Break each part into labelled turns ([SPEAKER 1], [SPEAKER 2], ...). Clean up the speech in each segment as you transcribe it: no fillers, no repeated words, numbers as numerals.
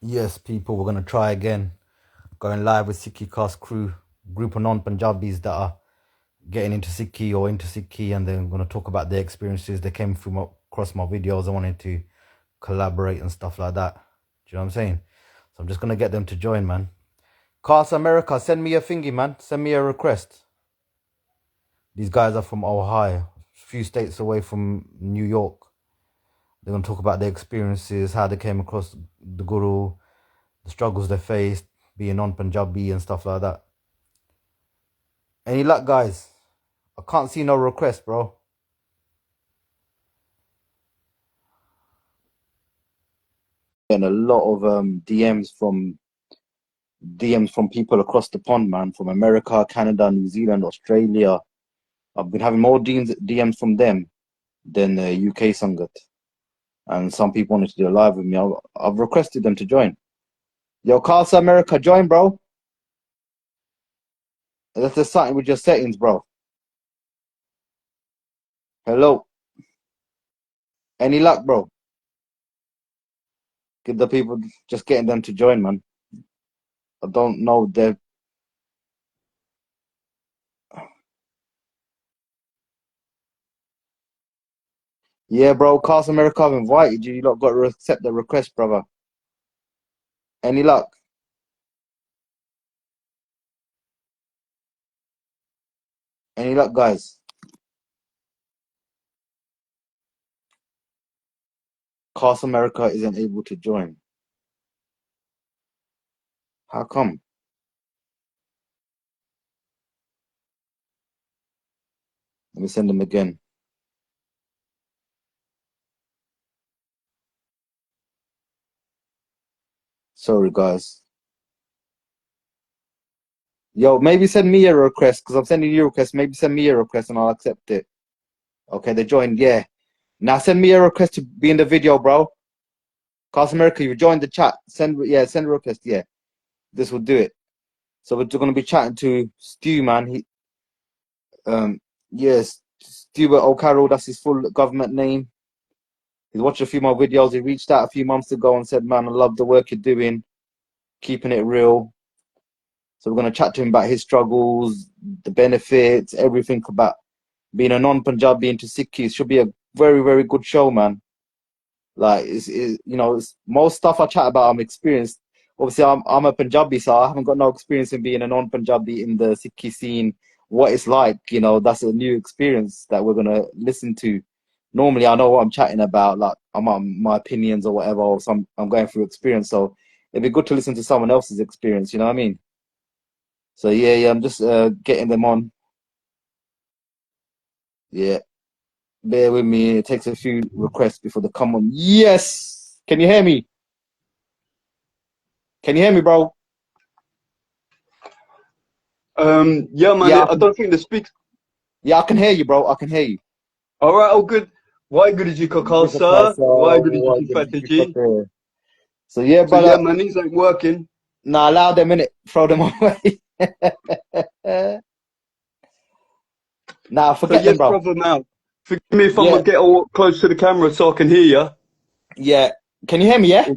[SPEAKER 1] Yes, people, we're going to try again. Going live with Sikhicast crew, group of non-Punjabis that are getting into Sikhi or into Sikhi, and they're going to talk about their experiences. They came through across my videos. I wanted to collaborate and stuff like that. Do you know what I'm saying? So I'm just going to get them to join, man. Caste America, send me a thingy, man. Send me a request. These guys are from Ohio, a few states away from New York. They're going to talk about their experiences, how they came across the Guru, the struggles they faced, being non-Punjabi and stuff like that. Any luck, guys? I can't see no request, bro. Getting a lot of DMs from people across the pond, man, from America, Canada, New Zealand, Australia. I've been having more DMs from them than the UK Sangat. And some people wanted to do a live with me. I've requested them to join. Yo, Casa America, join, bro. There's something with your settings, bro. Hello. Any luck, bro? Give the people, just getting them to join, man. I don't know. Yeah, bro. Cast America, I've invited you. You lot got to accept the request, brother. Any luck? Any luck, guys? Cast America isn't able to join. How come? Let me send them again. Sorry, guys. Yo, maybe send me a request because I'm sending you a request. Maybe send me a request and I'll accept it. Okay, they joined. Yeah. Now send me a request to be in the video, bro. Cast America, you joined the chat. Send a request. Yeah, this will do it. So we're going to be chatting to Stu, man. Yes, Stuart O'Carroll. That's his full government name. He's watched a few of my videos. He reached out a few months ago and said, "Man, I love the work you're doing, keeping it real." So we're going to chat to him about his struggles, the benefits, everything about being a non-Punjabi into Sikhi. It should be a very, very good show, man. Like, it's most stuff I chat about, I'm experienced. Obviously, I'm a Punjabi, so I haven't got no experience in being a non-Punjabi in the Sikhi scene. What it's like, that's a new experience that we're gonna listen to. Normally, I know what I'm chatting about, like I'm on my opinions or whatever, or I'm going through experience. So it'd be good to listen to someone else's experience. You know what I mean? So yeah, I'm just getting them on. Yeah, bear with me. It takes a few requests before they come on. Yes, can you hear me? Can you hear me, bro?
[SPEAKER 2] Yeah, man,
[SPEAKER 1] Yeah,
[SPEAKER 2] I don't think the speak.
[SPEAKER 1] yeah, I can hear you, bro. I can hear you.
[SPEAKER 2] All right, all good. Why good did you call, sir? Why good did you strategy?
[SPEAKER 1] So yeah,
[SPEAKER 2] So yeah,
[SPEAKER 1] brother.
[SPEAKER 2] man, things ain't working.
[SPEAKER 1] Nah, allow them in it. Throw them away. Nah,
[SPEAKER 2] So
[SPEAKER 1] forget them,
[SPEAKER 2] yes,
[SPEAKER 1] bro.
[SPEAKER 2] brother. Now, forgive me if I'm
[SPEAKER 1] Yeah,
[SPEAKER 2] gonna get all close to the camera so I can hear you.
[SPEAKER 1] yeah. Can you hear me? Yeah,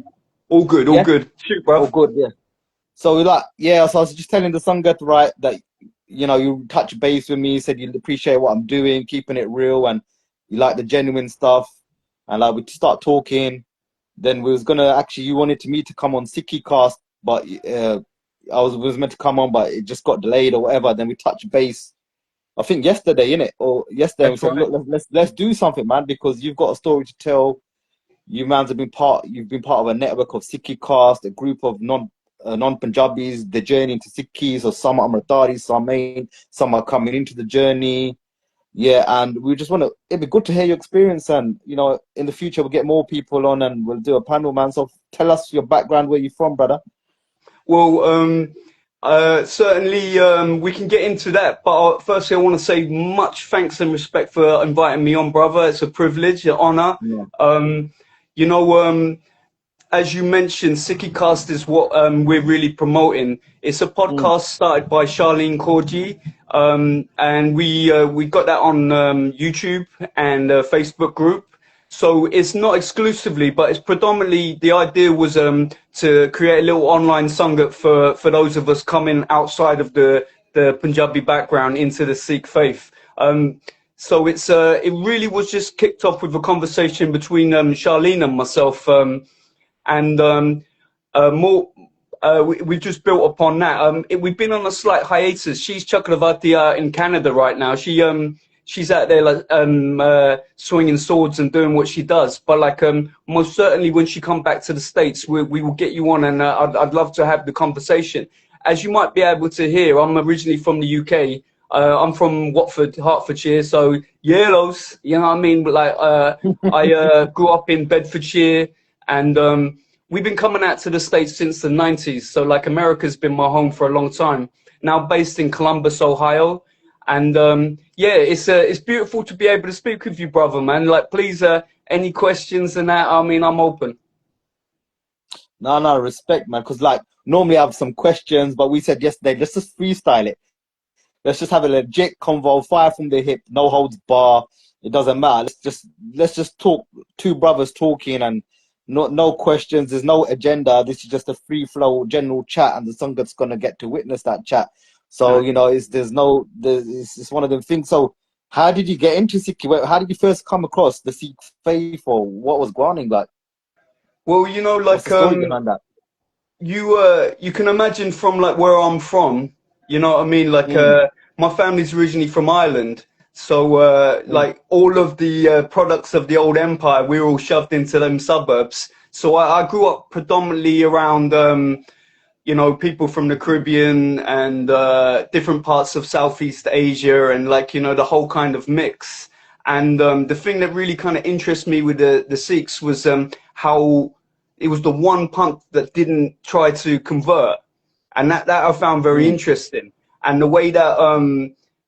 [SPEAKER 2] All good, all
[SPEAKER 1] yeah.
[SPEAKER 2] good. Shoot,
[SPEAKER 1] Oh,
[SPEAKER 2] bruv.
[SPEAKER 1] good. Yeah. So we like, yeah. So I was just telling the Sangat, right, that you touch base with me. You said you appreciate what I'm doing, keeping it real, and you like the genuine stuff. And like we start talking. Then we was gonna actually, you wanted me to come on Sikhicast, but I was meant to come on, but it just got delayed or whatever. Then we touched base. I think yesterday, innit, or yesterday, we
[SPEAKER 2] That's
[SPEAKER 1] said,
[SPEAKER 2] right.
[SPEAKER 1] look, let's do something, man, because you've got a story to tell. You've been part of a network of Sikhicast, a group of non-Punjabis, the journey into Sikhis, or some are Amritaris, some are coming into the journey. Yeah, and we just want to. It'd be good to hear your experience, and in the future we'll get more people on, and we'll do a panel, man. So tell us your background, where you're from, brother.
[SPEAKER 2] Well, certainly we can get into that. But firstly, I want to say much thanks and respect for inviting me on, brother. It's a privilege, an honor.
[SPEAKER 1] Yeah.
[SPEAKER 2] Um, you know, as you mentioned, Sikhicast is what we're really promoting. It's a
[SPEAKER 1] Mm,
[SPEAKER 2] podcast started by Charlene Corgi, and we got that on YouTube and Facebook group. So it's not exclusively, but it's predominantly, the idea was to create a little online sangat for those of us coming outside of the Punjabi background into the Sikh faith. So it really was just kicked off with a conversation between Charlene and myself, and more. We've just built upon that. We've been on a slight hiatus. She's Chakravarti in Canada right now. She's out there like swinging swords and doing what she does. But like most certainly when she come back to the States, we will get you on, and I'd love to have the conversation. As you might be able to hear, I'm originally from the UK. I'm from Watford, Hertfordshire, so yellows, you know what I mean? But like I grew up in Bedfordshire, and we've been coming out to the States since the 90s. So like America's been my home for a long time. Now based in Columbus, Ohio. And yeah, it's beautiful to be able to speak with you, brother, man. Like, please, any questions and that, I mean, I'm open.
[SPEAKER 1] No, respect, man. Because like normally I have some questions, but we said yesterday, let's just freestyle it. Let's just have a legit convo, fire from the hip, no holds bar. It doesn't matter. Let's just talk. Two brothers talking, and no questions. There's no agenda. This is just a free flow, general chat, and the Sangat's gonna get to witness that chat. So you know, it's one of them things. So how did you get into Sikhi? How did you first come across the Sikh faith, or what was going like?
[SPEAKER 2] Well, you know,
[SPEAKER 1] What's
[SPEAKER 2] like
[SPEAKER 1] the story behind that?
[SPEAKER 2] you can imagine from like where I'm from, you know what I mean? Like
[SPEAKER 1] Mm,
[SPEAKER 2] my family's originally from Ireland, so
[SPEAKER 1] mm,
[SPEAKER 2] like all of the products of the old empire, we were all shoved into them suburbs. So I grew up predominantly around you know, people from the Caribbean and different parts of Southeast Asia, and like, you know, the whole kind of mix. And the thing that really kind of interests me with the Sikhs was how it was the one punk that didn't try to convert, and that I found very
[SPEAKER 1] mm,
[SPEAKER 2] interesting. And the way that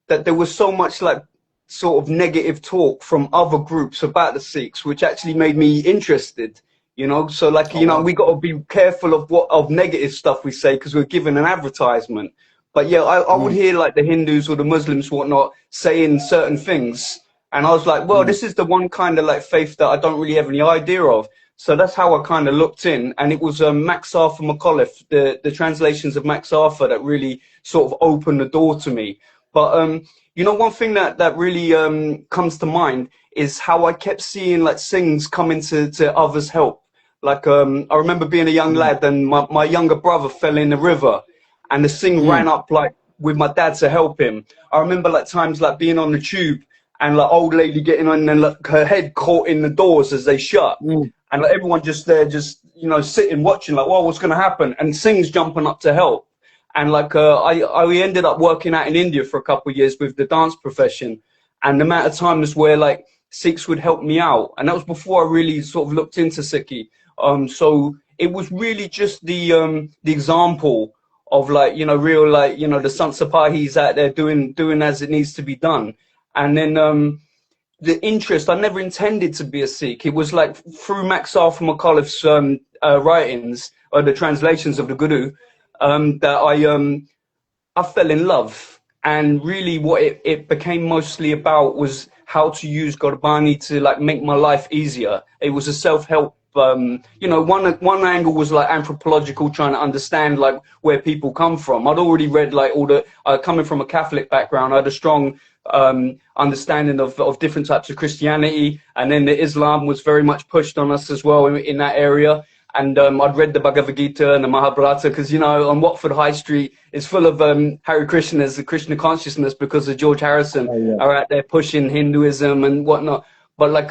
[SPEAKER 2] that there was so much like sort of negative talk from other groups about the Sikhs, which actually made me interested. You know, so like,
[SPEAKER 1] oh
[SPEAKER 2] you know,
[SPEAKER 1] wow.
[SPEAKER 2] we got to be careful of what of negative stuff we say because we're given an advertisement. But yeah, I would
[SPEAKER 1] Mm,
[SPEAKER 2] hear like the Hindus or the Muslims, whatnot, saying certain things, and I was like, well,
[SPEAKER 1] mm,
[SPEAKER 2] this is the one kind of like faith that I don't really have any idea of. So that's how I kind of looked in, and it was Max Arthur McAuliffe, the translations of Max Arthur, that really sort of opened the door to me. But you know, one thing that really comes to mind is how I kept seeing like things coming to others' help. Like I remember being a young
[SPEAKER 1] mm,
[SPEAKER 2] lad, and my younger brother fell in the river, and the thing ran
[SPEAKER 1] mm,
[SPEAKER 2] up like with my dad to help him. I remember like times like being on the tube and like old lady getting on and like her head caught in the doors as they shut,
[SPEAKER 1] mm,
[SPEAKER 2] and like everyone just there, just you know, sitting watching like, well, what's gonna happen? And Singh's jumping up to help. And like I ended up working out in India for a couple of years with the dance profession, and the amount of times where like Sikhs would help me out, and that was before I really sort of looked into Sikhi. So it was really just the example of like, you know, real like, you know, the Sansapahis out there doing as it needs to be done. And then the interest, I never intended to be a Sikh. It was like through Max Arthur McAuliffe's writings or the translations of the Guru, that I fell in love. And really what it became mostly about was how to use Gurbani to like make my life easier. It was a self-help, you know, one angle was like anthropological, trying to understand like where people come from. I'd already read like all the, coming from a Catholic background, I had a strong understanding of different types of Christianity. And then the Islam was very much pushed on us as well in that area. And I'd read the Bhagavad Gita and the Mahabharata because, you know, on Watford High Street, it's full of Hare Krishnas, the Krishna consciousness, because of George Harrison
[SPEAKER 1] oh yeah.
[SPEAKER 2] are out there pushing Hinduism and whatnot. But like,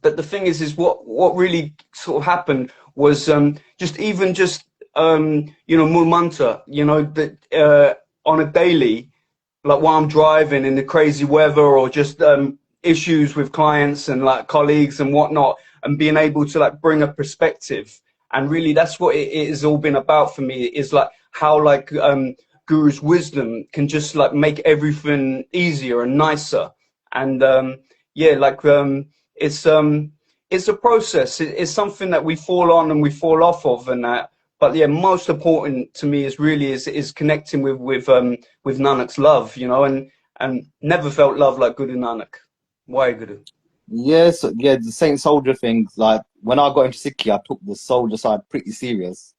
[SPEAKER 2] but the thing is what really sort of happened was you know, Mool Mantra, you know, that on a daily, like while I'm driving in the crazy weather or just issues with clients and like colleagues and whatnot, and being able to like bring a perspective. And really that's what it has all been about for me, is like how like Guru's wisdom can just like make everything easier and nicer. And yeah, like it's a process. It's something that we fall on and we fall off of, and that. But yeah, most important to me is really is connecting with Nanak's love, you know, and never felt love like Guru Nanak. Why Guru?
[SPEAKER 1] Yes, yeah, the Saint Soldier thing. Like when I got into Sikhi, I took the soldier side pretty serious.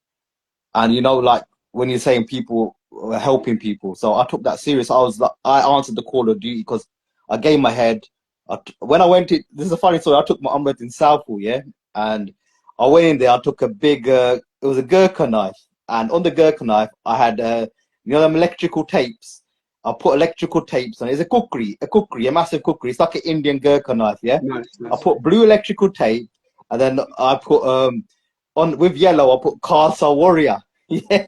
[SPEAKER 1] And you know, like when you're saying people helping people, so I took that serious. I was like, I answered the call of duty because I gave my head. When I went to, this is a funny story. I took my umrah in Southall, yeah, and I went in there. I took a big, it was a Gurkha knife, and on the Gurkha knife, I had, you know, them electrical tapes. I put electrical tapes on it. It's a massive kukri. It's like an Indian Gurkha knife, yeah.
[SPEAKER 2] Nice,
[SPEAKER 1] I
[SPEAKER 2] nice.
[SPEAKER 1] put blue electrical tape, and then I put on with yellow. I put Caste warrior. Yeah,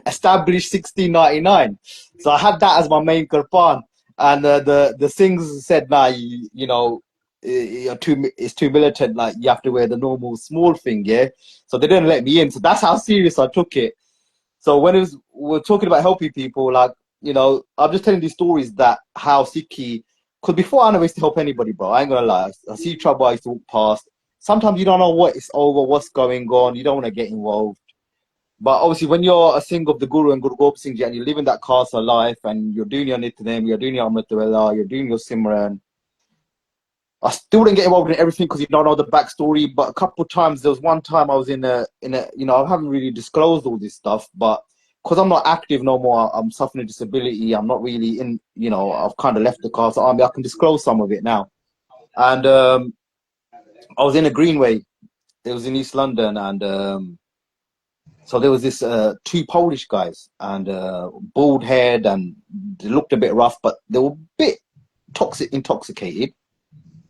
[SPEAKER 1] established 1699. So I had that as my main Kirpan, and the things said, "Nah, you know, it's too militant. Like you have to wear the normal small thing." Yeah, so they didn't let me in. So that's how serious I took it. So when we're talking about helping people, like you know, I'm just telling these stories that how Sikhi. Because before I never used to help anybody, bro. I ain't gonna lie. I see trouble. I used to walk past. Sometimes you don't know what it's over, what's going on. You don't want to get involved. But obviously, when you're a Singh of the Guru and Guru Gobind Singh Ji and you live in that caste of life and you're doing your Nitnem, you're doing your Amritwala, you're doing your Simran, I still didn't get involved in everything because you don't know the backstory. But a couple of times, there was one time I was in a, you know, I haven't really disclosed all this stuff, but because I'm not active no more, I'm suffering a disability. I'm not really in, you know, I've kind of left the caste army. I can disclose some of it now. And I was in a Greenway. It was in East London, and so there was this two Polish guys and bald head and they looked a bit rough, but they were a bit intoxicated.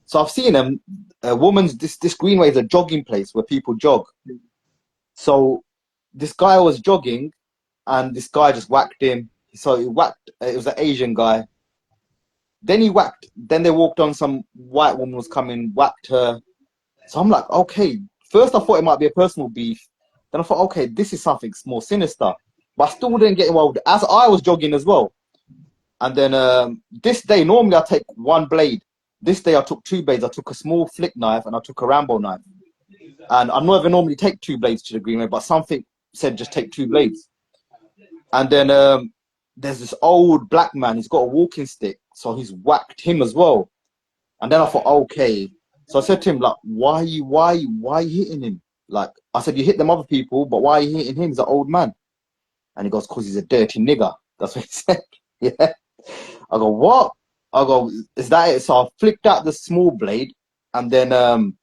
[SPEAKER 1] So I've seen them. A woman's this greenway is a jogging place where people jog. So this guy was jogging, and this guy just whacked him. So he whacked. It was an Asian guy. Then he whacked. Then they walked on. Some white woman was coming, whacked her. So I'm like, okay. First I thought it might be a personal beef. Then I thought, okay, this is something more sinister. But I still didn't get involved as I was jogging as well. And then this day, normally I take one blade. This day I took two blades. I took a small flick knife and I took a Rambo knife. And I never normally take two blades to the greenway, but something said just take two blades. And then there's this old black man. He's got a walking stick, so he's whacked him as well. And then I thought, okay. So I said to him, like, why are you hitting him? Like, I said, you hit them other people, but why are you hitting him? He's an old man. And he goes, because he's a dirty nigger. That's what he said. Yeah. I go, what? I go, is that it? So I flicked out the small blade, and then I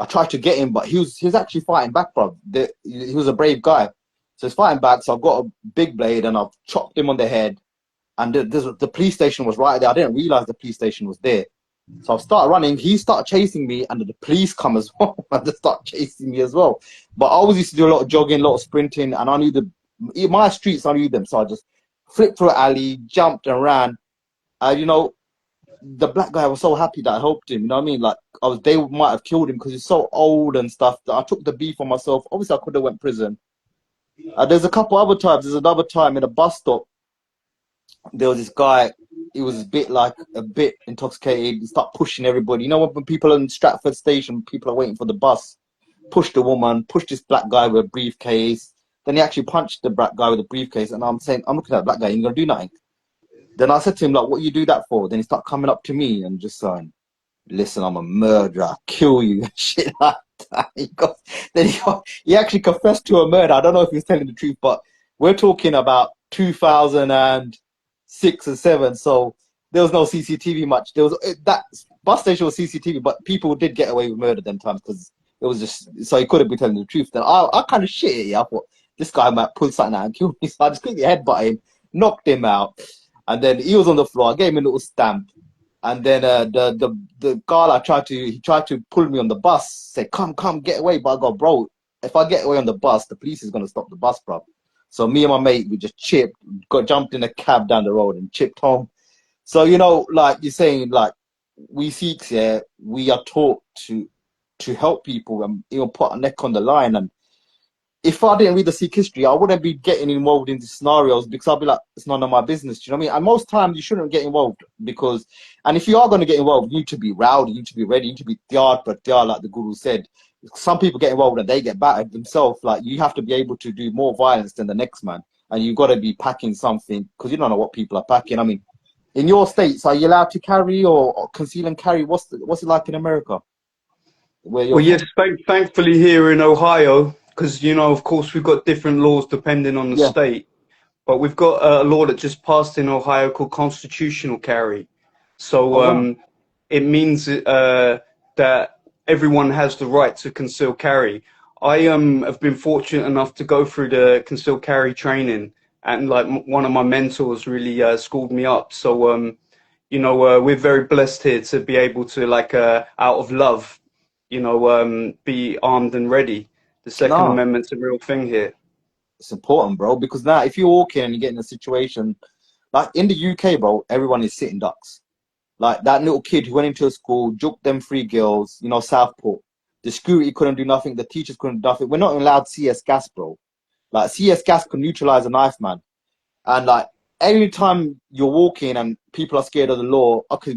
[SPEAKER 1] tried to get him, but he was actually fighting back, bro. He was a brave guy. So he's fighting back, so I've got a big blade, and I've chopped him on the head. And the police station was right there. I didn't realize the police station was there. So I start running, he started chasing me, and the police come as well, and they start chasing me as well. But I always used to do a lot of jogging, a lot of sprinting, and I knew my streets, I knew them. So I just flipped through an alley, jumped and ran. You know, the black guy was so happy that I helped him, you know what I mean? Like, they might have killed him because he's so old and stuff that I took the beef on myself. Obviously, I could have went prison. There's a couple other times, there's another time in a bus stop, there was this guy. He was a bit intoxicated. He started pushing everybody. You know when people are in Stratford station, people are waiting for the bus. Pushed the woman, pushed this black guy with a briefcase. Then he actually punched the black guy with a briefcase. And I'm saying, I'm looking at that black guy. He ain't gonna do nothing. Then I said to him, like, what you do that for? Then he started coming up to me and just saying, listen, I'm a murderer. I'll kill you and shit like that. He actually confessed to a murder. I don't know if he was telling the truth, but we're talking about 2006 and 7. So there was no CCTV much. There was that bus station was CCTV, but people did get away with murder them times because it was just so he couldn't be telling the truth. Then I kind of shit it. Yeah, I thought this guy might pull something out and kill me. So I just quickly headbutt him, knocked him out, and then he was on the floor. I gave him a little stamp. And then the guy he tried to pull me on the bus, say, come, get away. But I go, bro, if I get away on the bus, the police is gonna stop the bus, bro. So me and my mate, we just jumped in a cab down the road and chipped home. So, you know, like you're saying, like we Sikhs, yeah, we are taught to help people and, you know, put our neck on the line. And if I didn't read the Sikh history, I wouldn't be getting involved in these scenarios because I'd be like, it's none of my business. Do you know what I mean? And most times you shouldn't get involved because, and if you are going to get involved, you need to be rowdy, you need to be ready, you need to be tyar but tyar, like the Guru said. Some people get involved and they get battered themselves. Like you have to be able to do more violence than the next man. And you've got to be packing something because you don't know what people are packing. I mean, In your states, are you allowed to carry or conceal and carry? What's it like in America, where you're
[SPEAKER 2] Well, yes,
[SPEAKER 1] from?
[SPEAKER 2] thankfully here in Ohio, because, you know, of course, we've got different laws depending on the
[SPEAKER 1] Yeah.
[SPEAKER 2] state. But we've got a law that just passed in Ohio called constitutional carry.
[SPEAKER 1] Oh
[SPEAKER 2] So
[SPEAKER 1] wow.
[SPEAKER 2] it means that everyone has the right to conceal carry. I have been fortunate enough to go through the conceal carry training, and like one of my mentors really schooled me up. So you know, we're very blessed here to be able to, like, out of love, you know, be armed and ready. The Second
[SPEAKER 1] No,
[SPEAKER 2] Amendment's a real thing here.
[SPEAKER 1] it's important, bro. Because now, if you walk in and you get in a situation like in the UK, bro, everyone is sitting ducks. Like that little kid who went into a school, juked them three girls, you know, Southport. The security couldn't do nothing. The teachers couldn't do nothing. We're not allowed CS gas, bro. Like CS gas can neutralize a knife, man. And like every time you're walking and people are scared of the law, okay,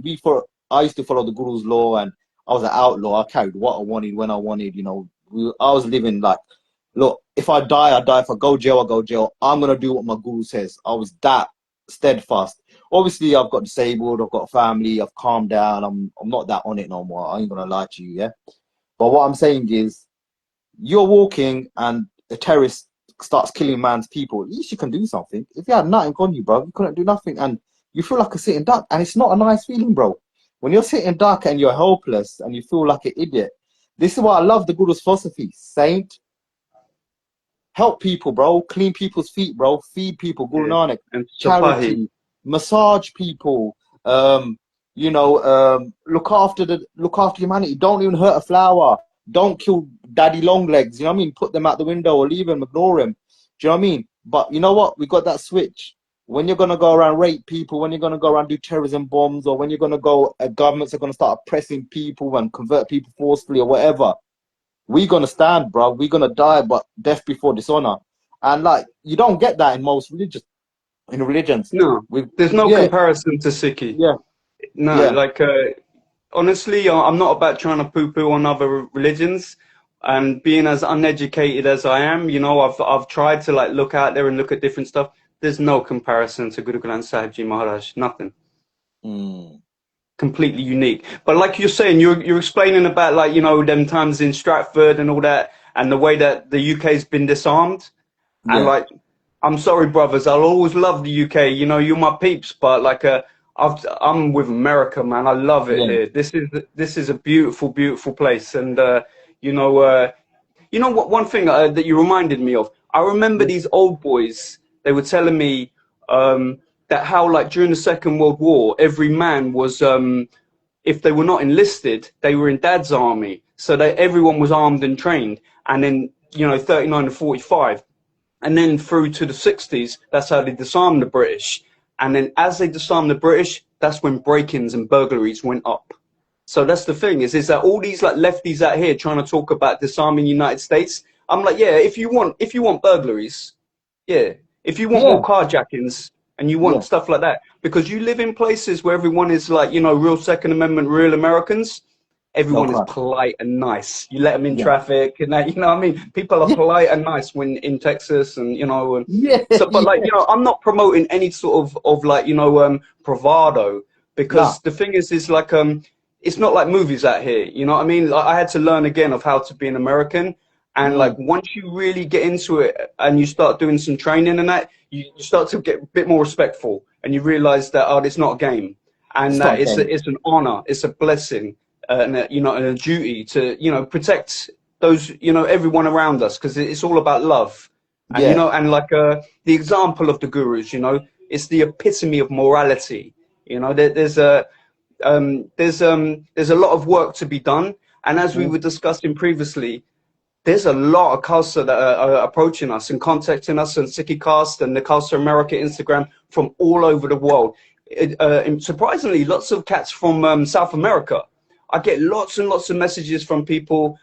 [SPEAKER 1] I used to follow the Guru's law and I was an outlaw. I carried what I wanted when I wanted, you know. I was living like, look, if I die, I die. If I go jail, I go jail. I'm gonna do what my Guru says. I was that steadfast. Obviously, I've got disabled. I've got a family. I've calmed down. I'm not that on it no more. I ain't gonna lie to you, yeah. But what I'm saying is, you're walking and a terrorist starts killing man's people. At least you can do something. If you had nothing on you, bro, you couldn't do nothing, and you feel like a sitting duck, and it's not a nice feeling, bro. When you're sitting duck and you're helpless and you feel like an idiot, this is why I love the Guru's philosophy. Saint, help people, bro. Clean people's feet, bro. Feed people. Guru
[SPEAKER 2] Yeah.
[SPEAKER 1] Nanak.
[SPEAKER 2] And Sapahi.
[SPEAKER 1] Charity. Massage people. Look after humanity. Don't even hurt a flower. Don't kill daddy long legs. You know what I mean? Put them out the window or leave them, ignore them. Do you know what I mean? But you know what? We got that switch. When you're gonna go around rape people, when you're gonna go around do terrorism bombs, or when you're gonna go, governments are gonna start oppressing people and convert people forcefully or whatever. We gonna stand, bro. We gonna die, but death before dishonor. And like you don't get that in most religions.
[SPEAKER 2] No,
[SPEAKER 1] We
[SPEAKER 2] there's no
[SPEAKER 1] yeah,
[SPEAKER 2] comparison to Sikhi.
[SPEAKER 1] yeah,
[SPEAKER 2] No,
[SPEAKER 1] yeah,
[SPEAKER 2] like, honestly, I'm not about trying to poo-poo on other religions, and being as uneducated as I am, you know, I've tried to, like, look out there and look at different stuff. There's no comparison to Guru Granth Sahib Ji Maharaj. Nothing.
[SPEAKER 1] mm,
[SPEAKER 2] Completely unique. But like you're saying, you're explaining about, like, you know, them times in Stratford and all that, and the way that the UK's been disarmed. And
[SPEAKER 1] yeah,
[SPEAKER 2] like, I'm sorry, brothers, I'll always love the UK. You know, you're my peeps, but like, I'm with America, man. I love it
[SPEAKER 1] yeah,
[SPEAKER 2] here. This is a beautiful, beautiful place. And you know, you know what? One thing that you reminded me of. I remember
[SPEAKER 1] yeah,
[SPEAKER 2] these old boys. They were telling me that how, like, during the Second World War, every man was, if they were not enlisted, they were in Dad's army. So that everyone was armed and trained. And then, you know, 39 to 45. And then through to the 60s, that's how they disarmed the British. And then as they disarmed the British, that's when break-ins and burglaries went up. So that's the thing is that all these, like, lefties out here trying to talk about disarming the United States. I'm like, yeah, if you want burglaries, yeah. If you want
[SPEAKER 1] yeah,
[SPEAKER 2] more carjackings and you
[SPEAKER 1] yeah.
[SPEAKER 2] want stuff like that, because you live in places where everyone is, like, you know, real Second Amendment, real Americans.
[SPEAKER 1] No
[SPEAKER 2] Everyone is
[SPEAKER 1] crap.
[SPEAKER 2] polite and nice. You let them in
[SPEAKER 1] Yeah,
[SPEAKER 2] traffic, and that, you know what I mean? People are
[SPEAKER 1] yeah,
[SPEAKER 2] polite and nice when in Texas, and, you know, and
[SPEAKER 1] yeah,
[SPEAKER 2] so, but, like,
[SPEAKER 1] yeah.
[SPEAKER 2] you know, I'm not promoting any sort of like, you know, bravado,
[SPEAKER 1] Nah,
[SPEAKER 2] because the thing is like, it's not like movies out here. You know what I mean? Like, I had to learn again of how to be an American. And like,
[SPEAKER 1] mm,
[SPEAKER 2] once you really get into it and you start doing some training and that, you start to get a bit more respectful, and you realize that, oh, it's not a game, and
[SPEAKER 1] it's
[SPEAKER 2] that
[SPEAKER 1] not a game.
[SPEAKER 2] it's an honor, it's a blessing, and you know, and a duty to, you know, protect those, you know, everyone around us, because it's all about love. And, you
[SPEAKER 1] Yeah,
[SPEAKER 2] know, and like, the example of the gurus, you know, it's the epitome of morality. You know, there's a lot of work to be done, and as we
[SPEAKER 1] mm,
[SPEAKER 2] were discussing previously, there's a lot of Caste that are approaching us and contacting us on Sikhicast and the Caste America Instagram from all over the world. And surprisingly, lots of cats from South America. I get lots and lots of messages from people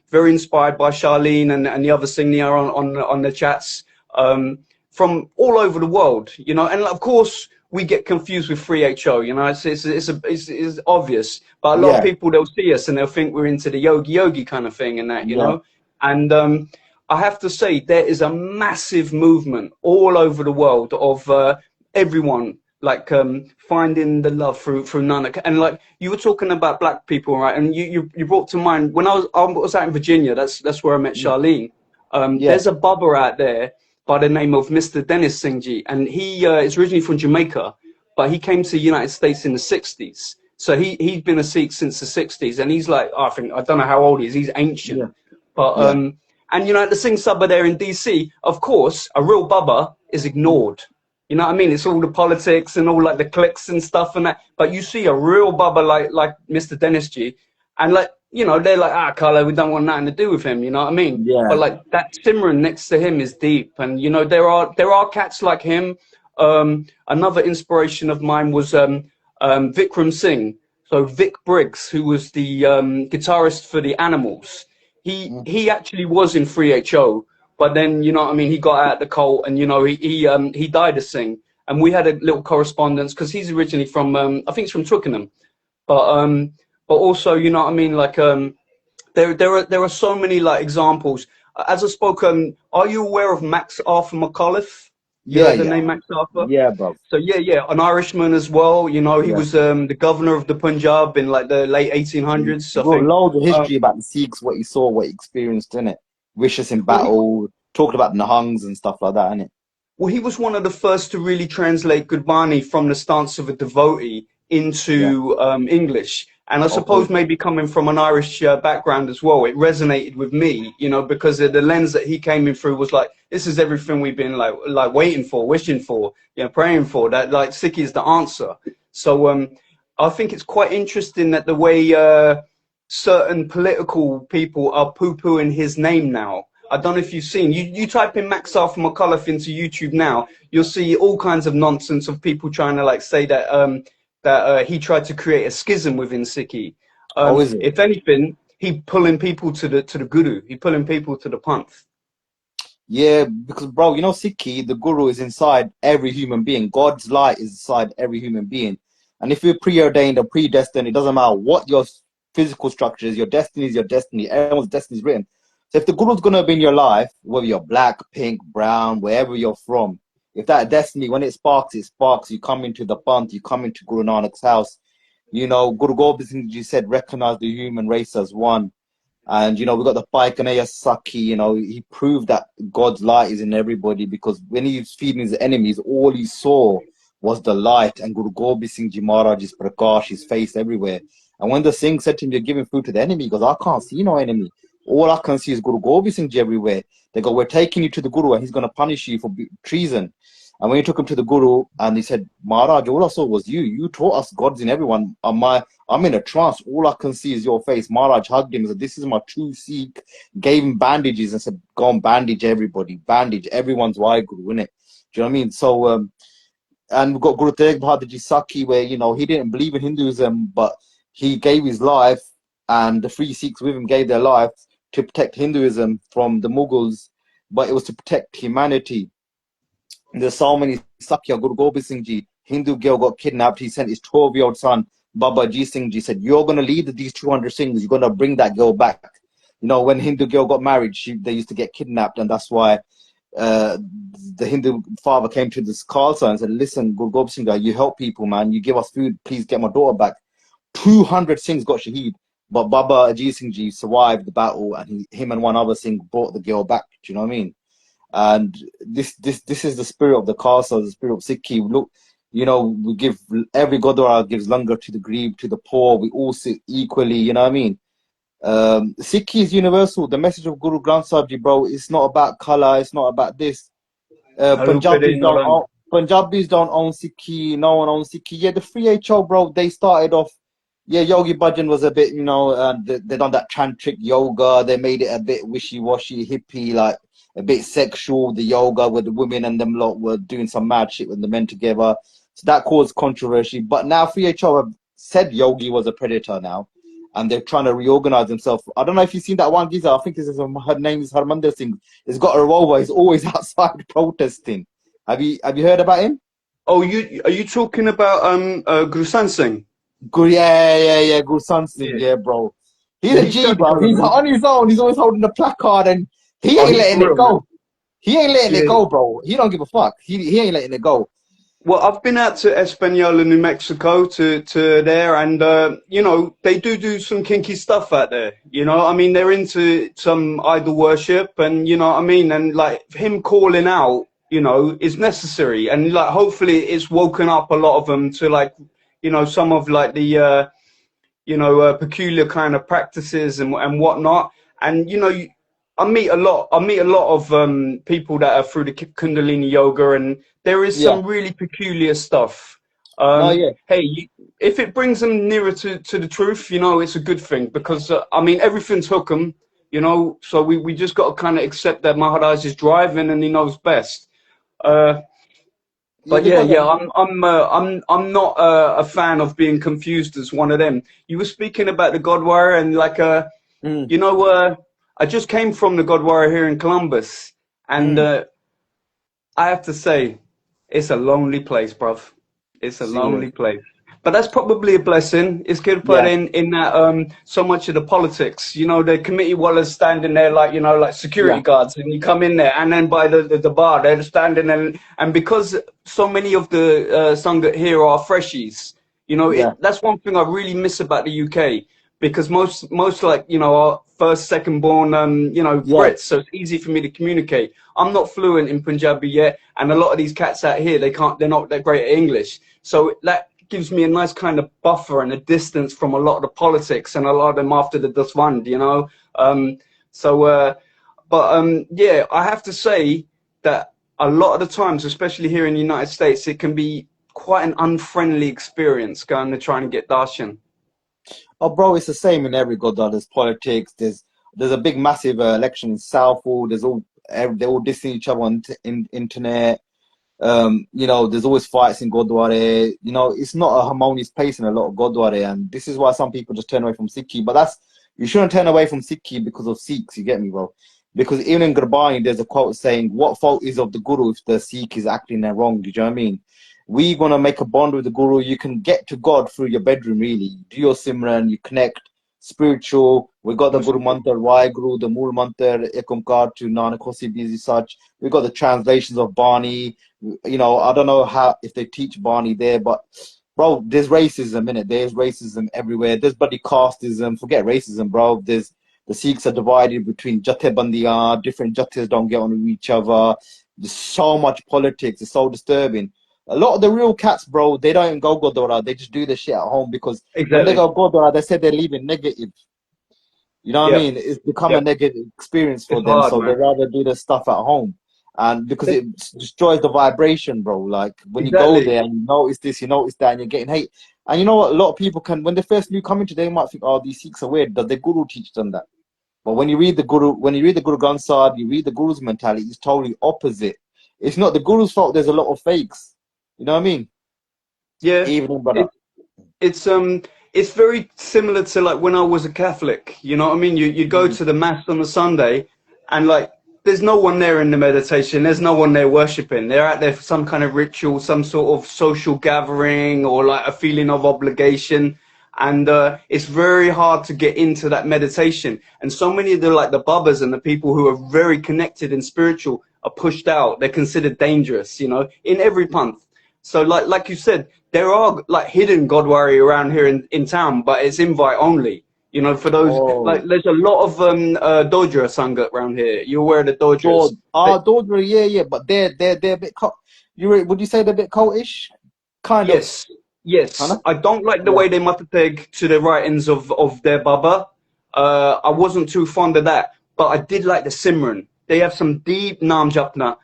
[SPEAKER 2] very inspired by Charlene and the other singer on the chats, from all over the world, you know. And of course, we get confused with 3HO, you know. It's obvious, but a lot of
[SPEAKER 1] yeah,
[SPEAKER 2] people, they'll see us and they'll think we're into the yogi kind of thing and that, you
[SPEAKER 1] yeah,
[SPEAKER 2] know. And I have to say, there is a massive movement all over the world of everyone like finding the love through Nanak. And like you were talking about black people, right? And you brought to mind when I was out in Virginia. That's where I met Charlene.
[SPEAKER 1] Yeah,
[SPEAKER 2] There's a bubber out there by the name of Mr. Dennis Singh, and he is originally from Jamaica, but he came to the United States in the 60s. So he'd been a Sikh since the 60s, and he's like, I don't know how old he is. He's ancient,
[SPEAKER 1] yeah,
[SPEAKER 2] but
[SPEAKER 1] yeah.
[SPEAKER 2] and you know, at the Singh Sabha there in DC, of course, a real bubba is ignored. You know what I mean? It's all the politics and all like the clicks and stuff and that. But you see a real bubba like Mr. Dennis G, and like, you know, they're like, Carlo, we don't want nothing to do with him. You know what I mean? But
[SPEAKER 1] Yeah.
[SPEAKER 2] like that Simran next to him is deep, and you know there are cats like him. Another inspiration of mine was Vikram Singh. So Vic Briggs, who was the guitarist for the Animals. He actually was in 3HO, but then, you know what I mean, he got out the cult, and you know he died to sing, and we had a little correspondence because he's originally from I think he's from Twickenham, but also, you know what I mean, like there are so many like examples. As I spoke, are you aware of Max Arthur McAuliffe? You
[SPEAKER 1] Yeah,
[SPEAKER 2] heard the
[SPEAKER 1] yeah.
[SPEAKER 2] name Max Arthur?
[SPEAKER 1] Yeah, bro.
[SPEAKER 2] So yeah, an Irishman as well. You know, he
[SPEAKER 1] Yeah.
[SPEAKER 2] was the governor of the Punjab in like the late 1800s,
[SPEAKER 1] He
[SPEAKER 2] I
[SPEAKER 1] wrote
[SPEAKER 2] think.
[SPEAKER 1] loads of history about the Sikhs, what he saw, what he experienced in it. Vicious in
[SPEAKER 2] Well,
[SPEAKER 1] battle, talked about Nahangs and stuff like that, innit?
[SPEAKER 2] Well, he was one of the first to really translate Gurdwara from the stance of a devotee
[SPEAKER 1] Yeah.
[SPEAKER 2] into English. And I suppose
[SPEAKER 1] Okay.
[SPEAKER 2] maybe coming from an Irish background as well, it resonated with me, you know, because the lens that he came in through was like, this is everything we've been like waiting for, wishing for, you know, praying for. That like Sikhi is the answer. So I think it's quite interesting that the way certain political people are poo-pooing his name now. I don't know if you've seen. You type in Max Arthur McAuliffe into YouTube now, you'll see all kinds of nonsense of people trying to like say that he tried to create a schism within Sikhi.
[SPEAKER 1] Oh, is it?
[SPEAKER 2] If anything, he pulling people to the guru. He pulling people to the panth.
[SPEAKER 1] Yeah, because bro, you know, Sikhi, the guru is inside every human being. God's light is inside every human being. And if you're preordained or predestined, it doesn't matter what your physical structure is, your destiny is your destiny. Everyone's destiny is written. So if the guru's gonna be in your life, whether you're black, pink, brown, wherever you're from, if that destiny, when it sparks, you come into the panth, you come into Guru Nanak's house. You know, Guru Gobind Singh Ji said, recognize the human race as one. And, you know, we got the Paikanaya Saki, you know, he proved that God's light is in everybody because when he was feeding his enemies, all he saw was the light. And Guru Gobind Singh Ji Maharaj is Prakash, his face everywhere. And when the Singh said to him, you're giving food to the enemy, he goes, I can't see no enemy. All I can see is Guru Gobind Singh Ji everywhere. They go, we're taking you to the Guru and he's going to punish you for treason. And when he took him to the Guru and he said, Maharaj, all I saw was you. You taught us God's in everyone. I'm in a trance. All I can see is your face. Maharaj hugged him and said, this is my true Sikh. Gave him bandages and said, go and bandage everybody. Bandage everyone's Waheguru, innit? Do you know what I mean? So, and we've got Guru Tegh Bahadur Ji Sakhi where, you know, he didn't believe in Hinduism, but he gave his life and the three Sikhs with him gave their life to protect Hinduism from the Mughals, but it was to protect humanity. There's so many Sakya, Guru Gobind Singh Ji, Hindu girl got kidnapped. He sent his 12-year-old son, Baba Ji Singh Ji, said, you're going to lead these 200 Singhs. You're going to bring that girl back. You know, when Hindu girl got married, they used to get kidnapped. And that's why the Hindu father came to this Khalsa and said, listen, Guru Gobind Singh Ji, you help people, man. You give us food. Please get my daughter back. 200 Singhs got shaheed. But Baba Ajit Singh Ji survived the battle and him and one other Singh brought the girl back. Do you know what I mean? And this is the spirit of the Khalsa, the spirit of Sikhi. Look, you know, we give every Gurdwara gives langar to the grieved, to the poor. We all sit equally. You know what I mean? Sikhi is universal. The message of Guru Granth Sahib Ji, bro, it's not about color. It's not about this. Punjabis don't own Sikhi. No one owns Sikhi. Yeah, the 3HO, bro, they started off. Yeah, Yogi Bhajan was a bit, you know, they done that tantric yoga. They made it a bit wishy-washy, hippie, like a bit sexual. The yoga with the women and them lot were doing some mad shit with the men together. So that caused controversy. But now 3HO have said Yogi was a predator now. And they're trying to reorganize themselves. I don't know if you've seen that one geezer. I think her name is Harmandir Singh. He's got a revolver. He's always outside protesting. Have you heard about him?
[SPEAKER 2] Oh, are you talking about Guru Singh?
[SPEAKER 1] Yeah. Gursan Singh,
[SPEAKER 2] Yeah,
[SPEAKER 1] yeah, bro. He's
[SPEAKER 2] yeah,
[SPEAKER 1] a
[SPEAKER 2] he's
[SPEAKER 1] G,
[SPEAKER 2] totally
[SPEAKER 1] bro. He's
[SPEAKER 2] criminal.
[SPEAKER 1] on his own. He's always holding the placard and he
[SPEAKER 2] Oh,
[SPEAKER 1] ain't
[SPEAKER 2] he's
[SPEAKER 1] letting
[SPEAKER 2] for
[SPEAKER 1] it
[SPEAKER 2] real, man.
[SPEAKER 1] go. He ain't letting
[SPEAKER 2] Yeah,
[SPEAKER 1] it go, bro. He don't give a fuck. He ain't letting it go.
[SPEAKER 2] Well, I've been out to Española, New Mexico, to there, and you know, they do some kinky stuff out there. You know, I mean, they're into some idol worship, and you know what I mean, and like him calling out, you know, is necessary, and like hopefully it's woken up a lot of them to like, you know, some of like the you know, peculiar kind of practices and whatnot. And you know, I meet a lot. I meet a lot of people that are through the Kundalini yoga, and there is
[SPEAKER 1] Yeah.
[SPEAKER 2] some really peculiar stuff.
[SPEAKER 1] No, yeah.
[SPEAKER 2] Hey, if it brings them nearer to the truth, you know, it's a good thing because I mean, everything's hookum, you know. So we just got to kind of accept that Maharaj is driving and he knows best. Uh,
[SPEAKER 1] Yeah,
[SPEAKER 2] but
[SPEAKER 1] they
[SPEAKER 2] yeah,
[SPEAKER 1] got
[SPEAKER 2] yeah,
[SPEAKER 1] them.
[SPEAKER 2] I'm not a fan of being confused as one of them. You were speaking about the Gurdwara and like
[SPEAKER 1] Mm,
[SPEAKER 2] you know, I just came from the Gurdwara here in Columbus, and
[SPEAKER 1] mm.
[SPEAKER 2] I have to say, it's a lonely place, bruv. It's a
[SPEAKER 1] Serious.
[SPEAKER 2] lonely place. But that's probably a blessing. It's good put
[SPEAKER 1] Yeah,
[SPEAKER 2] in that so much of the politics. You know, the committee wallers standing there like, you know, like security
[SPEAKER 1] yeah,
[SPEAKER 2] guards, and you come in there, and then by the bar, they're standing and because so many of the Sangat here are freshies, you know,
[SPEAKER 1] yeah,
[SPEAKER 2] that's one thing I really miss about the UK because most like, you know, are first, second born, you know,
[SPEAKER 1] yeah.
[SPEAKER 2] Brits, so it's easy for me to communicate. I'm not fluent in Punjabi yet, and a lot of these cats out here, they're not that great at English. So that gives me a nice kind of buffer and a distance from a lot of the politics and a lot of them after the Daswand, you know. So, yeah, I have to say that a lot of the times, especially here in the United States, it can be quite an unfriendly experience going to try and get darshan.
[SPEAKER 1] Oh, bro, it's the same in every god. There's politics. There's a big, massive election in Southall. They're all dissing each other on internet. You know, there's always fights in Gurdwara. You know, it's not a harmonious place in a lot of Gurdwara, and this is why some people just turn away from Sikhi. But you shouldn't turn away from Sikhi because of Sikhs. You get me, bro? Because even in Gurbani, there's a quote saying, "What fault is of the Guru if the Sikh is acting there wrong?" Do you know what I mean? We gonna make a bond with the Guru. You can get to God through your bedroom, really. Do your Simran, you connect spiritual. We got the Guru Mantra, Why Guru, the Mool Mantra, Ekumkar to Nanak Hosi Bizi such. We got the translations of Bani. You know, I don't know how if they teach Barney there, but bro, there's racism in it. There's racism everywhere. There's bloody casteism. Forget racism, bro. There's the Sikhs are divided between Jathebandiyan. Different Jathas don't get on with each other. There's so much politics. It's so disturbing. A lot of the real cats, bro, they don't even go Gurdwara. They just do their shit at home because when they
[SPEAKER 2] Exactly.
[SPEAKER 1] go Gurdwara, they say they're leaving negative. You know what I
[SPEAKER 2] Yep.
[SPEAKER 1] mean? It's become a
[SPEAKER 2] Yep.
[SPEAKER 1] negative experience for
[SPEAKER 2] It's
[SPEAKER 1] them,
[SPEAKER 2] hard,
[SPEAKER 1] so they
[SPEAKER 2] man.
[SPEAKER 1] rather do their stuff at home. And because it destroys the vibration, bro. Like when you go
[SPEAKER 2] Exactly.
[SPEAKER 1] there and you notice this, you notice that, and you're getting hate. And you know what? A lot of people can, when they first new come into, they might think, "Oh, these Sikhs are weird." Does the Guru teach them that? But when you read the Guru Granth Sahib, you read the Guru's mentality. It's totally opposite. It's not the Guru's fault. There's a lot of fakes. You know what I mean?
[SPEAKER 2] Yeah.
[SPEAKER 1] Evening, brother.
[SPEAKER 2] It, it's very similar to like when I was a Catholic. You know what I mean? You go
[SPEAKER 1] Mm.
[SPEAKER 2] to the mass on a Sunday, and like there's no one there in the meditation. There's no one there worshiping. They're out there for some kind of ritual, some sort of social gathering, or like a feeling of obligation. And it's very hard to get into that meditation. And so many of the like the bubbas and the people who are very connected and spiritual are pushed out. They're considered dangerous. You know, in every panth. So like you said, there are like hidden Godwari around here in town, but it's invite only. You know, for those like
[SPEAKER 1] Oh,
[SPEAKER 2] there's a lot of Dodger Sangat around here. You're aware of the Dodgers.
[SPEAKER 1] Dodgers, yeah, yeah, but they're a bit cult. Would you say they're a bit cultish? Kind of,
[SPEAKER 2] Yes, yes.
[SPEAKER 1] huh?
[SPEAKER 2] I don't like the
[SPEAKER 1] Yeah.
[SPEAKER 2] way they matapeg to the writings of their Baba. I wasn't too fond of that, but I did like the Simran. They have some deep Nam Japna,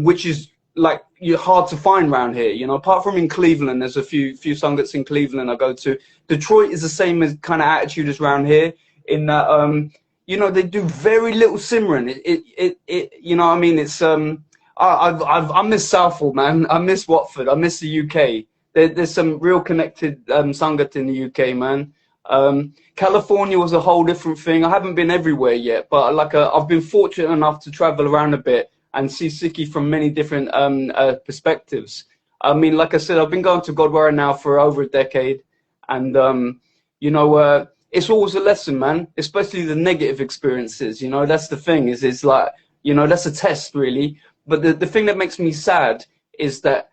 [SPEAKER 2] which is like you're hard to find around here. You know, apart from in Cleveland, there's a few sangats in Cleveland I go to. Detroit is the same as kind of attitude as around here. In that, you know, they do very little Simran. You know, what I mean, it's I miss Southall, man. I miss Watford. I miss the UK. There's some real connected Sangat in the UK, man. California was a whole different thing. I haven't been everywhere yet, but like I've been fortunate enough to travel around a bit and see Sikhi from many different perspectives. I mean, like I said, I've been going to Gurdwara now for over a decade, and you know, it's always a lesson, man. Especially the negative experiences. You know, that's the thing. Is like, you know, that's a test, really. But the thing that makes me sad is that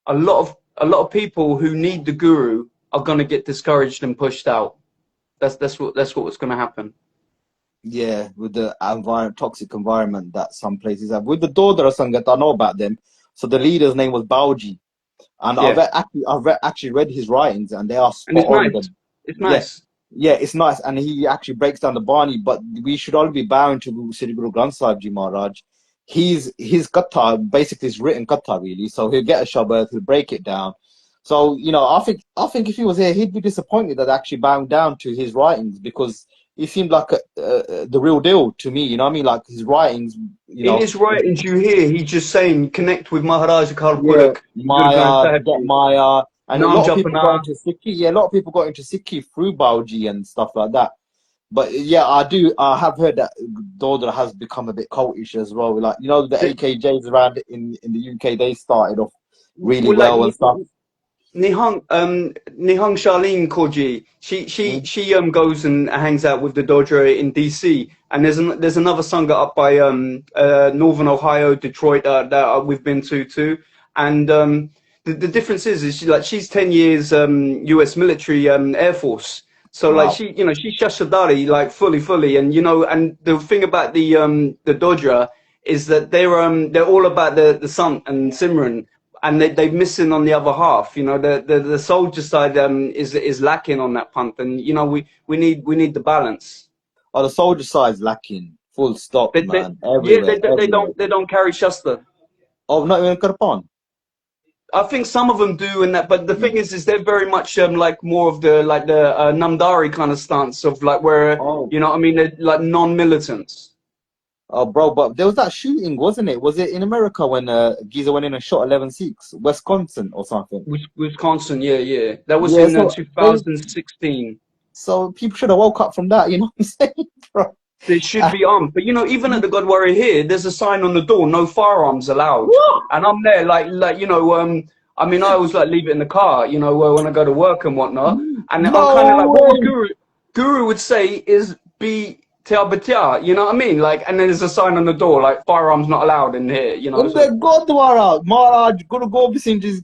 [SPEAKER 2] a lot of people who need the guru are going to get discouraged and pushed out. That's what's going to happen.
[SPEAKER 1] Yeah, with the toxic environment that some places have. With the Dodra Sangat, I know about them. So the leader's name was Bauji, and
[SPEAKER 2] Yeah,
[SPEAKER 1] actually read his writings, and they are
[SPEAKER 2] and
[SPEAKER 1] spot
[SPEAKER 2] it's
[SPEAKER 1] on.
[SPEAKER 2] nice. It's
[SPEAKER 1] Yeah,
[SPEAKER 2] nice.
[SPEAKER 1] yeah, it's nice, and he actually breaks down the Bani. But we should all be bowing to Sri Guru Granth Sahib Ji Maharaj. His katha basically is written katha really. So he'll get a shabad, he'll break it down. So I think if he was here, he'd be disappointed that actually bowing down to his writings because he seemed like the real deal to me. You know what I mean? Like his writings. You
[SPEAKER 2] In
[SPEAKER 1] know,
[SPEAKER 2] his writings, you hear he's just saying, connect with Maharaj Akal
[SPEAKER 1] yeah,
[SPEAKER 2] Purakh, Guru Granth
[SPEAKER 1] Maya,
[SPEAKER 2] Sahib
[SPEAKER 1] get
[SPEAKER 2] Ji,
[SPEAKER 1] Maya, and a
[SPEAKER 2] Naam
[SPEAKER 1] lot of people got
[SPEAKER 2] Japana.
[SPEAKER 1] into Sikhi. Yeah, a lot of people got into Sikhi through Bauji and stuff like that. But yeah, I have heard that Dodra has become a bit cultish as well. Like the AKJs around in the UK, they started off really
[SPEAKER 2] Well, like
[SPEAKER 1] well and stuff.
[SPEAKER 2] Nihang Charlene Koji,
[SPEAKER 1] Mm.
[SPEAKER 2] she goes and hangs out with the Dodger in DC, and there's another sangha up by Northern Ohio, Detroit that we've been to too, and the difference is she's 10 years U.S. military Air Force, so like
[SPEAKER 1] Wow.
[SPEAKER 2] she's Shashadari like fully, and and the thing about the Dodger is that they're all about the son and Simran, and they're missing on the other half. The soldier side is lacking on that punt, and we need the balance.
[SPEAKER 1] Oh, the soldier side's lacking. Full stop, man.
[SPEAKER 2] Yeah,
[SPEAKER 1] Everywhere, everywhere.
[SPEAKER 2] they don't carry Shasta.
[SPEAKER 1] Oh, not even Karpan.
[SPEAKER 2] I think some of them do, and that, but the thing is they're very much like more of the Namdari kind of stance of like where
[SPEAKER 1] Oh.
[SPEAKER 2] what I mean, they're like non-militants.
[SPEAKER 1] Oh, bro, but there was that shooting, wasn't it? Was it in America when Giza went in and shot 11 Sikhs, Wisconsin or something?
[SPEAKER 2] Wisconsin, yeah, that was
[SPEAKER 1] Yeah,
[SPEAKER 2] in
[SPEAKER 1] so
[SPEAKER 2] 2016.
[SPEAKER 1] people should have woke up from that, you know what I'm saying, bro?
[SPEAKER 2] They should be armed. But even at the Gurdwara here, there's a sign on the door, no firearms allowed. And I'm there I mean, I always like leave it in the car, when I go to work and whatnot. And I'm kind of
[SPEAKER 1] No
[SPEAKER 2] like, what
[SPEAKER 1] way.
[SPEAKER 2] Guru would say is be tia batia, you know what I mean? Like, and then there's a sign on the door, like firearms not allowed in here,
[SPEAKER 1] In
[SPEAKER 2] so.
[SPEAKER 1] the Gurdwara, Maharaj, Guru Gobind Singh just,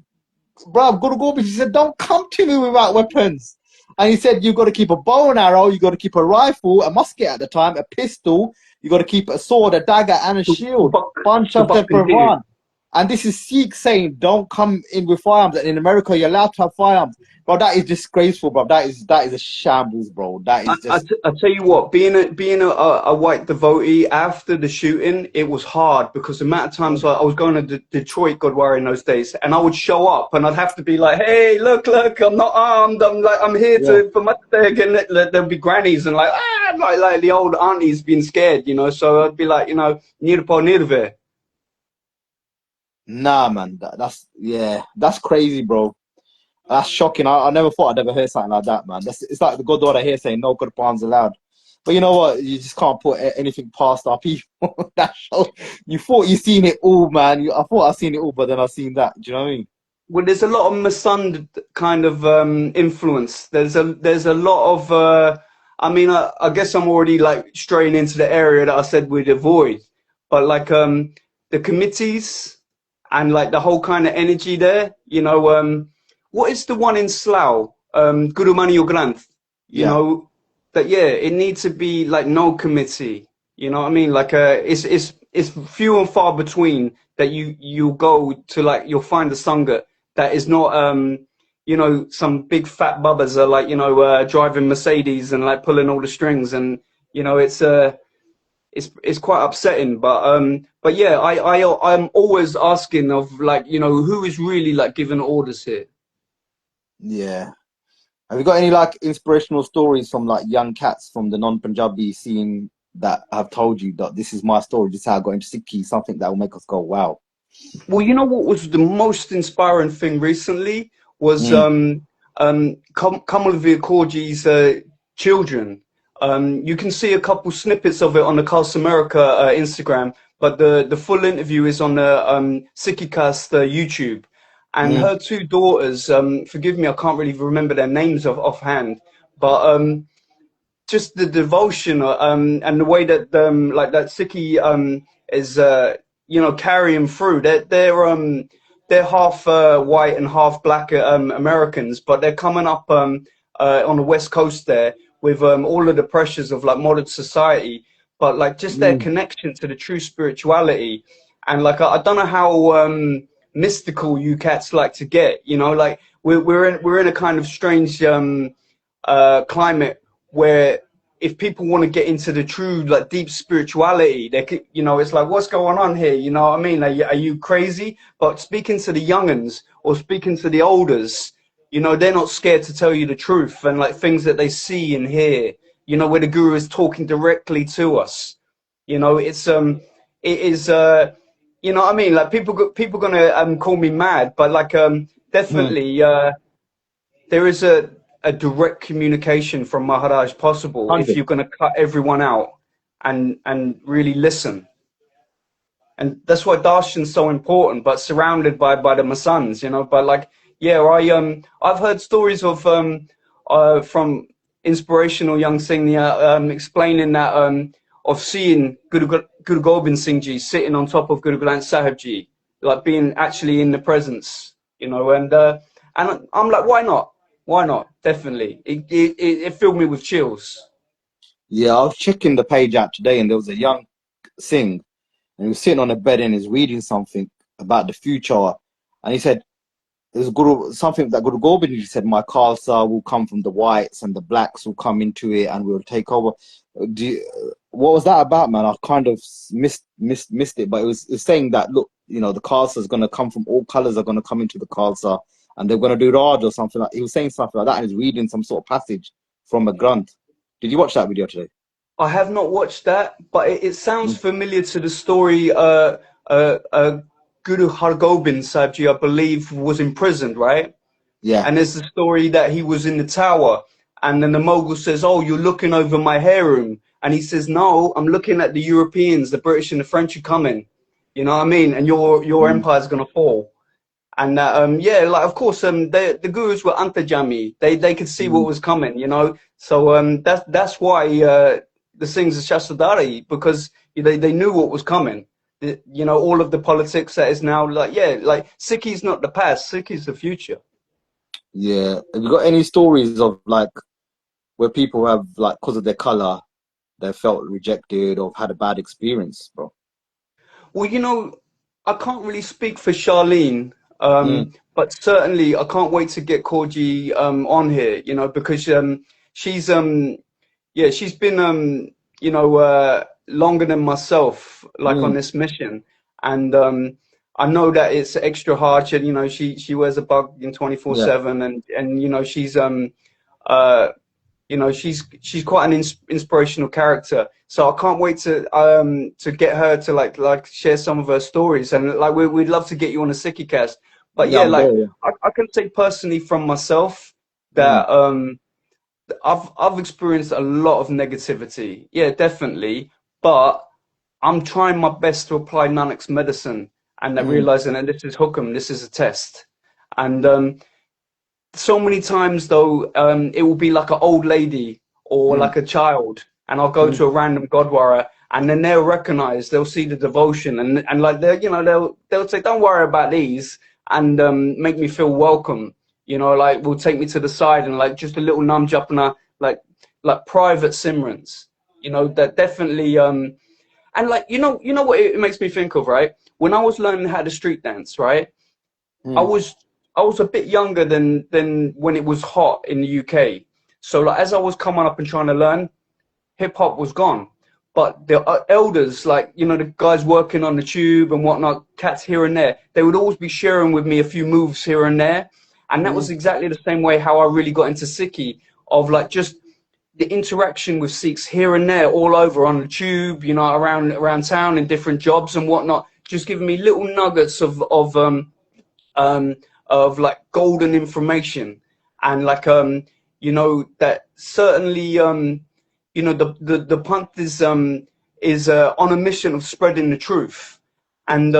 [SPEAKER 1] bro, Guru Gobind Singh said, don't come to me without weapons. And he said, you've got to keep a bow and arrow, you've got to keep a rifle, a musket at the time, a pistol, you've got to keep a sword, a dagger, and a shield. Bunch
[SPEAKER 2] To
[SPEAKER 1] of the
[SPEAKER 2] buck continue.
[SPEAKER 1] Quran. And this is Sikh saying, don't come in with firearms. And in America, you're allowed to have firearms. Bro, that is disgraceful, bro. That is a shambles, bro. That is just.
[SPEAKER 2] I tell you what, being a white devotee after the shooting, it was hard because the amount of times I was going to Detroit, Gurdwara in those days, and I would show up and I'd have to be like, "Hey, look, I'm not armed. I'm here
[SPEAKER 1] Yeah.
[SPEAKER 2] for my day again." There'll be grannies and like the old aunties being scared, So I'd be like, "Nirpo nirve."
[SPEAKER 1] Nah, man. That's crazy, bro. That's shocking. I never thought I'd ever hear something like that, man. It's like the Gurdwara here saying no good palms allowed. But you know what? You just can't put anything past our people. That show, you thought you seen it all, man. I thought I seen it all, but then I seen that. Do you know what I mean?
[SPEAKER 2] Well, there's a lot of Masund kind of influence. There's a lot of I mean, I guess I'm already like straying into the area that I said we'd avoid, but like the committees and like the whole kind of energy there. What is the one in Slough? Guru Mani Granth.
[SPEAKER 1] Yeah.
[SPEAKER 2] That it needs to be like no committee. You know what I mean? Like it's few and far between that you go to, like you'll find a sangha that is not some big fat bubbers are like driving Mercedes and like pulling all the strings, and it's quite upsetting. But yeah, I'm always asking of like who is really like giving orders here.
[SPEAKER 1] Yeah. Have you got any like inspirational stories from like young cats from the non-Punjabi scene that have told you that this is my story, this is how I got into Sikhi, something that will make us go, wow?
[SPEAKER 2] Well, what was the most inspiring thing recently was
[SPEAKER 1] Mm.
[SPEAKER 2] Kamalvir Kaurji's children. You can see a couple snippets of it on the Caste America Instagram, but the full interview is on the Sikhicast YouTube. And
[SPEAKER 1] Mm.
[SPEAKER 2] her two daughters, forgive me, I can't really remember their names offhand, but just the devotion and the way that like that Sikhi is carrying through. they're half white and half black Americans, but they're coming up on the West Coast there with all of the pressures of like modern society, but like just their
[SPEAKER 1] Mm.
[SPEAKER 2] connection to the true spirituality. And like I don't know how mystical you cats like to get, you know, like we're in a kind of strange climate where if people want to get into the true like deep spirituality, they could, you know, it's like, what's going on here? You know what I mean? Are you crazy? But speaking to the young'uns or speaking to the olders, you know, they're not scared to tell you the truth and like things that they see and hear, you know, where the guru is talking directly to us. You know, it is you know what I mean? Like people gonna call me mad, but like
[SPEAKER 1] Mm.
[SPEAKER 2] definitely there is a direct communication from Maharaj possible if
[SPEAKER 1] 100.
[SPEAKER 2] you're gonna cut everyone out and really listen. And that's why darshan's so important, but surrounded by the masans, you know. But like, yeah, I've heard stories of from inspirational young Singh explaining that of seeing Guru Gobind Singh Ji sitting on top of Guru Granth Sahib Ji, like being actually in the presence, you know. And I'm like, why not? Why not? Definitely, it filled me with chills.
[SPEAKER 1] Yeah, I was checking the page out today, and there was a young Singh, and he was sitting on a bed and he's reading something about the future, and he said there's Guru something that Guru Gobind Ji said, my Khalsa will come from the whites and the blacks will come into it and we'll take over. What was that about, man? I kind of missed it, but it was saying that, look, you know, the Khalsa is going to come from all colors are going to come into the Khalsa and they're going to do Raj or something like. He was saying something like that, and he's reading some sort of passage from a Granth. Did you watch that video today?
[SPEAKER 2] I have not watched that, but it sounds
[SPEAKER 1] Mm.
[SPEAKER 2] familiar to the story. Guru Hargobind Sahib Ji, I believe, was imprisoned, right?
[SPEAKER 1] Yeah.
[SPEAKER 2] And there's the story that he was in the tower, and then the Mughal says, "Oh, you're looking over my harem," and he says, "No, I'm looking at the Europeans, the British and the French are coming." You know what I mean? And your
[SPEAKER 1] Mm.
[SPEAKER 2] empire's gonna fall. And yeah, like of course, the gurus were antajami. They could see what
[SPEAKER 1] Mm.
[SPEAKER 2] was coming, you know. So that's why the Singhs are Shastadari, because they knew what was coming. You know, all of the politics that is now like, yeah, like Sikhi's not the past, Sikhi's the future.
[SPEAKER 1] Yeah. Have you got any stories of like where people have like because of their color they felt rejected or had a bad experience, bro?
[SPEAKER 2] Well, you know, I can't really speak for Charlene,
[SPEAKER 1] Mm.
[SPEAKER 2] but certainly I can't wait to get Corgi on here, you know, because she's yeah, she's been you know longer than myself, like on
[SPEAKER 1] Mm.
[SPEAKER 2] this mission, and I know that it's extra hard. You know, she wears a bug in
[SPEAKER 1] Yeah.
[SPEAKER 2] 24/7, and you know uh you know she's quite an inspirational character. So I can't wait to get her to like share some of her stories, and like we'd love to get you on a Sikhicast. But
[SPEAKER 1] Yeah,
[SPEAKER 2] yeah,
[SPEAKER 1] I'm
[SPEAKER 2] like
[SPEAKER 1] there. Yeah.
[SPEAKER 2] I can say personally from myself
[SPEAKER 1] Mm.
[SPEAKER 2] that I've experienced a lot of negativity. Yeah, definitely. But I'm trying my best to apply Nanak's medicine, and that
[SPEAKER 1] Mm.
[SPEAKER 2] realizing that this is hukum, this is a test. And so many times though, it will be like an old lady or
[SPEAKER 1] Mm.
[SPEAKER 2] like a child, and I'll go
[SPEAKER 1] Mm.
[SPEAKER 2] to a random Gurdwara, and then they'll see the devotion, and like they you know they'll say, don't worry about these, and make me feel welcome. You know, like will take me to the side and like just a little nudge up and like private Simrans. You know that definitely and like you know what it makes me think of, right? When I was learning how to street dance, right? I
[SPEAKER 1] Mm.
[SPEAKER 2] was I was a bit younger than when it was hot in the UK. So like as I was coming up and trying to learn, hip hop was gone. But the elders, like you know, the guys working on the tube and whatnot, cats here and there, they would always be sharing with me a few moves here and there, and that was
[SPEAKER 1] Mm.
[SPEAKER 2] exactly the same way how I really got into Sikhi, of like just the interaction with Sikhs here and there, all over on the tube, you know, around town in different jobs and whatnot, just giving me little nuggets um, of like golden information, and like you know that certainly you know the punt is on a mission of spreading the truth. And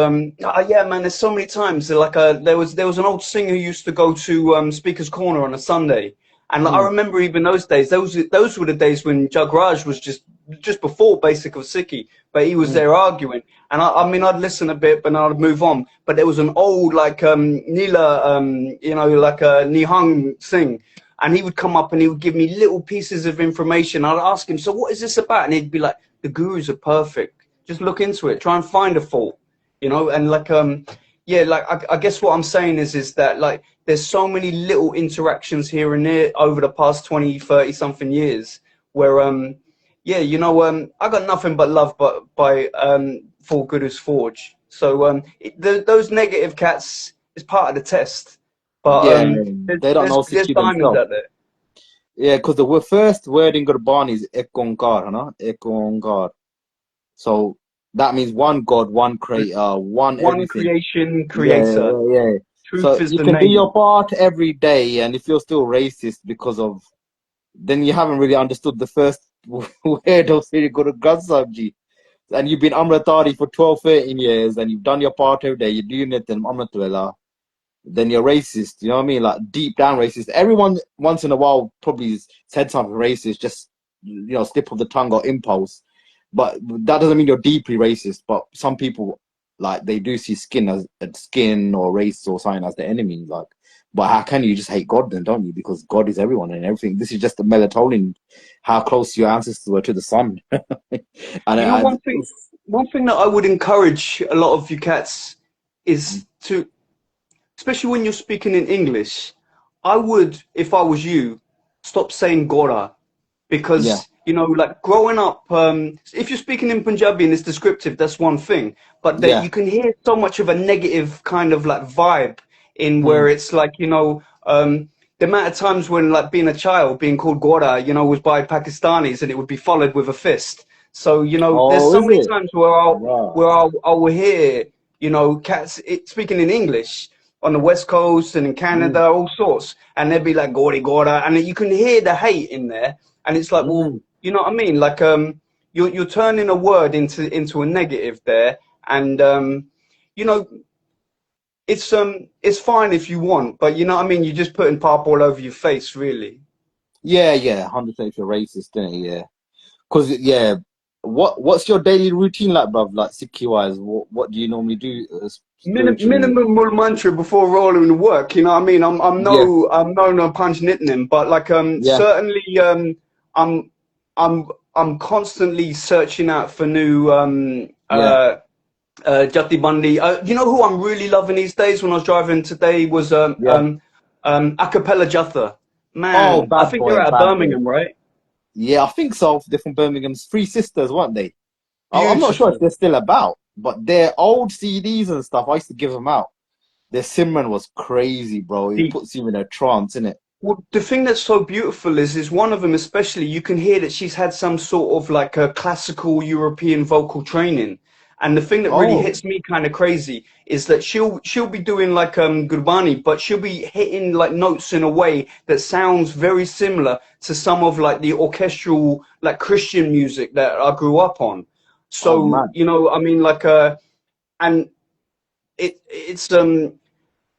[SPEAKER 2] yeah, man, there's so many times that, like there was an old singer who used to go to Speaker's Corner on a Sunday, and like, I
[SPEAKER 1] Mm.
[SPEAKER 2] remember even those days. Those were the days when Jagraj was just just before basic of Sikhi, but he was there arguing. And I mean, I'd listen a bit, but then I'd move on. But there was an old, like, Nila, you know, like a Nihang thing. And he would come up and he would give me little pieces of information. I'd ask him, so what is this about? And he'd be like, the gurus are perfect. Just look into it. Try and find a fault, you know? And like, yeah, like, I guess what I'm saying is that, like, there's so many little interactions here and there over the past 20, 30 something years where, yeah, you know, I got nothing but love for Guru's Forge. So those negative cats is part of the test. But
[SPEAKER 1] Yeah, they don't know
[SPEAKER 2] there's
[SPEAKER 1] Sikhi
[SPEAKER 2] diamonds
[SPEAKER 1] themselves.
[SPEAKER 2] out there.
[SPEAKER 1] Yeah, because the first word in Gurbani is Ekonkar, huh? Ekonkar. So that means one God, one creator, one
[SPEAKER 2] One
[SPEAKER 1] everything.
[SPEAKER 2] creation
[SPEAKER 1] Yeah,
[SPEAKER 2] creator.
[SPEAKER 1] yeah, yeah.
[SPEAKER 2] Truth
[SPEAKER 1] So
[SPEAKER 2] is
[SPEAKER 1] you
[SPEAKER 2] the
[SPEAKER 1] can do
[SPEAKER 2] name.
[SPEAKER 1] your part every day, and if you're still racist because of, then you haven't really understood the first word of Sri Guru Granth Sahib Ji. And you've been Amritari for 12, 13 years, and you've done your part every day, you're doing it in Amritwala, then you're racist, you know what I mean? Like deep down racist. Everyone once in a while probably said something racist, just, you know, slip of the tongue or impulse. But that doesn't mean you're deeply racist. But some people, like, they do see skin or race or something as the enemy. Like, but how can you just hate God then, don't you? Because God is everyone and everything. This is just the melatonin, how close your ancestors were to the sun. And
[SPEAKER 2] You know, one thing that I would encourage a lot of you cats is to, especially when you're speaking in English, I would, if I was you, stop saying Gora.
[SPEAKER 1] yeah,
[SPEAKER 2] Because, you know, like growing up, if you're speaking in Punjabi and it's descriptive, that's one thing. But that
[SPEAKER 1] yeah,
[SPEAKER 2] you can hear so much of a negative kind of like vibe in where
[SPEAKER 1] mm.
[SPEAKER 2] it's like, you know, the amount of times when like being a child, being called Gora, you know, was by Pakistanis and it would be followed with a fist. So, you know, there's
[SPEAKER 1] Oh,
[SPEAKER 2] so
[SPEAKER 1] is
[SPEAKER 2] many
[SPEAKER 1] it?
[SPEAKER 2] times where
[SPEAKER 1] Wow.
[SPEAKER 2] I will hear, you know, cats speaking in English on the West Coast and in
[SPEAKER 1] Mm,
[SPEAKER 2] Canada, all sorts. And they'd be like, Gori Gora. And you can hear the hate in there. And it's like, well,
[SPEAKER 1] mm.
[SPEAKER 2] you know what I mean? Like, you're turning a word into a negative there. And, you know, it's fine if you want, but you know what I mean? You're just putting pop all over your face, really.
[SPEAKER 1] Yeah, yeah, 100% if you're racist, innit? Yeah. Because, yeah, what's your daily routine like, bruv? Like, Sikhi wise, what do you normally do spiritually?
[SPEAKER 2] Minimum mantra before rolling to work. You know what I mean?
[SPEAKER 1] Yeah,
[SPEAKER 2] I'm no punch knitting, but like
[SPEAKER 1] yeah,
[SPEAKER 2] certainly I'm I'm constantly searching out for new
[SPEAKER 1] yeah,
[SPEAKER 2] Jati Bandi. You know who I'm really loving these days? When I was driving today was
[SPEAKER 1] yeah.
[SPEAKER 2] Acapella Jatha.
[SPEAKER 1] Oh,
[SPEAKER 2] Man, I
[SPEAKER 1] bad
[SPEAKER 2] think
[SPEAKER 1] boy,
[SPEAKER 2] they're out of
[SPEAKER 1] bad boy.
[SPEAKER 2] Birmingham, right?
[SPEAKER 1] Yeah, I think so. They're from Birmingham's Three Sisters, weren't they? I'm not sure if
[SPEAKER 2] Beautiful.
[SPEAKER 1] they're still about, but their old CDs and stuff, I used to give them out. Their Simran was crazy, bro. It puts you in a trance, innit?
[SPEAKER 2] Well, the thing that's so beautiful is one of them especially, you can hear that she's had some sort of like a classical European vocal training. And the thing that really
[SPEAKER 1] Oh,
[SPEAKER 2] hits me kind of crazy is that she'll be doing like Gurbani, but she'll be hitting like notes in a way that sounds very similar to some of like the orchestral like Christian music that I grew up on.
[SPEAKER 1] oh,
[SPEAKER 2] So,
[SPEAKER 1] man.
[SPEAKER 2] you know, I mean like and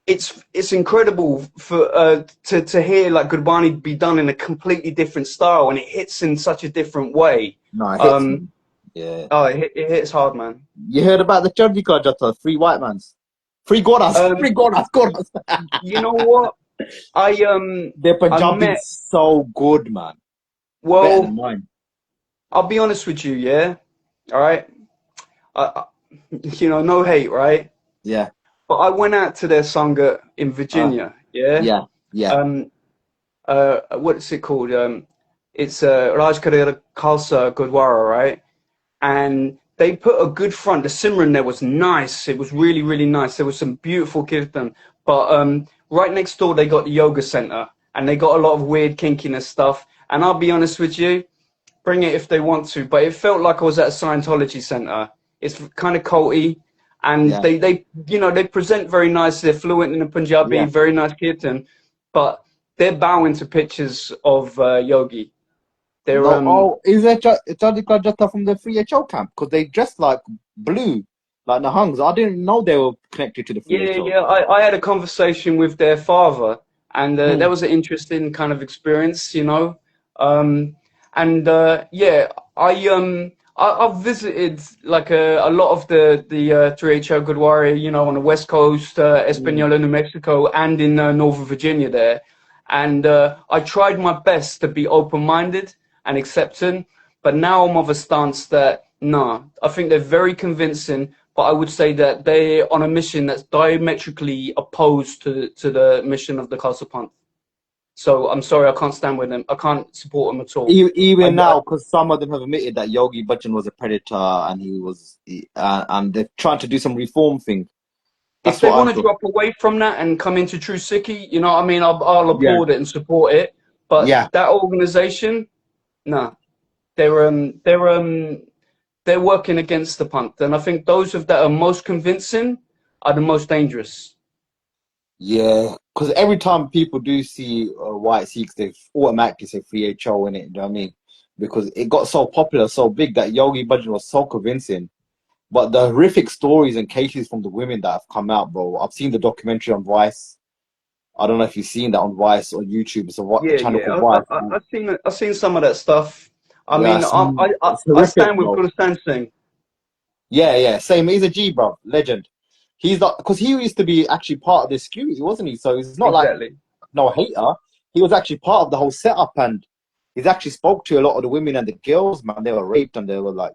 [SPEAKER 2] it's it's incredible for to hear like Gurbani be done in a completely different style and it hits in such a different way.
[SPEAKER 1] No, it hits
[SPEAKER 2] Um,
[SPEAKER 1] me. Yeah.
[SPEAKER 2] oh, it hits hard, man.
[SPEAKER 1] You heard about the Chandika Jatha, three white mans? Three Goras,
[SPEAKER 2] Um,
[SPEAKER 1] three Goras, Goras.
[SPEAKER 2] you know what?
[SPEAKER 1] Their
[SPEAKER 2] I
[SPEAKER 1] Punjabi
[SPEAKER 2] met.
[SPEAKER 1] is so good, man. Better than
[SPEAKER 2] Well,
[SPEAKER 1] mine.
[SPEAKER 2] I'll be honest with you, yeah. All right. I, you know, no hate, right?
[SPEAKER 1] Yeah,
[SPEAKER 2] But I went out to their sangha in
[SPEAKER 1] uh,
[SPEAKER 2] Virginia, yeah.
[SPEAKER 1] yeah, yeah,
[SPEAKER 2] Um, what's it called? It's Rajkarira Khalsa Gurdwara, right? And they put a good front. The Simran there was nice. It was really, really nice. There was some beautiful kirtan. But right next door, they got the yoga center. And they got a lot of weird kinkiness stuff. And I'll be honest with you, bring it if they want to. But it felt like I was at a Scientology center. It's kind of culty. And
[SPEAKER 1] yeah,
[SPEAKER 2] you know, they present very nice. They're fluent in the Punjabi,
[SPEAKER 1] yeah.
[SPEAKER 2] very nice kirtan. But they're bowing to pictures of Yogi. They're
[SPEAKER 1] No, oh, is there Chandika Jatha from the Free HO camp? Because they dressed like blue, like Nahangs. I didn't know they were connected to the Free
[SPEAKER 2] Yeah,
[SPEAKER 1] HO.
[SPEAKER 2] yeah. I had a conversation with their father, and that
[SPEAKER 1] Hmm.
[SPEAKER 2] was an interesting kind of experience, you know. Um, And yeah, I've visited like a lot of the 3HO Gurdwara, you know, on the west coast,
[SPEAKER 1] Mm.
[SPEAKER 2] Espanola, New Mexico, and in Northern Virginia there. And I tried my best to be open-minded and accepting, but now I'm of a stance that no, I think they're very convincing, but I would say that they're on a mission that's diametrically opposed to the mission of the Castle Punt. So I'm sorry, I can't stand with them. I can't support them at all.
[SPEAKER 1] Even
[SPEAKER 2] I,
[SPEAKER 1] now, because some of them have admitted that Yogi Bachchan was a predator and and they're trying to do some reform thing.
[SPEAKER 2] if
[SPEAKER 1] That's
[SPEAKER 2] they
[SPEAKER 1] what I
[SPEAKER 2] want to
[SPEAKER 1] thought.
[SPEAKER 2] drop away from that and come into true Sikhi, you know what I mean? I'll
[SPEAKER 1] Yeah,
[SPEAKER 2] applaud it and support it. But
[SPEAKER 1] yeah,
[SPEAKER 2] that organization, no, they're um they're um they're working against the punt, and I think those of that are most convincing are the most dangerous.
[SPEAKER 1] yeah. Because every time people do see white Sikhs, they automatically say 3HO in it. You know what I mean? Because it got so popular, so big that Yogi Bachchan was so convincing. But the horrific stories and cases from the women that have come out, bro. I've seen the documentary on Vice. I don't know if you've seen that on Vice or YouTube. It's a
[SPEAKER 2] Yeah,
[SPEAKER 1] channel
[SPEAKER 2] yeah,
[SPEAKER 1] called Vice.
[SPEAKER 2] I've seen some of that stuff. I
[SPEAKER 1] Yeah,
[SPEAKER 2] mean,
[SPEAKER 1] it's
[SPEAKER 2] I
[SPEAKER 1] horrific,
[SPEAKER 2] stand with
[SPEAKER 1] bro.
[SPEAKER 2] Guru Singh.
[SPEAKER 1] Yeah, yeah, same. He's a G, bro, legend. He's not because he used to be actually part of the security, wasn't he? So he's not like
[SPEAKER 2] Exactly.
[SPEAKER 1] no hater. He was actually part of the whole setup, and he's actually spoke to a lot of the women and the girls. Man, they were raped, and they were like,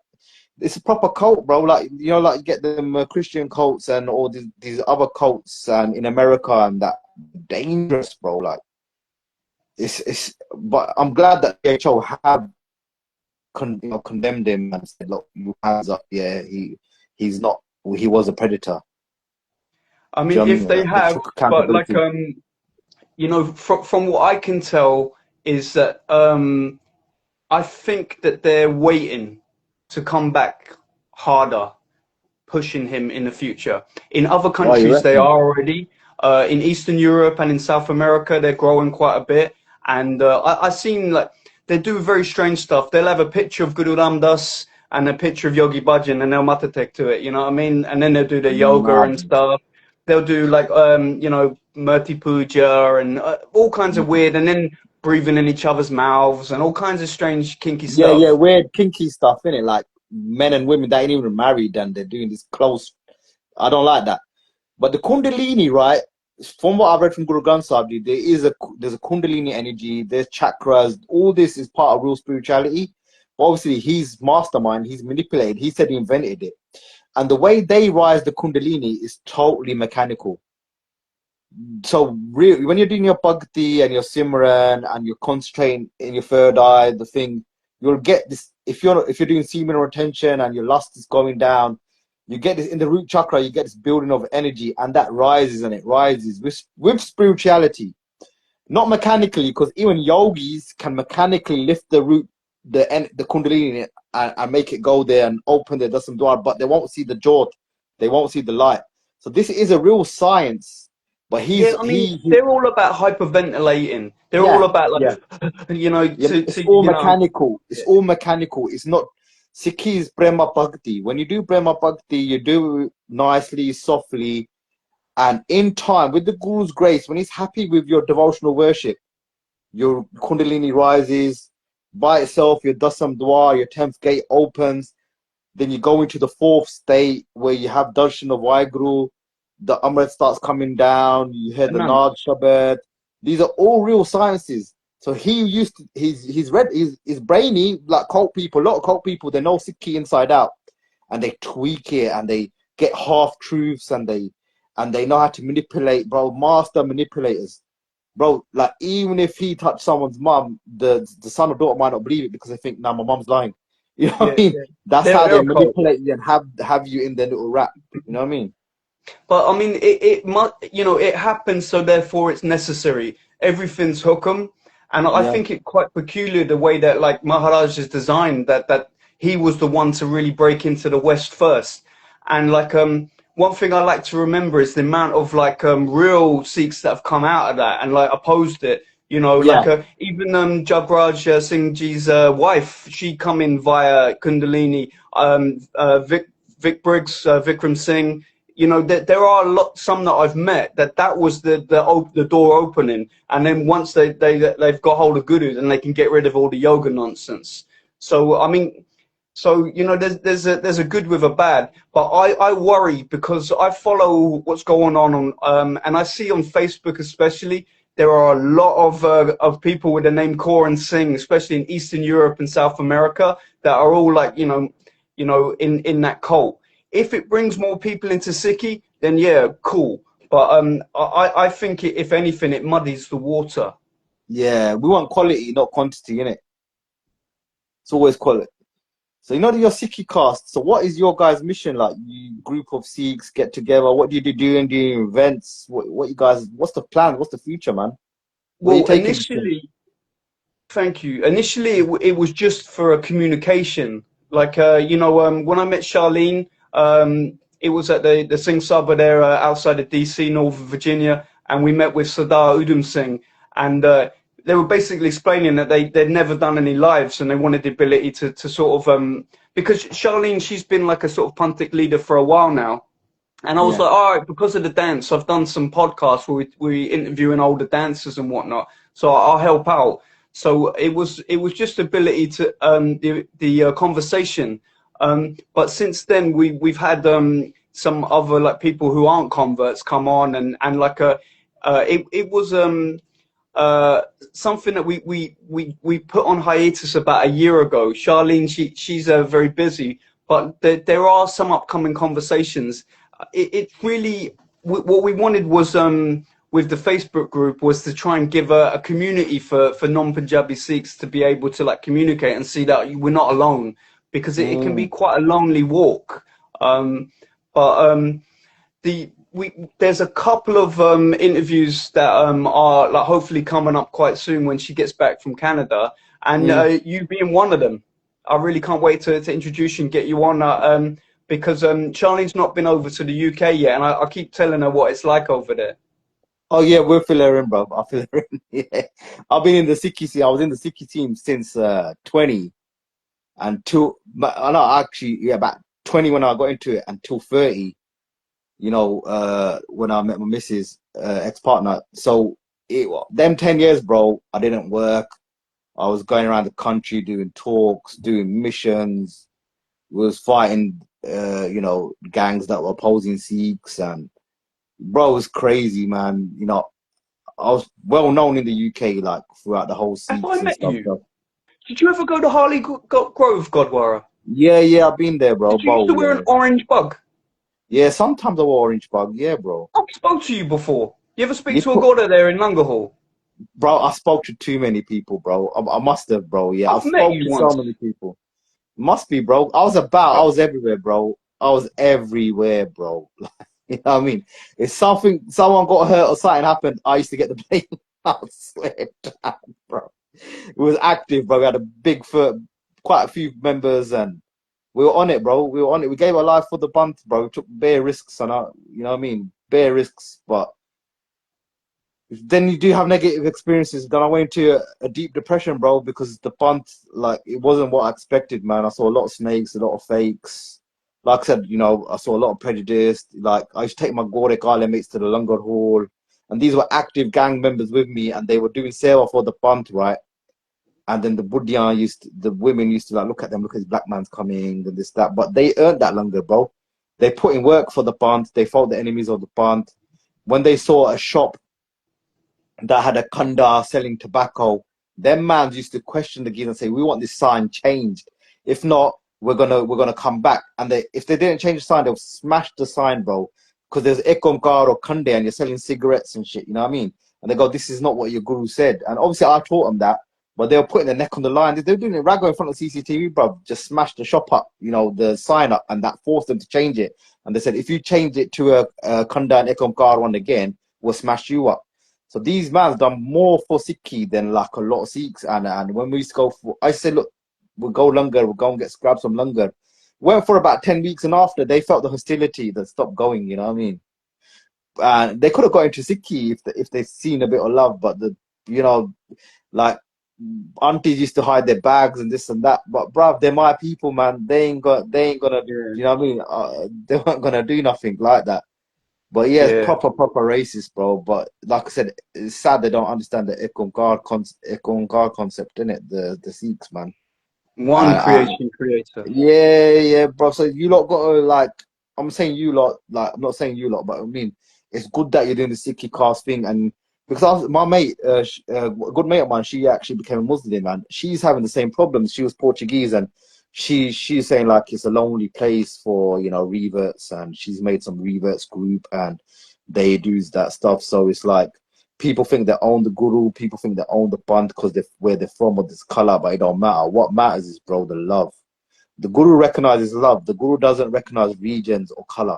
[SPEAKER 1] it's a proper cult, bro. Like like you get them Christian cults and all these other cults, and in America, and that dangerous, bro. Like it's. But I'm glad that DHO have condemned him and said, look, you hands up. Yeah, he's not. He was a predator.
[SPEAKER 2] I
[SPEAKER 1] Do
[SPEAKER 2] mean,
[SPEAKER 1] you know what I
[SPEAKER 2] if
[SPEAKER 1] mean?
[SPEAKER 2] they
[SPEAKER 1] Like, they
[SPEAKER 2] have,
[SPEAKER 1] took
[SPEAKER 2] but like
[SPEAKER 1] accountability.
[SPEAKER 2] you know, from what I can tell is that I think that they're waiting to come back harder, pushing him in the future. In other
[SPEAKER 1] Oh, you
[SPEAKER 2] countries, they are
[SPEAKER 1] reckon?
[SPEAKER 2] already. In Eastern Europe and in South America, they're growing quite a bit. And I've seen like they do very strange stuff. They'll have a picture of Guru Ramdas and a picture of Yogi Bhajan, and they'll matatek to it. You know what I mean? And then they'll do their yoga and
[SPEAKER 1] Mad.
[SPEAKER 2] stuff. They'll do like you know, Murti Puja and all kinds of weird, and then breathing in each other's mouths and all kinds of strange kinky
[SPEAKER 1] Yeah, yeah,
[SPEAKER 2] stuff.
[SPEAKER 1] weird kinky stuff in it. Like men and women that ain't even married and they're doing this close. I don't like that. But the Kundalini, right? From what I've read from Guru Granth Sahib, Ji, there's a Kundalini energy. There's chakras. All this is part of real spirituality. But obviously, he's mastermind. He's manipulated. He said he invented it. And the way they rise the Kundalini is totally mechanical. So really, when you're doing your bhakti and your simran and you're concentrating in your third eye, the thing, you'll get this. If you're doing semen retention and your lust is going down, you get this in the root chakra. You get this building of energy, and that rises and it rises with spirituality, not mechanically, because even yogis can mechanically lift the root, the kundalini, and make it go there and open the dasam dwar, but they won't see the jot, they won't see the light. So this is a real science. But
[SPEAKER 2] Yeah, I mean, they're all about hyperventilating. They're all
[SPEAKER 1] yeah,
[SPEAKER 2] about like,
[SPEAKER 1] yeah,
[SPEAKER 2] you know,
[SPEAKER 1] yeah. It's
[SPEAKER 2] to
[SPEAKER 1] all
[SPEAKER 2] you know,
[SPEAKER 1] mechanical. It's all mechanical. It's not Sikhi is prema bhakti. When you do prema bhakti, you do it nicely, softly, and in time with the Guru's grace. When he's happy with your devotional worship, your kundalini rises by itself, your dasam dwar, your 10th gate opens, then you go into the fourth state where you have darshan of Waheguru, the Amrit starts coming down, you hear the
[SPEAKER 2] none.
[SPEAKER 1] Naad Shabad. These are all real sciences. So he used to, he's brainy, like cult people, a lot of cult people, they know Sikhi inside out and they tweak it and they get half truths and they know how to manipulate, bro, master manipulators. Bro, like even if he touched someone's mum, the son or daughter might not believe it because they think, nah, my mum's lying. You know what
[SPEAKER 2] Yeah,
[SPEAKER 1] I mean?
[SPEAKER 2] yeah.
[SPEAKER 1] That's how
[SPEAKER 2] They're
[SPEAKER 1] they
[SPEAKER 2] a cult.
[SPEAKER 1] manipulate you and have you in their little rap. You know what I mean?
[SPEAKER 2] But I mean, it must, you know, it happens, so therefore it's necessary. Everything's hukum, and I
[SPEAKER 1] Yeah.
[SPEAKER 2] think it quite peculiar the way that like Maharaj is designed, that he was the one to really break into the West first. And like one thing I like to remember is the amount of like real Sikhs that have come out of that and like opposed it. You know, like
[SPEAKER 1] Yeah.
[SPEAKER 2] even Jagraj Singh Ji's wife, she come in via Kundalini. Vic Briggs, Vikram Singh. you know, there are some that I've met that was the door opening, and then once they've got hold of Guru, then they can get rid of all the yoga nonsense. So I mean, so you know, there's a good with a bad, but I worry because I follow what's going on and I see on Facebook especially there are a lot of people with the name Kaur and Singh, especially in Eastern Europe and South America, that are all like in that cult. If it brings more people into Sikhi, then yeah, cool. But I think if anything, it muddies the water.
[SPEAKER 1] Yeah, we want quality, not quantity, innit? It's always quality. So you know your Sikhicast. So what is your guys' mission? Like, you group of Sikhs get together. What do you do? Doing events? What you guys? What's the plan? What's the future, man? Where you
[SPEAKER 2] Well,
[SPEAKER 1] taking this thing?
[SPEAKER 2] initially, thank you. Initially, it was just for a communication. Like, when I met Charlene, it was at the Singh Sabha there outside of DC, Northern Virginia, and we met with Sardar Udham Singh, and they were basically explaining that they'd never done any lives, and they wanted the ability to sort of because Charlene, she's been like a sort of Panthik leader for a while now. And I was
[SPEAKER 1] Yeah.
[SPEAKER 2] like, all right, because of the dance, I've done some podcasts where we interviewing older dancers and whatnot. So I'll help out. So it was just ability to the conversation. But since then we've had some other like people who aren't converts come on and like it was something that we put on hiatus about a year ago. Charlene, she's very busy, but there are some upcoming conversations. It really what we wanted was with the Facebook group was to try and give a community for non-Punjabi Sikhs to be able to like communicate and see that we're not alone, because it can be
[SPEAKER 1] Mm.
[SPEAKER 2] quite a lonely walk. But there's a couple of interviews that are like hopefully coming up quite soon when she gets back from Canada, and
[SPEAKER 1] Mm.
[SPEAKER 2] you being one of them. I really can't wait to introduce you and get you on because Charlene's not been over to the UK yet, and I keep telling her what it's like over there.
[SPEAKER 1] Oh yeah, we'll fill her in, bro. I'll fill her in. Yeah. I've been in the Sikhi team. I was in the Sikhi team since 20 until, but I know actually, yeah, about 20 when I got into it until 30. When I met my missus, ex-partner. So them 10 years, bro, I didn't work. I was going around the country doing talks, doing missions, was fighting, gangs that were opposing Sikhs, and bro, it was crazy, man. I was well known in the UK, like throughout the whole
[SPEAKER 2] Have
[SPEAKER 1] Sikhs
[SPEAKER 2] I
[SPEAKER 1] and
[SPEAKER 2] met
[SPEAKER 1] stuff.
[SPEAKER 2] you?
[SPEAKER 1] So,
[SPEAKER 2] Did you ever go to Harley Grove, Gurdwara?
[SPEAKER 1] yeah, yeah, I've been there, bro.
[SPEAKER 2] Did you used
[SPEAKER 1] Bo,
[SPEAKER 2] to wear
[SPEAKER 1] yeah,
[SPEAKER 2] an orange bug?
[SPEAKER 1] yeah. Sometimes I wore orange bug, yeah, bro.
[SPEAKER 2] I spoke to you before. You ever speak
[SPEAKER 1] You
[SPEAKER 2] to a
[SPEAKER 1] put,
[SPEAKER 2] Gorda there in Hall?
[SPEAKER 1] bro. I spoke to too many people, bro. I must have, bro. Yeah, I've
[SPEAKER 2] I've met
[SPEAKER 1] spoke
[SPEAKER 2] you
[SPEAKER 1] to so
[SPEAKER 2] once.
[SPEAKER 1] many people. Must be, bro. I was everywhere, bro. I was everywhere, bro. You know what I mean? If someone got hurt or something happened, I used to get the blame. I swear down, bro. It was active, bro. We had a big foot, quite a few members, and we were on it, bro. We were on it. We gave our life for the bunt, bro. We took bare risks, and you know what I mean? Bare risks, but then you do have negative experiences. Then I went into a deep depression, bro, because the bunt, like, it wasn't what I expected, man. I saw a lot of snakes, a lot of fakes. Like I said, I saw a lot of prejudice. Like, I used to take my Gore Kale mates to the Langar Hall, and these were active gang members with me, and they were doing seva for the bunt, right? And then the women used to like look at them, look at this black man's coming and this, that. But they earned that Langar, bro. They put in work for the bunt. They fought the enemies of the bunt. When they saw a shop that had a kanda selling tobacco, them mans used to question the geese and say, "We want this sign changed. If not, we're gonna come back." And if they didn't change the sign, they'll smash the sign, bro. Because there's ekomkar or kande and you're selling cigarettes and shit. You know what I mean? And they go, "This is not what your guru said." And obviously, I taught them that, but they were putting their neck on the line. They were doing it rago in front of CCTV, bro. Just smashed the shop up, the sign up, and that forced them to change it. And they said, "If you change it to a kanda and ekomkar one again, we'll smash you up." So these man's done more for Sikhi than like a lot of Sikhs. And when we used to go for, I said, "Look, we'll go Langar, we'll go and grab some Langar." Went for about 10 weeks, and after they felt the hostility that stopped going, you know what I mean? And they could have got into Sikhi if they've seen a bit of love, but you know, like aunties used to hide their bags and this and that. But bruv, they're my people, man. They ain't gonna,
[SPEAKER 2] Yeah,
[SPEAKER 1] you know what I mean? They weren't gonna do nothing like that. But yeah, it's
[SPEAKER 2] yeah.
[SPEAKER 1] proper racist, bro. But like I said, it's sad they don't understand the Ekon concept, innit? The Sikhs, man.
[SPEAKER 2] One
[SPEAKER 1] And
[SPEAKER 2] creation creator.
[SPEAKER 1] yeah, bro. So you lot got to like, I'm saying you lot, like, I'm not saying you lot, but I mean, it's good that you're doing the Sikhicast thing. And because my mate, a good mate of mine, she actually became a Muslim, and she's having the same problems. She was Portuguese, and she's saying like it's a lonely place for, you know, reverts, and she's made some reverts group, and they do that stuff. So it's like people think they own the guru, people think they own the band because they where they're from or this color, but it don't matter. What matters is, bro, the love. The guru recognizes love. The guru doesn't recognize regions or color.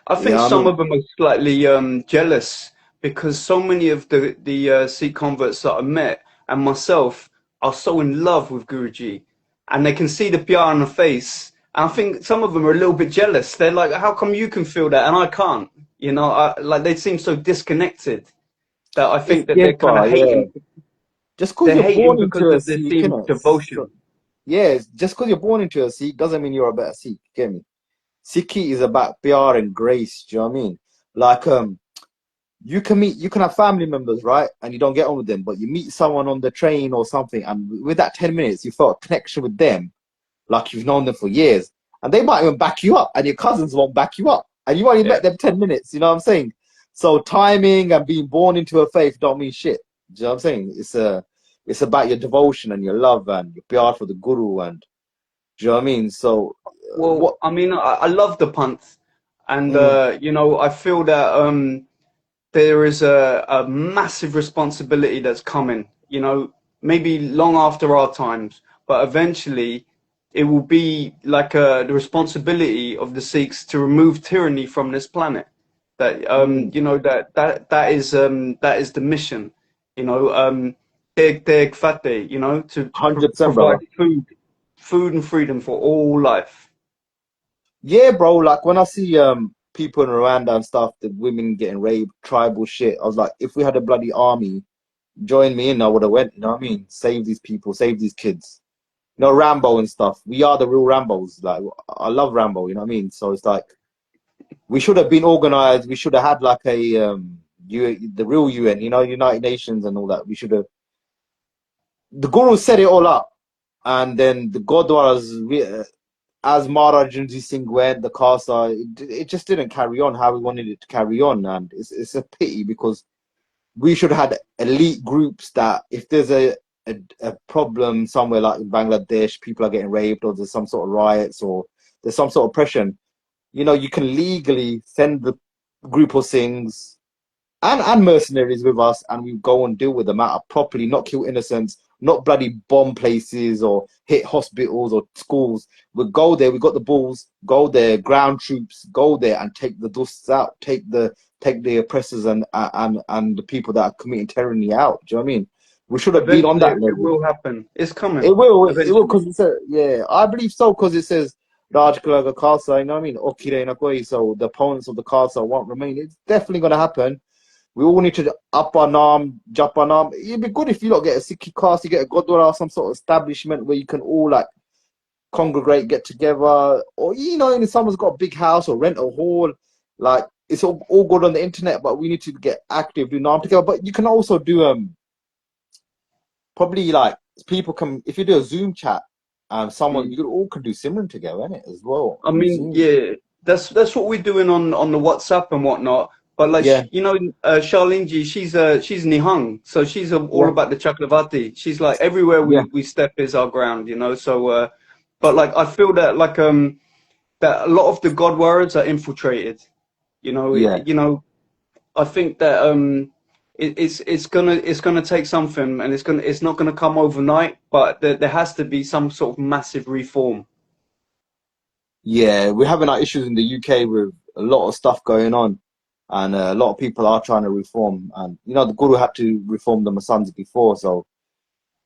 [SPEAKER 2] I
[SPEAKER 1] You
[SPEAKER 2] think
[SPEAKER 1] know what I
[SPEAKER 2] some
[SPEAKER 1] mean?
[SPEAKER 2] of them are slightly jealous because so many of the Sikh converts that I met and myself are so in love with Guruji, and they can see the PR on the face. And I think some of them are a little bit jealous. They're like, "How come you can feel that and I can't?" You know, like they seem so disconnected that I
[SPEAKER 1] It's
[SPEAKER 2] think that they're kind of
[SPEAKER 1] different, yeah.
[SPEAKER 2] hating.
[SPEAKER 1] Just because
[SPEAKER 2] They're
[SPEAKER 1] you're
[SPEAKER 2] hating
[SPEAKER 1] born into
[SPEAKER 2] because
[SPEAKER 1] a
[SPEAKER 2] of their
[SPEAKER 1] Sikh,
[SPEAKER 2] seem
[SPEAKER 1] innit? So,
[SPEAKER 2] devotion.
[SPEAKER 1] yeah, just because you're born into a Sikh doesn't mean you're a better Sikh. Get me? Sikhi is about PR and grace. Do you know what I mean? Like, you can have family members, right? And you don't get on with them, but you meet someone on the train or something, and with that 10 minutes, you felt a connection with them, like you've known them for years. And they might even back you up, and your cousins won't back you up. And you've only
[SPEAKER 2] Yeah.
[SPEAKER 1] met them 10 minutes, you know what I'm saying? So timing and being born into a faith don't mean shit. Do you know what I'm saying? It's about your devotion and your love and your PR for the guru, and do you know what I mean? So
[SPEAKER 2] Well,
[SPEAKER 1] what
[SPEAKER 2] I mean, I love the punt, and
[SPEAKER 1] mm,
[SPEAKER 2] you know, I feel that there is a massive responsibility that's coming, you know, maybe long after our times, but eventually it will be like the responsibility of the Sikhs to remove tyranny from this planet. That
[SPEAKER 1] mm,
[SPEAKER 2] you know that is the mission, you know, Teg Fateh, you know, to
[SPEAKER 1] 100%,
[SPEAKER 2] provide
[SPEAKER 1] brother.
[SPEAKER 2] food and freedom for all life.
[SPEAKER 1] Yeah, bro. Like when I see people in Rwanda and stuff, the women getting raped, tribal shit. I was like, if we had a bloody army, join me in, I would have went. You know what I mean? Save these people, save these kids. You know, Rambo and stuff. We are the real Rambos. Like I love Rambo. You know what I mean? So it's like we should have been organized. We should have had like a the real UN. You know, United Nations and all that. We should have. The Guru set it all up, and then the Gurdwaras, as Maharaj Ranjit Singh went, the Khalsa, it just didn't carry on how we wanted it to carry on, and it's a pity because we should have had elite groups that if there's a problem somewhere like in Bangladesh, people are getting raped, or there's some sort of riots, or there's some sort of oppression, you know, you can legally send the group of things and mercenaries with us, and we go and deal with the matter properly, not kill innocents, not bloody bomb places or hit hospitals or schools. We go there, we got the balls, go there, ground troops, go there and take the dusts out, take the oppressors and the people that are committing tyranny out. Do you know what I mean? We should have been on
[SPEAKER 2] Eventually,
[SPEAKER 1] that
[SPEAKER 2] it
[SPEAKER 1] level.
[SPEAKER 2] will happen. It's
[SPEAKER 1] It
[SPEAKER 2] coming.
[SPEAKER 1] will, it will,
[SPEAKER 2] Eventually.
[SPEAKER 1] because it's a, yeah, I believe so, because it says Raj Kalaga Khalsa, you know what I mean? Okire Nakoi, so the opponents of the Khalsa won't remain. It's definitely going to happen. We all need to up our arm, jump our arm. It'd be good if you lot get a Sikhicast, you get a Gurdwara, some sort of establishment where you can all like congregate, get together, or you know, if someone's got a big house or rent a hall, like it's all good on the internet, but we need to get active, do arm together. But you can also do probably like people can if you do a Zoom chat, someone
[SPEAKER 2] Mm.
[SPEAKER 1] you all can do Simran together, innit, as well
[SPEAKER 2] I
[SPEAKER 1] on
[SPEAKER 2] mean,
[SPEAKER 1] Zoom.
[SPEAKER 2] yeah, that's what we're doing on the WhatsApp and whatnot. But like
[SPEAKER 1] Yeah,
[SPEAKER 2] you know, Charlene G, she's Nihang, so she's all
[SPEAKER 1] yeah,
[SPEAKER 2] about the Chakravati. She's like everywhere
[SPEAKER 1] yeah,
[SPEAKER 2] we step is our ground, you know. So, but like I feel that like that a lot of the God warriors are infiltrated.
[SPEAKER 1] yeah.
[SPEAKER 2] You know, I think that it's gonna take something, and it's not gonna come overnight. But there has to be some sort of massive reform.
[SPEAKER 1] Yeah, we're having our issues in the UK with a lot of stuff going on, and a lot of people are trying to reform. And you know, the Guru had to reform the Masands before, so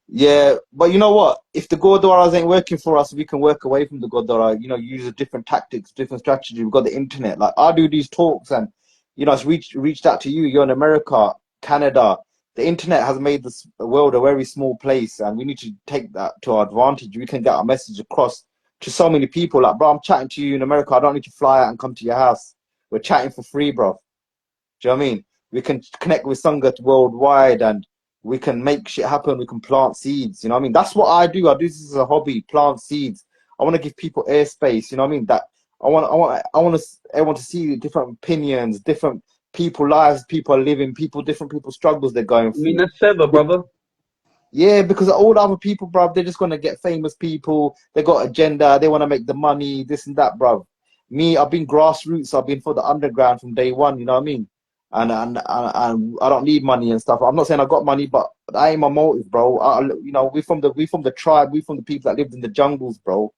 [SPEAKER 1] yeah. But you know what? If the Gurdwaras ain't working for us, we can work away from the Gurdwara. You know, use a different tactics, different strategy. We've got the internet. Like I do these talks, and you know, it's reached out to you. You're in America, Canada, the internet has made this world a very small place, and we need to take that to our advantage. We can get our message across to so many people. Like, bro, I'm chatting to you in America. I don't need to fly out and come to your house. We're chatting for free, bro. Do you know what I mean? We can connect with Sangat worldwide, and we can make shit happen. We can plant seeds. You know what I mean? That's what I do. I do this as a hobby, plant seeds. I want to give people airspace. You know what I mean? That I want everyone to see different opinions, different people lives people are living, different people struggles they're going
[SPEAKER 2] I mean,
[SPEAKER 1] through.
[SPEAKER 2] that's clever, brother.
[SPEAKER 1] Yeah, because all the other people, bruv, they're just gonna get famous people. They got agenda. They want to make the money, this and that, bruv. Me, I've been grassroots. I've been for the underground from day one. You know what I mean? And I don't need money and stuff. I'm not saying I got money, but that ain't my motive, bro. You know, we from the tribe. We from the people that lived in the jungles, bro.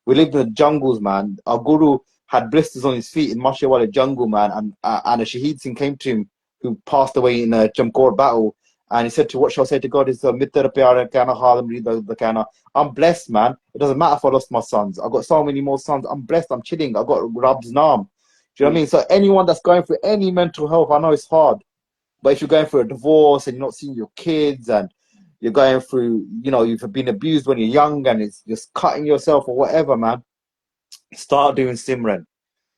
[SPEAKER 1] We lived in the jungles, man. Our guru had blisters on his feet in Mashawala jungle, man, and a Shaheed Singh came to him, who passed away in a Jamkor battle. And he said, what shall I say to God? Is "Mitter pyara kana halam rida the kana." I'm blessed, man. It doesn't matter if I lost my sons. I've got so many more sons. I'm blessed. I'm chilling. I've got Rab's Naam. Do you know what I mean? So anyone that's going through any mental health, I know it's hard. But if you're going through a divorce and you're not seeing your kids, and you're going through, you know, you've been abused when you're young and it's just cutting yourself or whatever, man, start doing Simran.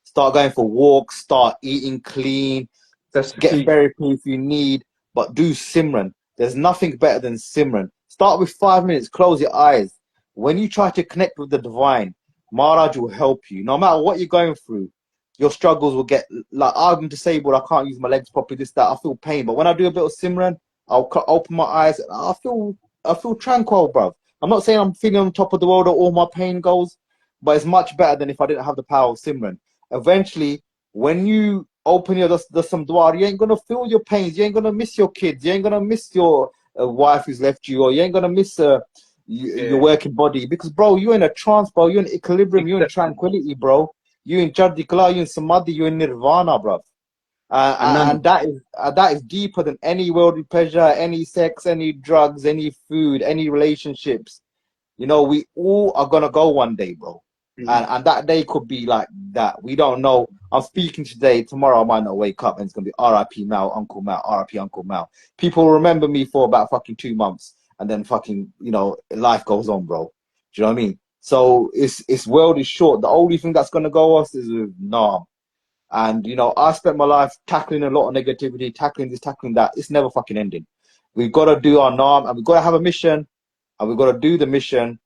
[SPEAKER 1] Start going for walks. Start eating clean.
[SPEAKER 2] That's the
[SPEAKER 1] Get
[SPEAKER 2] key.
[SPEAKER 1] therapy if you need, but do Simran. There's nothing better than Simran. Start with 5 minutes, close your eyes. When you try to connect with the divine, Maharaj will help you. No matter what you're going through, your struggles will get, like, I'm disabled, I can't use my legs properly, this, that, I feel pain. But when I do a bit of Simran, open my eyes, and I feel tranquil, bruv. I'm not saying I'm feeling on top of the world or all my pain goes, but it's much better than if I didn't have the power of Simran. Eventually, when you open your the samdwar, you ain't gonna feel your pains. You ain't gonna miss your kids. You ain't gonna miss your wife who's left you, or you ain't gonna miss your
[SPEAKER 2] Yeah.
[SPEAKER 1] working body. Because, bro, you're in a trance, bro. You're in equilibrium. You're in
[SPEAKER 2] Exactly.
[SPEAKER 1] tranquility, bro. You're in Jardikala. You're in Samadhi. You're in Nirvana, bro.
[SPEAKER 2] And
[SPEAKER 1] And that is deeper than any worldly pleasure, any sex, any drugs, any food, any relationships. You know, we all are gonna go one day, bro.
[SPEAKER 2] mm,
[SPEAKER 1] And that day could be like that. We don't know. I'm speaking today, tomorrow I might not wake up and it's gonna be R.I.P. Mal, Uncle Mal, R.I.P. Uncle Mal. People will remember me for about fucking 2 months, and then fucking, you know, life goes on, bro. Do you know what I mean? So it's world is short. The only thing that's gonna go us is with Nam. And you know, I spent my life tackling a lot of negativity, tackling this, tackling that. It's never fucking ending. We've got to do our Nam, and we've got to have a mission, and we've got to do the mission.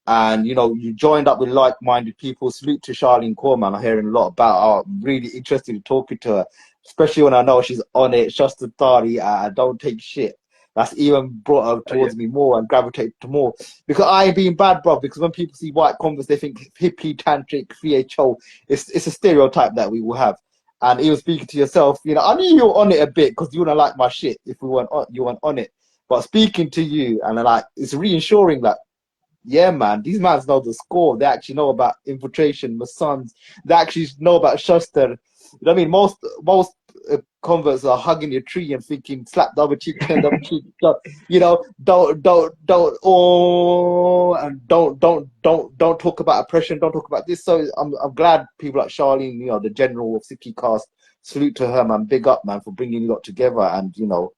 [SPEAKER 1] And you know, you joined up with like-minded people. Salute to Charlene Corman. I'm hearing a lot about her. I'm really interested in talking to her, especially when I know she's on it. Shasta Tari, don't take shit. That's even brought her
[SPEAKER 2] oh, yeah.
[SPEAKER 1] towards me more and gravitated to more. Because I ain't being bad, bro. Because when people see white Converse, they think hippie, tantric, VHO. It's a stereotype that we will have. And even speaking to yourself, you know, I knew you were on it a bit because you wouldn't like my shit if we weren't on, you weren't on it. But speaking to you, and like, it's reassuring that, yeah, man, these mans know the score. They actually know about infiltration, my sons. They actually know about Shuster. You know what I mean? Most converts are hugging your tree and thinking, slap the other cheek, turn the other cheek. You know, don't talk about oppression. Don't talk about this. So I'm glad people like Charlene, you know, the general of Sikhicast, salute to her, man. Big up, man, for bringing you lot together and you know,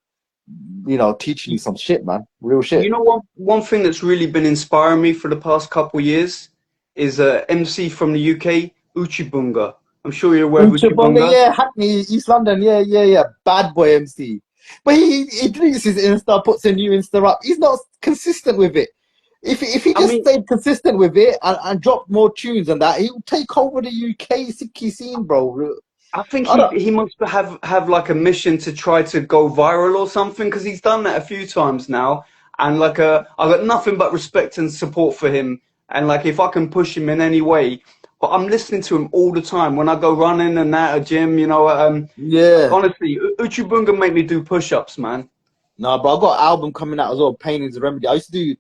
[SPEAKER 1] teaching you some shit, man. Real
[SPEAKER 2] You
[SPEAKER 1] shit.
[SPEAKER 2] know, one thing that's really been inspiring me for the past couple of years is a MC from the UK, Uchibunga. I'm sure you're aware of
[SPEAKER 1] Unchabonga,
[SPEAKER 2] Uchibunga.
[SPEAKER 1] yeah, Hackney, East London, yeah. Bad boy MC. But he deletes his Insta, puts a new Insta up. He's not consistent with it. If he
[SPEAKER 2] I
[SPEAKER 1] just
[SPEAKER 2] mean,
[SPEAKER 1] stayed consistent with it and dropped more tunes and that, he'll take over the UK Sikhi scene, bro.
[SPEAKER 2] I think
[SPEAKER 1] I
[SPEAKER 2] he
[SPEAKER 1] don't,
[SPEAKER 2] he must have like a mission to try to go viral or something because he's done that a few times now. And like I got nothing but respect and support for him. And like if I can push him in any way, but I'm listening to him all the time when I go running and at a gym. You know,
[SPEAKER 1] yeah.
[SPEAKER 2] honestly, Uchibunga make me do push-ups, man.
[SPEAKER 1] No, but I've got an album coming out as well, Pain is a Remedy. I used to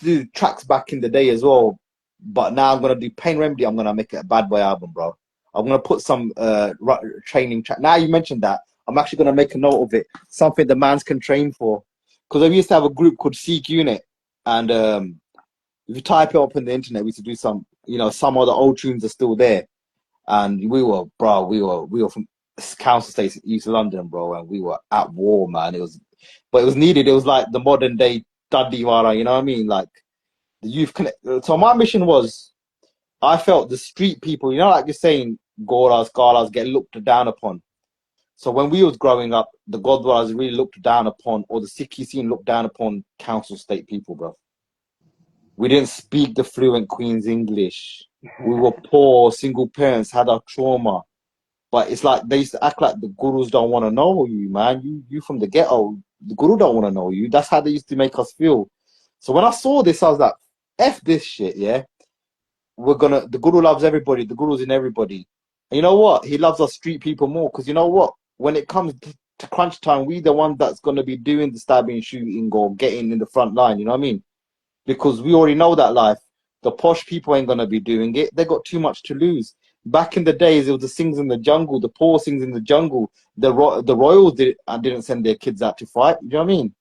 [SPEAKER 1] do tracks back in the day as well, but now I'm gonna do Pain Remedy. I'm gonna make it a bad boy album, bro. I'm gonna put some training track. Now you mentioned that, I'm actually gonna make a note of it. Something the mans can train for. Because I used to have a group called Seek Unit, and if you type it up in the internet, we used to do some. You know, some of the old tunes are still there, and we were, bro. We were from council estates in East London, bro, and we were at war, man. It was but it was needed. It was like the modern day Gurdwara, you know what I mean? Like the youth connect. So my mission was, I felt the street people, you know, like you're saying, Goras, Galas get looked down upon. So when we was growing up, the Gurdwaras really looked down upon, or the Sikhi scene looked down upon council state people, bro. We didn't speak the fluent Queen's English. We were poor, single parents, had our trauma. But it's like they used to act like the gurus don't want to know you, man. You from the ghetto, the guru don't want to know you. That's how they used to make us feel. So when I saw this, I was like, F this shit, yeah. The guru loves everybody. The guru's in everybody. And you know what? He loves us street people more because you know what? When it comes to crunch time, we the one that's gonna be doing the stabbing, shooting, or getting in the front line. You know what I mean? Because we already know that life. The posh people ain't gonna be doing it. They got too much to lose. Back in the days, it was the things in the jungle, the poor things in the jungle. The royals didn't send their kids out to fight. You know what I mean?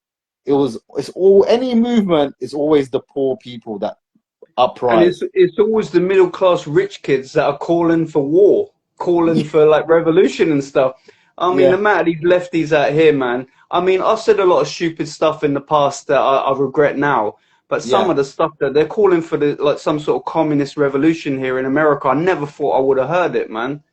[SPEAKER 1] It's all any movement is always the poor people that
[SPEAKER 2] And
[SPEAKER 1] uprise.
[SPEAKER 2] it's always the middle class rich kids that are calling for war, calling for like revolution and stuff. I mean, the
[SPEAKER 1] Yeah,
[SPEAKER 2] amount of these lefties out here, man. I mean, I've said a lot of stupid stuff in the past that I regret now. But some
[SPEAKER 1] yeah,
[SPEAKER 2] of the stuff that they're calling for, like some sort of communist revolution here in America, I never thought I would have heard it, man.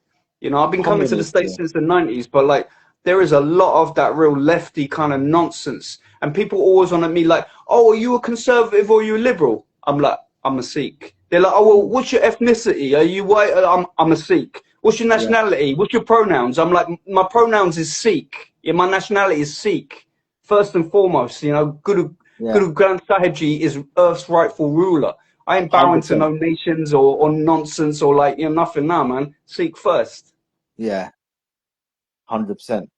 [SPEAKER 2] You know, I've been coming to the
[SPEAKER 1] communist.
[SPEAKER 2] States
[SPEAKER 1] Yeah,
[SPEAKER 2] since the 90s, but like there is a lot of that real lefty kind of nonsense. And people always on at me like, oh, are you a conservative or are you a liberal? I'm like, I'm a Sikh. They're like, oh, well, what's your ethnicity? Are you white? I'm a Sikh. What's your
[SPEAKER 1] yeah,
[SPEAKER 2] nationality? What's your pronouns? I'm like, my pronouns is Sikh. Yeah, my nationality is Sikh. First and foremost, you know,
[SPEAKER 1] yeah.
[SPEAKER 2] Guru Granth Sahib Ji is Earth's rightful ruler. I ain't bowing to
[SPEAKER 1] 100%.
[SPEAKER 2] no nations or nonsense or like, you know, nothing now, man. Sikh first.
[SPEAKER 1] Yeah, 100%.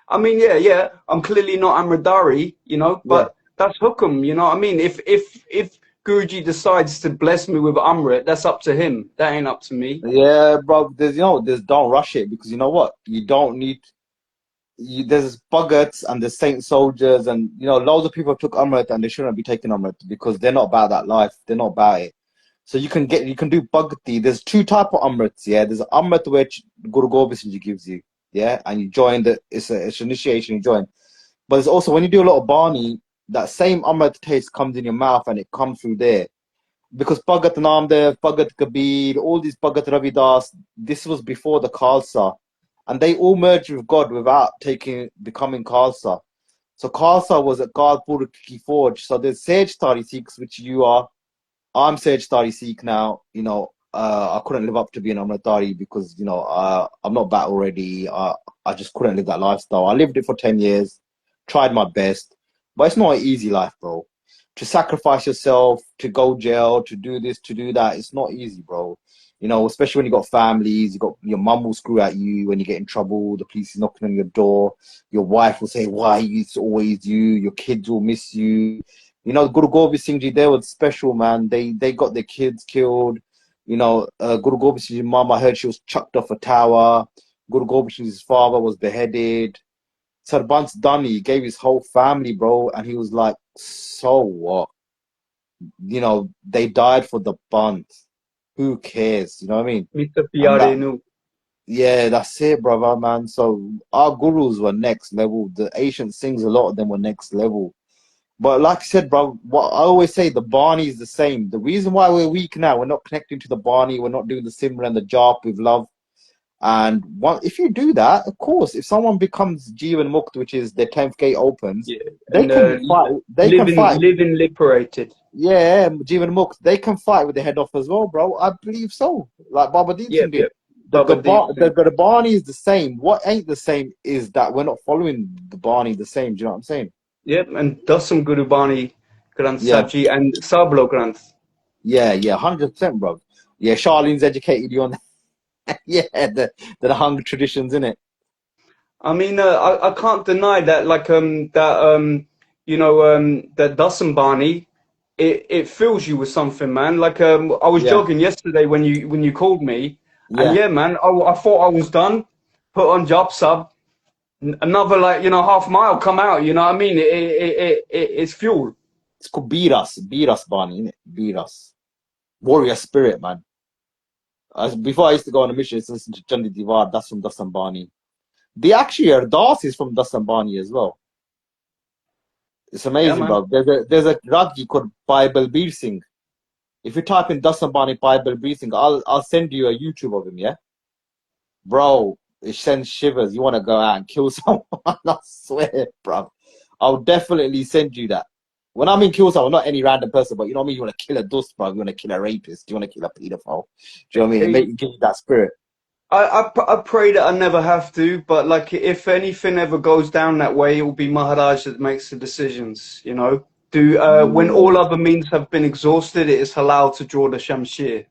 [SPEAKER 2] I mean, yeah, I'm clearly not Amradari, you know,
[SPEAKER 1] Yeah,
[SPEAKER 2] but that's Hukum, you know what I mean? If Guruji decides to bless me with Amrit, that's up to him. That ain't up to me.
[SPEAKER 1] yeah, bro. There's don't rush it because you know what? You don't need. There's buggets and there's saint soldiers and loads of people took Umrat and they shouldn't be taking Umrat because they're not about that life. They're not about it. So you can do bhakti. There's two type of Amrits. Yeah, there's Amrit which Guru Gobind Singh Ji gives you. Yeah, and you join it's initiation. You join. But there's also when you do a lot of Bani, that same Amrit taste comes in your mouth and it comes through there. Because Bhagat Namdev, Bhagat Kabir, all these Bhagat Ravidas, this was before the Khalsa. And they all merged with God without becoming Khalsa. So Khalsa was at Gardpur Ki Forge. So there's Sage Tari Sikhs, which you are. I'm Sage Tari Sikh now. I couldn't live up to being Amritari because, I'm not battle ready. I just couldn't live that lifestyle. I lived it for 10 years, tried my best, but it's not an easy life, bro. To sacrifice yourself, to go jail, to do this, to do that, it's not easy, bro. Especially when you got families, you got your mum will screw at you when you get in trouble, the police is knocking on your door, your wife will say, why it's always you, your kids will miss you. Guru Gobind Singh Ji, they were special, man. They got their kids killed. Guru Gobind Singh Ji's mom, I heard she was chucked off a tower. Guru Gobind Singh's father was beheaded. Sarbans Dani gave his whole family, bro, and he was like, so what? They died for the bunt. Who cares? You know what I mean?
[SPEAKER 2] Mr.
[SPEAKER 1] And that,
[SPEAKER 2] Pyare Nu.
[SPEAKER 1] yeah, that's it, brother, man. So our gurus were next level. The ancient sings, a lot of them were next level. But like I said, bro, what I always say, the Barney is the same. The reason why we're weak now, we're not connecting to the Barney, we're not doing the Simran, the job with love. And if you do that, of course, if someone becomes Jeevan Mukt, which is their 10th gate opens,
[SPEAKER 2] Yeah.
[SPEAKER 1] they
[SPEAKER 2] And
[SPEAKER 1] can fight. They can fight.
[SPEAKER 2] living liberated.
[SPEAKER 1] Yeah, Jeevan Mukt, they can fight with their head off as well, bro. I believe so. Like Baba Deep Singh did.
[SPEAKER 2] Yep. Baba Deep Singh.
[SPEAKER 1] The Barney is the same. What ain't the same is that we're not following the Barney the same. Do you know what I'm saying?
[SPEAKER 2] Yep, and Dasam Guru Bani Granth
[SPEAKER 1] Yeah,
[SPEAKER 2] Sahib Ji and Sablo Granth.
[SPEAKER 1] yeah, 100%, bro. Yeah, Charlene's educated you on that. Yeah, the hung traditions, in it.
[SPEAKER 2] I mean, I can't deny that, like, that Dasam Bani, it fills you with something, man. Like, I was
[SPEAKER 1] Yeah,
[SPEAKER 2] jogging yesterday when you called me, and
[SPEAKER 1] yeah.
[SPEAKER 2] yeah, man, I thought I was done. Put on job sub, another like half mile come out. You know what I mean? It's fuel.
[SPEAKER 1] It's called Beat Us, Barney, innit? Beat Us. Warrior spirit, man. Before I used to go on a mission, I used to listen to Chandi Diwar, that's from Dasan Barney. They actually are Darcy's from Dasambani as well. It's
[SPEAKER 2] Yeah,
[SPEAKER 1] amazing,
[SPEAKER 2] man.
[SPEAKER 1] bro. There's a rugby called Bible Beer Singh. If you type in Dasambani Bible Beer Singh, I'll send you a YouTube of him, yeah? Bro, it sends shivers. You want to go out and kill someone? I swear, bro. I'll definitely send you that. When I mean kill someone, not any random person, but you know what I mean? You want to kill a dust, bro. You want to kill a rapist. You want to kill a pedophile. Do you know what I mean? It
[SPEAKER 2] Hey,
[SPEAKER 1] make you give you that spirit.
[SPEAKER 2] I pray that I never have to, but like if anything ever goes down that way, it will be Maharaj that makes the decisions, you know. When all
[SPEAKER 1] Yeah,
[SPEAKER 2] other means have been exhausted, it is halal to draw the shamshir.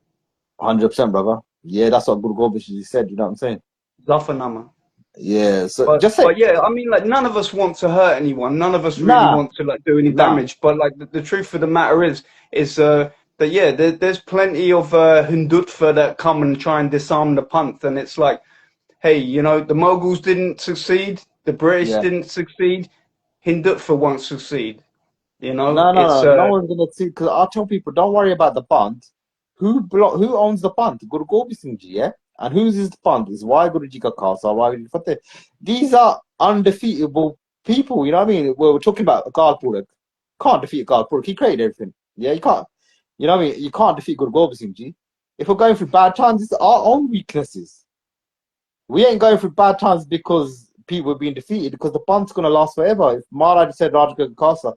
[SPEAKER 1] 100%, brother. Yeah, that's what Guru Gobind Singh said. You know what I'm saying?
[SPEAKER 2] Zafanama.
[SPEAKER 1] Yeah. So
[SPEAKER 2] But
[SPEAKER 1] just say,
[SPEAKER 2] but yeah, I mean, like none of us want to hurt anyone. None of us really
[SPEAKER 1] nah,
[SPEAKER 2] want to like do any
[SPEAKER 1] nah.
[SPEAKER 2] damage. But like the truth of the matter is that yeah, there's plenty of Hindutva that come and try and disarm the Panth, and it's like, hey, you know, the Mughals didn't succeed, the British
[SPEAKER 1] Yeah.
[SPEAKER 2] didn't succeed, Hindutva won't succeed. You know,
[SPEAKER 1] No, no,
[SPEAKER 2] it's
[SPEAKER 1] no. No one's gonna see because I tell people, don't worry about the bond. Who owns the bond? Guru Gobind Singh Ji, yeah? And whose is the bond? Is why Guruji ka Khalsa, why Guruji Fateh. These are undefeatable people, you know what I mean? We're talking about Akal Purakh. Can't defeat Akal Purakh. He created everything. Yeah, you can't. You know what I mean? You can't defeat Guru Gobind Singh Ji. If we're going through bad times, it's our own weaknesses. We ain't going through bad times because people are being defeated, because the bond's gonna last forever. If Maharaj said Rajka Khalsa,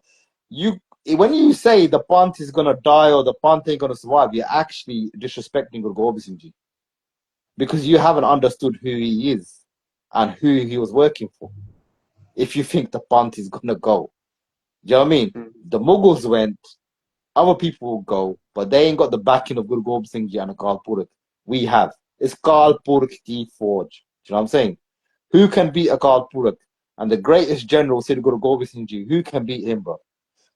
[SPEAKER 1] you when you say the Panth is gonna die or the Panth ain't gonna survive, you're actually disrespecting Guru Gobind Singh Ji, because you haven't understood who he is and who he was working for. If you think the Panth is gonna go, do you know what I mean? The Mughals went, other people will go, but they ain't got the backing of Guru Gobind Singh Ji and Akal Purakh. We have. It's Akal Purakh Ki Forge. Do you know what I'm saying? Who can beat Akal Purakh? And the greatest general, Sri Guru Gobind Singh Ji, who can beat him, bro?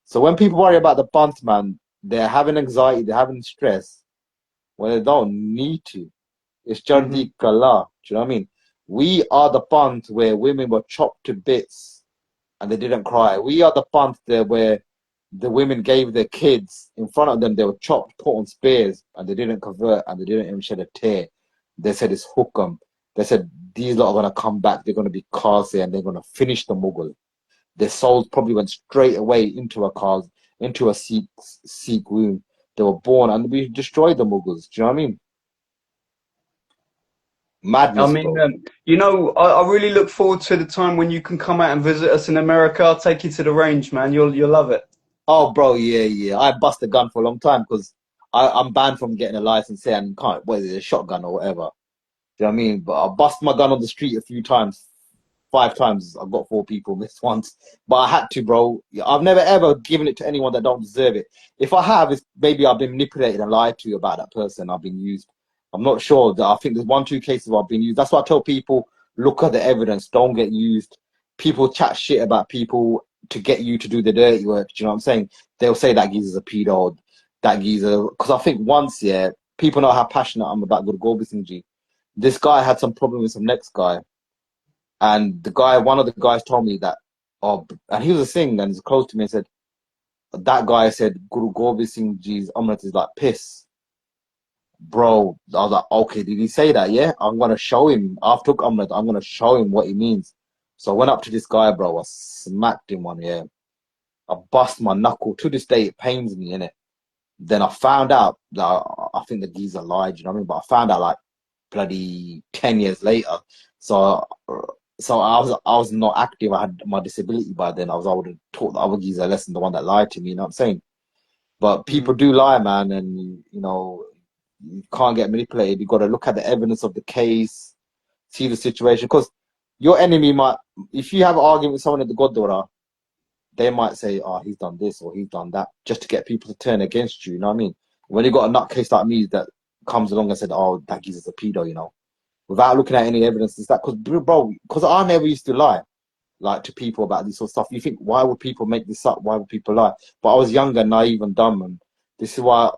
[SPEAKER 1] So when people worry about the Panth, man, they're having anxiety, they're having stress when they don't need to. It's
[SPEAKER 2] mm-hmm.
[SPEAKER 1] Chardi Kala. Do you know what I mean? We are the Panth where women were chopped to bits and they didn't cry. We are the Panth there where the women gave their kids in front of them, they were chopped, put on spears, and they didn't convert and they didn't even shed a tear. They said it's hukam. They said these lot are going to come back, they're going to be Qazi and they're going to finish the Mughal. Their souls probably went straight away into a cause, into a Sikh womb. They were born and we destroyed the Mughals. Do you know what I mean?
[SPEAKER 2] I
[SPEAKER 1] Madness,
[SPEAKER 2] mean,
[SPEAKER 1] bro.
[SPEAKER 2] you know, I really look forward to the time when you can come out and visit us in America. I'll take you to the range, man. You'll love it.
[SPEAKER 1] Oh, bro, yeah, yeah. I bust a gun for a long time because I'm banned from getting a license here and can't, what is it, a shotgun or whatever. Do you know what I mean? But I bust my gun on the street a few times. 5 times I've got 4 people missed once, but I had to, bro. I've never ever given it to anyone that don't deserve it. If I have, it's maybe I've been manipulated and lied to about that person. I've been used. I'm not sure. That I think there's 1, 2 cases where I've been used. That's why I tell people, look at the evidence. Don't get used. People chat shit about people to get you to do the dirty work. Do you know what I'm saying? They'll say that geezer's a pedo, that geezer. Because I think once, yeah, people know how passionate I'm about Guru Gobind Singh Ji. This guy had some problem with some next guy. And the guy, one of the guys told me that, oh, and he was a Singh and he's close to me and said, that guy said, Guru Gobind Singh Ji's Amrit is like piss. Bro, I was like, okay, did he say that? Yeah, I'm going to show him. After Amrit, I'm going to show him what he means. So I went up to this guy, bro. I smacked him on here. I bust my knuckle. To this day, it pains me, innit? Then I found out that I think the geezer lied, you know what I mean? But I found out like bloody 10 years later. So I was not active. I had my disability by then. I would have taught the other geezer a lesson, the one that lied to me, you know what I'm saying? But people
[SPEAKER 2] Mm.
[SPEAKER 1] do lie, man, and you know, you can't get manipulated. You got to look at the evidence of the case, see the situation. Because your enemy might, if you have an argument with someone at the Gurdwara, they might say, oh, he's done this or he's done that, just to get people to turn against you, you know what I mean? When you got a nutcase like me that comes along and said, oh, that geezer's a pedo, you know, without looking at any evidence, is that because, bro, because I never used to lie like to people about this sort of stuff. You think, why would people make this up? Why would people lie? But I was younger, naive, and dumb, and this is why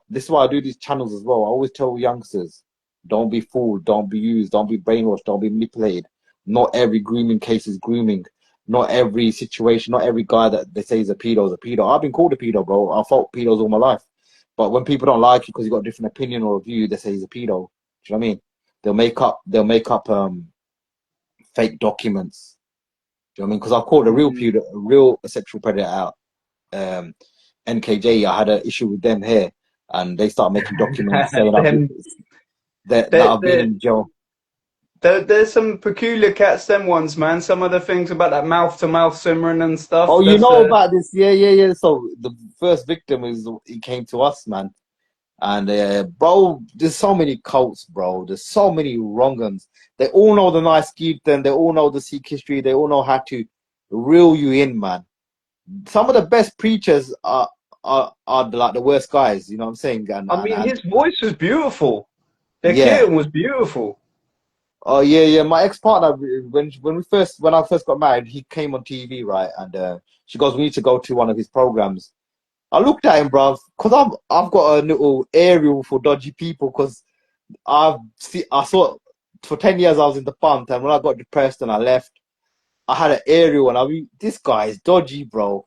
[SPEAKER 1] I do these channels as well. I always tell youngsters, don't be fooled, don't be used, don't be brainwashed, don't be manipulated. Not every grooming case is grooming. Not every situation, not every guy that they say is a pedo is a pedo. I've been called a pedo, bro. I fought pedos all my life. But when people don't like you because you got a different opinion or view, they say he's a pedo. Do you know what I mean? They'll make up fake documents. Do you know what I mean? Because I called a real sexual predator out. NKJ, I had an issue with them here, and they start making documents saying
[SPEAKER 2] Them,
[SPEAKER 1] that
[SPEAKER 2] there,
[SPEAKER 1] I've been
[SPEAKER 2] there,
[SPEAKER 1] in jail.
[SPEAKER 2] there's some peculiar cats, them ones, man. Some of the things about that mouth-to-mouth Simran and
[SPEAKER 1] Oh,
[SPEAKER 2] stuff.
[SPEAKER 1] you
[SPEAKER 2] That's
[SPEAKER 1] know about this? Yeah, yeah, yeah. So the first victim he came to us, man. And bro, there's so many cults, bro. There's so many wrong uns. They all know the nice Then they all know the Sikh history. They all know how to reel you in, man. Some of the best preachers are like the worst guys. You know what I'm saying?
[SPEAKER 2] I mean, his voice was beautiful. Their
[SPEAKER 1] Yeah.
[SPEAKER 2] kitten was beautiful.
[SPEAKER 1] Oh yeah, yeah. My ex-partner, when I first got married, he came on TV, right? And she goes, "We need to go to one of his programs." I looked at him, bro, because I've got a little aerial for dodgy people. Because I saw for 10 years I was in the punt, and when I got depressed and I left, I had an aerial, and I mean, this guy is dodgy, bro.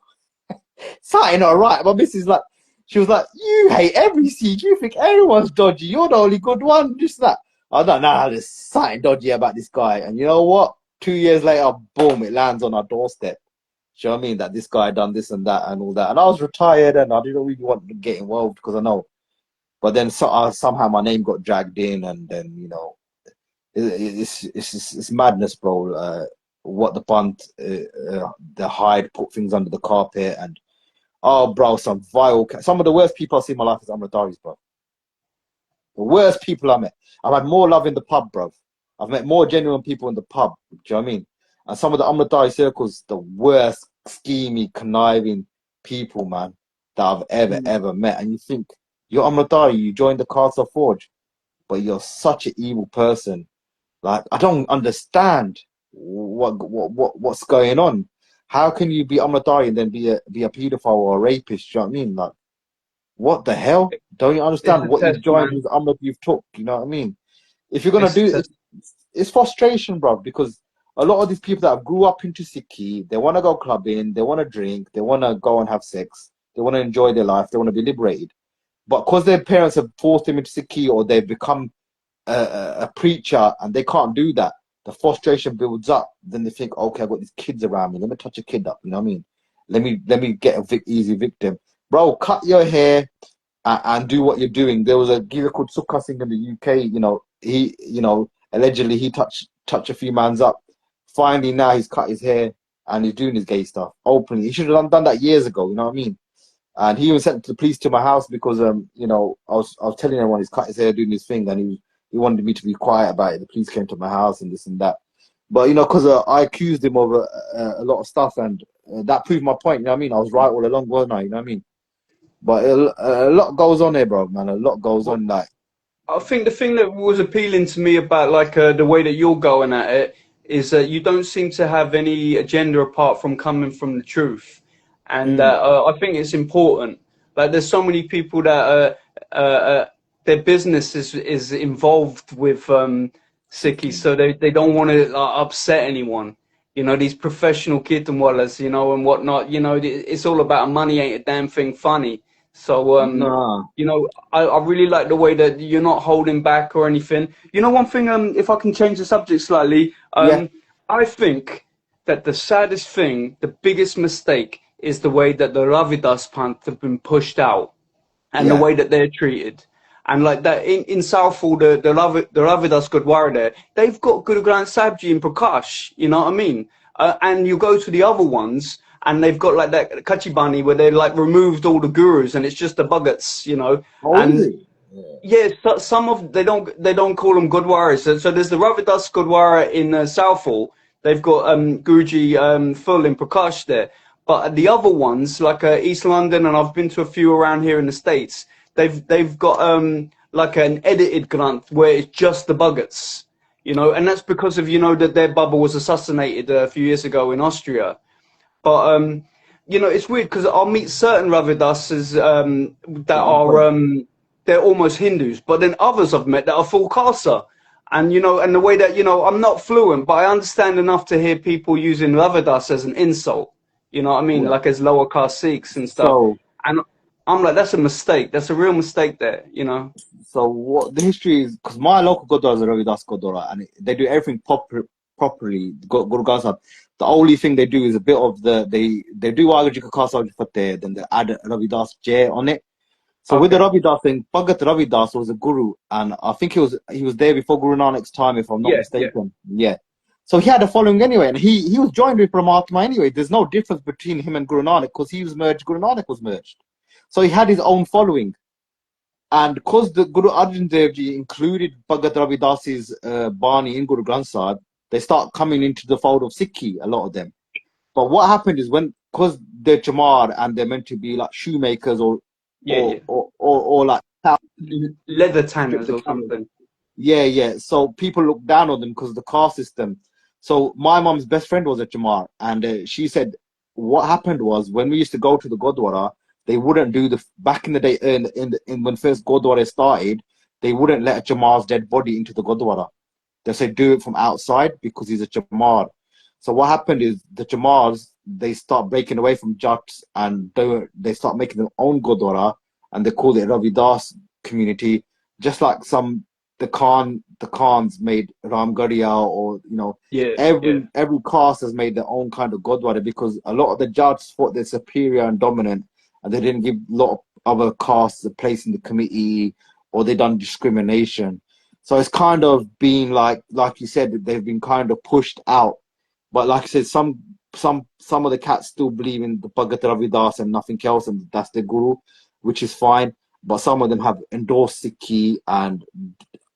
[SPEAKER 1] Something not right. My missus like, she was like, "You hate every Sikh. You think everyone's dodgy. You're the only good one." Just that. I don't know. There's something dodgy about this guy. And you know what? 2 years later, boom, it lands on our doorstep. Do you know what I mean? That this guy done this and that and all that. And I was retired and I didn't really want to get involved because I know. But then somehow my name got dragged in, and then it's madness, bro. What the punt, the hide, put things under the carpet, and oh, bro, some of the worst people I see in my life is Amritaris, bro. The worst people I met. I've had more love in the pub, bro. I've met more genuine people in the pub. Do you know what I mean? And some of the Amritari circles, the worst, schemy, conniving people, man, that I've ever met. And you think, you're Amritari, you joined the Castle Forge, but you're such an evil person. Like, I don't understand what's going on. How can you be Amritari and then be a pedophile or a rapist? Do you know what I mean? Like, what the hell? Don't you
[SPEAKER 2] It's
[SPEAKER 1] understand
[SPEAKER 2] a
[SPEAKER 1] what
[SPEAKER 2] test,
[SPEAKER 1] you've joined
[SPEAKER 2] man.
[SPEAKER 1] with Amrit you've took? You know what I mean? If you're gonna
[SPEAKER 2] It's a
[SPEAKER 1] do it,
[SPEAKER 2] test.
[SPEAKER 1] it's frustration, bro. Because a lot of these people that grew up into Sikhi, they want to go clubbing, they want to drink, they want to go and have sex, they want to enjoy their life, they want to be liberated. But because their parents have forced them into Sikhi, or they've become a preacher and they can't do that, the frustration builds up. Then they think, okay, I've got these kids around me. Let me touch a kid up. You know what I mean? Let me get a easy victim, bro. Cut your hair and do what you're doing. There was a geezer called Sukha Singh in the UK. Allegedly he touched a few mans up. Finally, now he's cut his hair and he's doing his gay stuff openly. He should have done that years ago. You know what I mean? And he was sent the police to my house because I was telling everyone he's cut his hair doing his thing, and he wanted me to be quiet about it. The police came to my house and this and that. But because I accused him of a lot of stuff, and that proved my point. You know what I mean? I was right all along, wasn't I? You know what I mean? But a lot goes on here, bro, man. A lot goes
[SPEAKER 2] Well,
[SPEAKER 1] on. Like,
[SPEAKER 2] I think the thing that was appealing to me about like the way that you're going at it is that you don't seem to have any agenda apart from coming from the truth, and
[SPEAKER 1] mm,
[SPEAKER 2] I think it's important. Like there's so many people that their business is involved with Sikhi,
[SPEAKER 1] Sikhi.
[SPEAKER 2] so they don't want to upset anyone. You know, these professional kirtanwallas, and whatnot. It's all about money, ain't a damn thing funny. So
[SPEAKER 1] Nah.
[SPEAKER 2] I really like the way that you're not holding back or anything. One thing, if I can change the subject slightly,
[SPEAKER 1] Yeah.
[SPEAKER 2] I think that the saddest thing, the biggest mistake, is the way that the Ravidas Panth have been pushed out and the
[SPEAKER 1] Yeah.
[SPEAKER 2] way that they're treated. And like that in Southall, the Ravidas Gurdwara there, they've got Guru Granth Sahib Ji in Prakash, you know what I mean? And you go to the other ones, and they've got like that Kachibani where they like removed all the gurus, and it's just the bhagats,
[SPEAKER 1] Oh, is
[SPEAKER 2] And
[SPEAKER 1] it? Yeah.
[SPEAKER 2] yeah, some of they don't call them Gurdwaras. So there's the Ravidas Gurdwara in Southall. They've got Guruji full in Prakash there. But the other ones, like East London, and I've been to a few around here in the States, they've got like an edited Granth where it's just the Bhagats, and that's because of that their Baba was assassinated a few years ago in Austria. But it's weird because I'll meet certain Ravidasas that
[SPEAKER 1] They're on
[SPEAKER 2] are
[SPEAKER 1] point.
[SPEAKER 2] they're almost Hindus, but then others I've met that are full Khalsa. And and the way that I'm not fluent, but I understand enough to hear people using Ravidas as an insult. You know what I mean?
[SPEAKER 1] Yeah.
[SPEAKER 2] Like as lower caste Sikhs and stuff.
[SPEAKER 1] So,
[SPEAKER 2] And I'm like, that's a mistake. That's a real mistake there.
[SPEAKER 1] so what the history is? Because my local Gurdwara is a Ravidas Gurdwara, and they do everything properly. Guru Granth Sahib. The only thing they do is a bit of they do Wahguru Ji Ka Khalsa Fateh, then they add Ravi Das Jai on it. So with the
[SPEAKER 2] Okay.
[SPEAKER 1] Ravi Das thing, Bhagat Ravi Das was a guru, and I think he was there before Guru Nanak's time, if I'm not
[SPEAKER 2] Yeah, yeah.
[SPEAKER 1] mistaken. Yeah. So he had a following anyway, and he was joined with Paramatma anyway. There's no difference between him and Guru Nanak because he was merged, Guru Nanak was merged. So he had his own following. And because the Guru Arjan Dev Ji included Bhagat Ravi Das's Bani in Guru Granth Sahib, they start coming into the fold of Sikhi, a lot of them. But what happened is because they're Jamar and they're meant to be like shoemakers
[SPEAKER 2] Yeah, yeah.
[SPEAKER 1] or like
[SPEAKER 2] Leather
[SPEAKER 1] strip
[SPEAKER 2] tanners
[SPEAKER 1] the
[SPEAKER 2] or
[SPEAKER 1] camels.
[SPEAKER 2] something.
[SPEAKER 1] Yeah, yeah. So people look down on them because of the caste system. So my mom's best friend was a Jamar, and she said what happened was when we used to go to the Gurdwara, they wouldn't do the back in the day in when first Gurdwara started, they wouldn't let a Jamar's dead body into the Gurdwara. They said do it from outside because he's a Jamar. So what happened is the Jamars they start breaking away from Jats and they start making their own Gurdwara and they call it Ravi Das community, just like the Khans made Ramgarhia or
[SPEAKER 2] Yeah, yeah.
[SPEAKER 1] every caste has made their own kind of Gurdwara because a lot of the Jats thought they're superior and dominant and they didn't give a lot of other castes a place in the committee or they done discrimination. So it's kind of been like you said, they've been kind of pushed out. But like I said, some of the cats still believe in the Bhagat Ravi Das and nothing else, and that's the guru, which is fine. But some of them have endorsed Sikhi and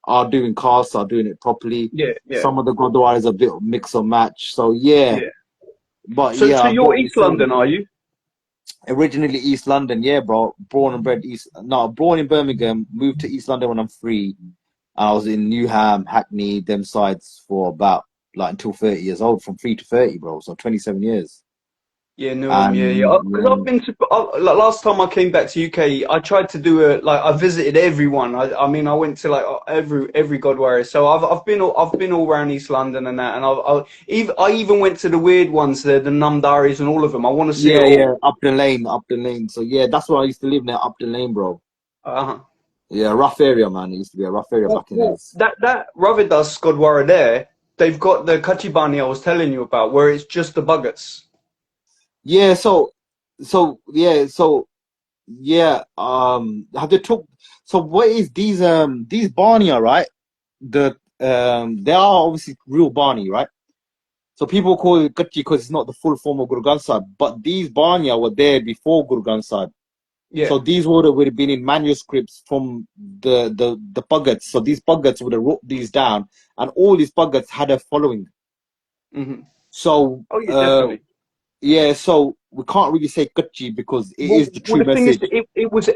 [SPEAKER 1] are doing castes, are doing it properly.
[SPEAKER 2] Yeah, yeah,
[SPEAKER 1] Some of the Gurdwara is a bit of mix or match. So yeah,
[SPEAKER 2] yeah.
[SPEAKER 1] but
[SPEAKER 2] So,
[SPEAKER 1] yeah,
[SPEAKER 2] so
[SPEAKER 1] I get
[SPEAKER 2] you're
[SPEAKER 1] what you're
[SPEAKER 2] East
[SPEAKER 1] saying.
[SPEAKER 2] London, are you?
[SPEAKER 1] Originally East London, yeah, bro. Born and bred East. No, born in Birmingham. Moved to East London when I'm 3. I was in Newham, Hackney, them sides for about like until 30 years old, from 3 to 30, bro. So 27 years.
[SPEAKER 2] Yeah, Newham, yeah, yeah.
[SPEAKER 1] And
[SPEAKER 2] Because I've been to like last time I came back to UK, I tried to do I visited everyone. I mean I went to like every God warrior. So I've been all around East London and that, and I even went to the weird ones, the Namdaris and all of them. I want to see it
[SPEAKER 1] yeah,
[SPEAKER 2] all.
[SPEAKER 1] yeah, up the lane, up the lane. So yeah, that's where I used to live now, up the lane, bro.
[SPEAKER 2] Uh-huh.
[SPEAKER 1] Yeah, rough area, man. It used to be a rough area back in the
[SPEAKER 2] Well,
[SPEAKER 1] days.
[SPEAKER 2] that Ravidas God warrior there, they've got the Kachibani I was telling you about, where it's just the buggets.
[SPEAKER 1] Yeah, so have they took so what is these Barnia, right? They are obviously real Barney, right? So people call it Kachi because it's not the full form of Guru Granth Sahib, but these Banya were there before Guru Granth Sahib.
[SPEAKER 2] Yeah.
[SPEAKER 1] So these would have been in manuscripts from the Bhagats. So these Bhagats would have wrote these down, and all these Bhagats had a following.
[SPEAKER 2] Hmm.
[SPEAKER 1] So
[SPEAKER 2] Oh yeah, definitely.
[SPEAKER 1] yeah, so we can't really say Kachi because it is the
[SPEAKER 2] Well,
[SPEAKER 1] true
[SPEAKER 2] the thing is,
[SPEAKER 1] message.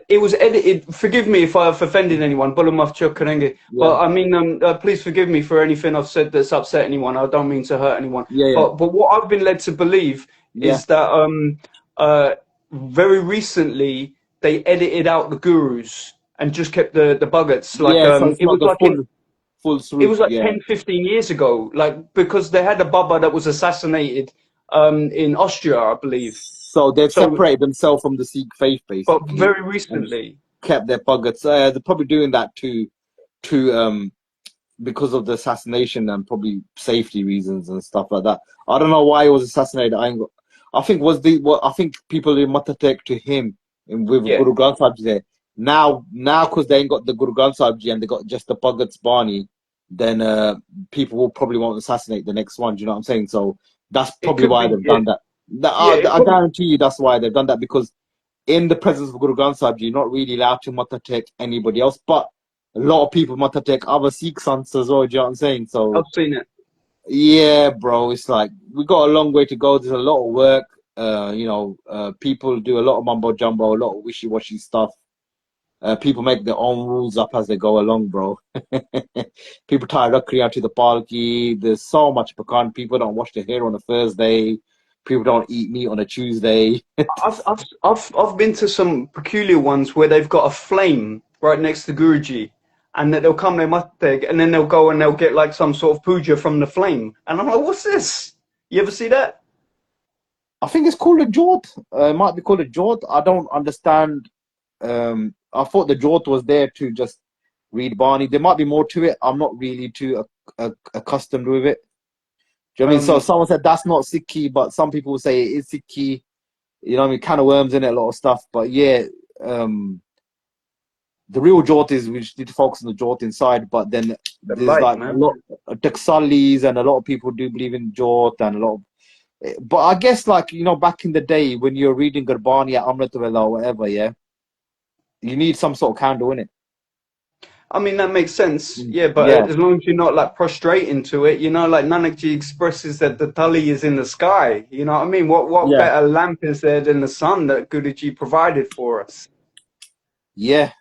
[SPEAKER 2] it was edited. Forgive me if I've offended anyone, Bulamaf Chukarenge.
[SPEAKER 1] Yeah,
[SPEAKER 2] But I mean, please forgive me for anything I've said that's upset anyone. I don't mean to hurt anyone.
[SPEAKER 1] yeah, yeah,
[SPEAKER 2] But what I've been led to believe
[SPEAKER 1] yeah,
[SPEAKER 2] is that very recently they edited out the gurus and just kept the buggets. Like
[SPEAKER 1] yeah. So it's
[SPEAKER 2] it
[SPEAKER 1] not
[SPEAKER 2] was
[SPEAKER 1] the
[SPEAKER 2] like
[SPEAKER 1] full
[SPEAKER 2] it
[SPEAKER 1] swoop.
[SPEAKER 2] was like
[SPEAKER 1] Yeah.
[SPEAKER 2] 10, 15 years ago. Like because they had a Baba that was assassinated in Austria, I believe.
[SPEAKER 1] So they've
[SPEAKER 2] So,
[SPEAKER 1] separated themselves from the Sikh faith
[SPEAKER 2] but
[SPEAKER 1] basically,
[SPEAKER 2] very
[SPEAKER 1] and just
[SPEAKER 2] recently.
[SPEAKER 1] kept their Bhagats. They're probably doing that to because of the assassination and probably safety reasons and stuff like that. I don't know why he was assassinated. I think was the what I think people in Matatek to him with
[SPEAKER 2] Yeah,
[SPEAKER 1] Guru Granth Sahib Ji there. Now because they ain't got the Guru Granth Sahib Ji and they got just the Bhagats Bani, then people will probably want to assassinate the next one. Do you know what I'm saying? So that's
[SPEAKER 2] it
[SPEAKER 1] probably
[SPEAKER 2] could
[SPEAKER 1] why
[SPEAKER 2] be.
[SPEAKER 1] they've
[SPEAKER 2] Yeah,
[SPEAKER 1] done that.
[SPEAKER 2] yeah, it
[SPEAKER 1] I
[SPEAKER 2] probably.
[SPEAKER 1] guarantee you that's why they've done that because in the presence of Guru Granth Sahib Ji, you're not really allowed to Matatek anybody else, but a lot of people might take other Sikh sons as well, do you know what I'm saying?
[SPEAKER 2] I've
[SPEAKER 1] So,
[SPEAKER 2] seen it.
[SPEAKER 1] yeah, bro, it's like we got a long way to go. There's a lot of work. People do a lot of mumbo jumbo, a lot of wishy washy stuff. People make their own rules up as they go along, bro. People tie rakri onto the palki. There's so much pecan. People don't wash their hair on a Thursday. People don't eat meat on a Tuesday.
[SPEAKER 2] I've been to some peculiar ones where they've got a flame right next to Guruji, and that they'll come there mateg, and then they'll go and they'll get like some sort of puja from the flame, and I'm like, what's this? You ever see that?
[SPEAKER 1] I think it's called a jort. It might be called a jort. I don't understand. I thought the jort was there to just read Barney. There might be more to it. I'm not really too accustomed with it. Do you know what I mean? So
[SPEAKER 2] Um,
[SPEAKER 1] someone said that's not Sikhi, but some people will say it is Sikhi. You know what I mean? Kind of worms in it, a lot of stuff. But yeah, um, the real Jot is we just need to focus on the Jot inside. But then
[SPEAKER 2] the
[SPEAKER 1] there's
[SPEAKER 2] light,
[SPEAKER 1] like a
[SPEAKER 2] man.
[SPEAKER 1] lot of Daksalis and a lot of people do believe in Jot and a lot of. But I guess like back in the day when you're reading Gurbani at Amritwala or whatever, yeah, you need some sort of candle in it.
[SPEAKER 2] I mean, that makes sense. Yeah, but
[SPEAKER 1] Yeah,
[SPEAKER 2] as long as you're not like prostrating to it, like Nanakji expresses that the tali is in the sky. You know what I mean? What
[SPEAKER 1] yeah,
[SPEAKER 2] better lamp is there than the sun that Guruji provided for us?
[SPEAKER 1] yeah.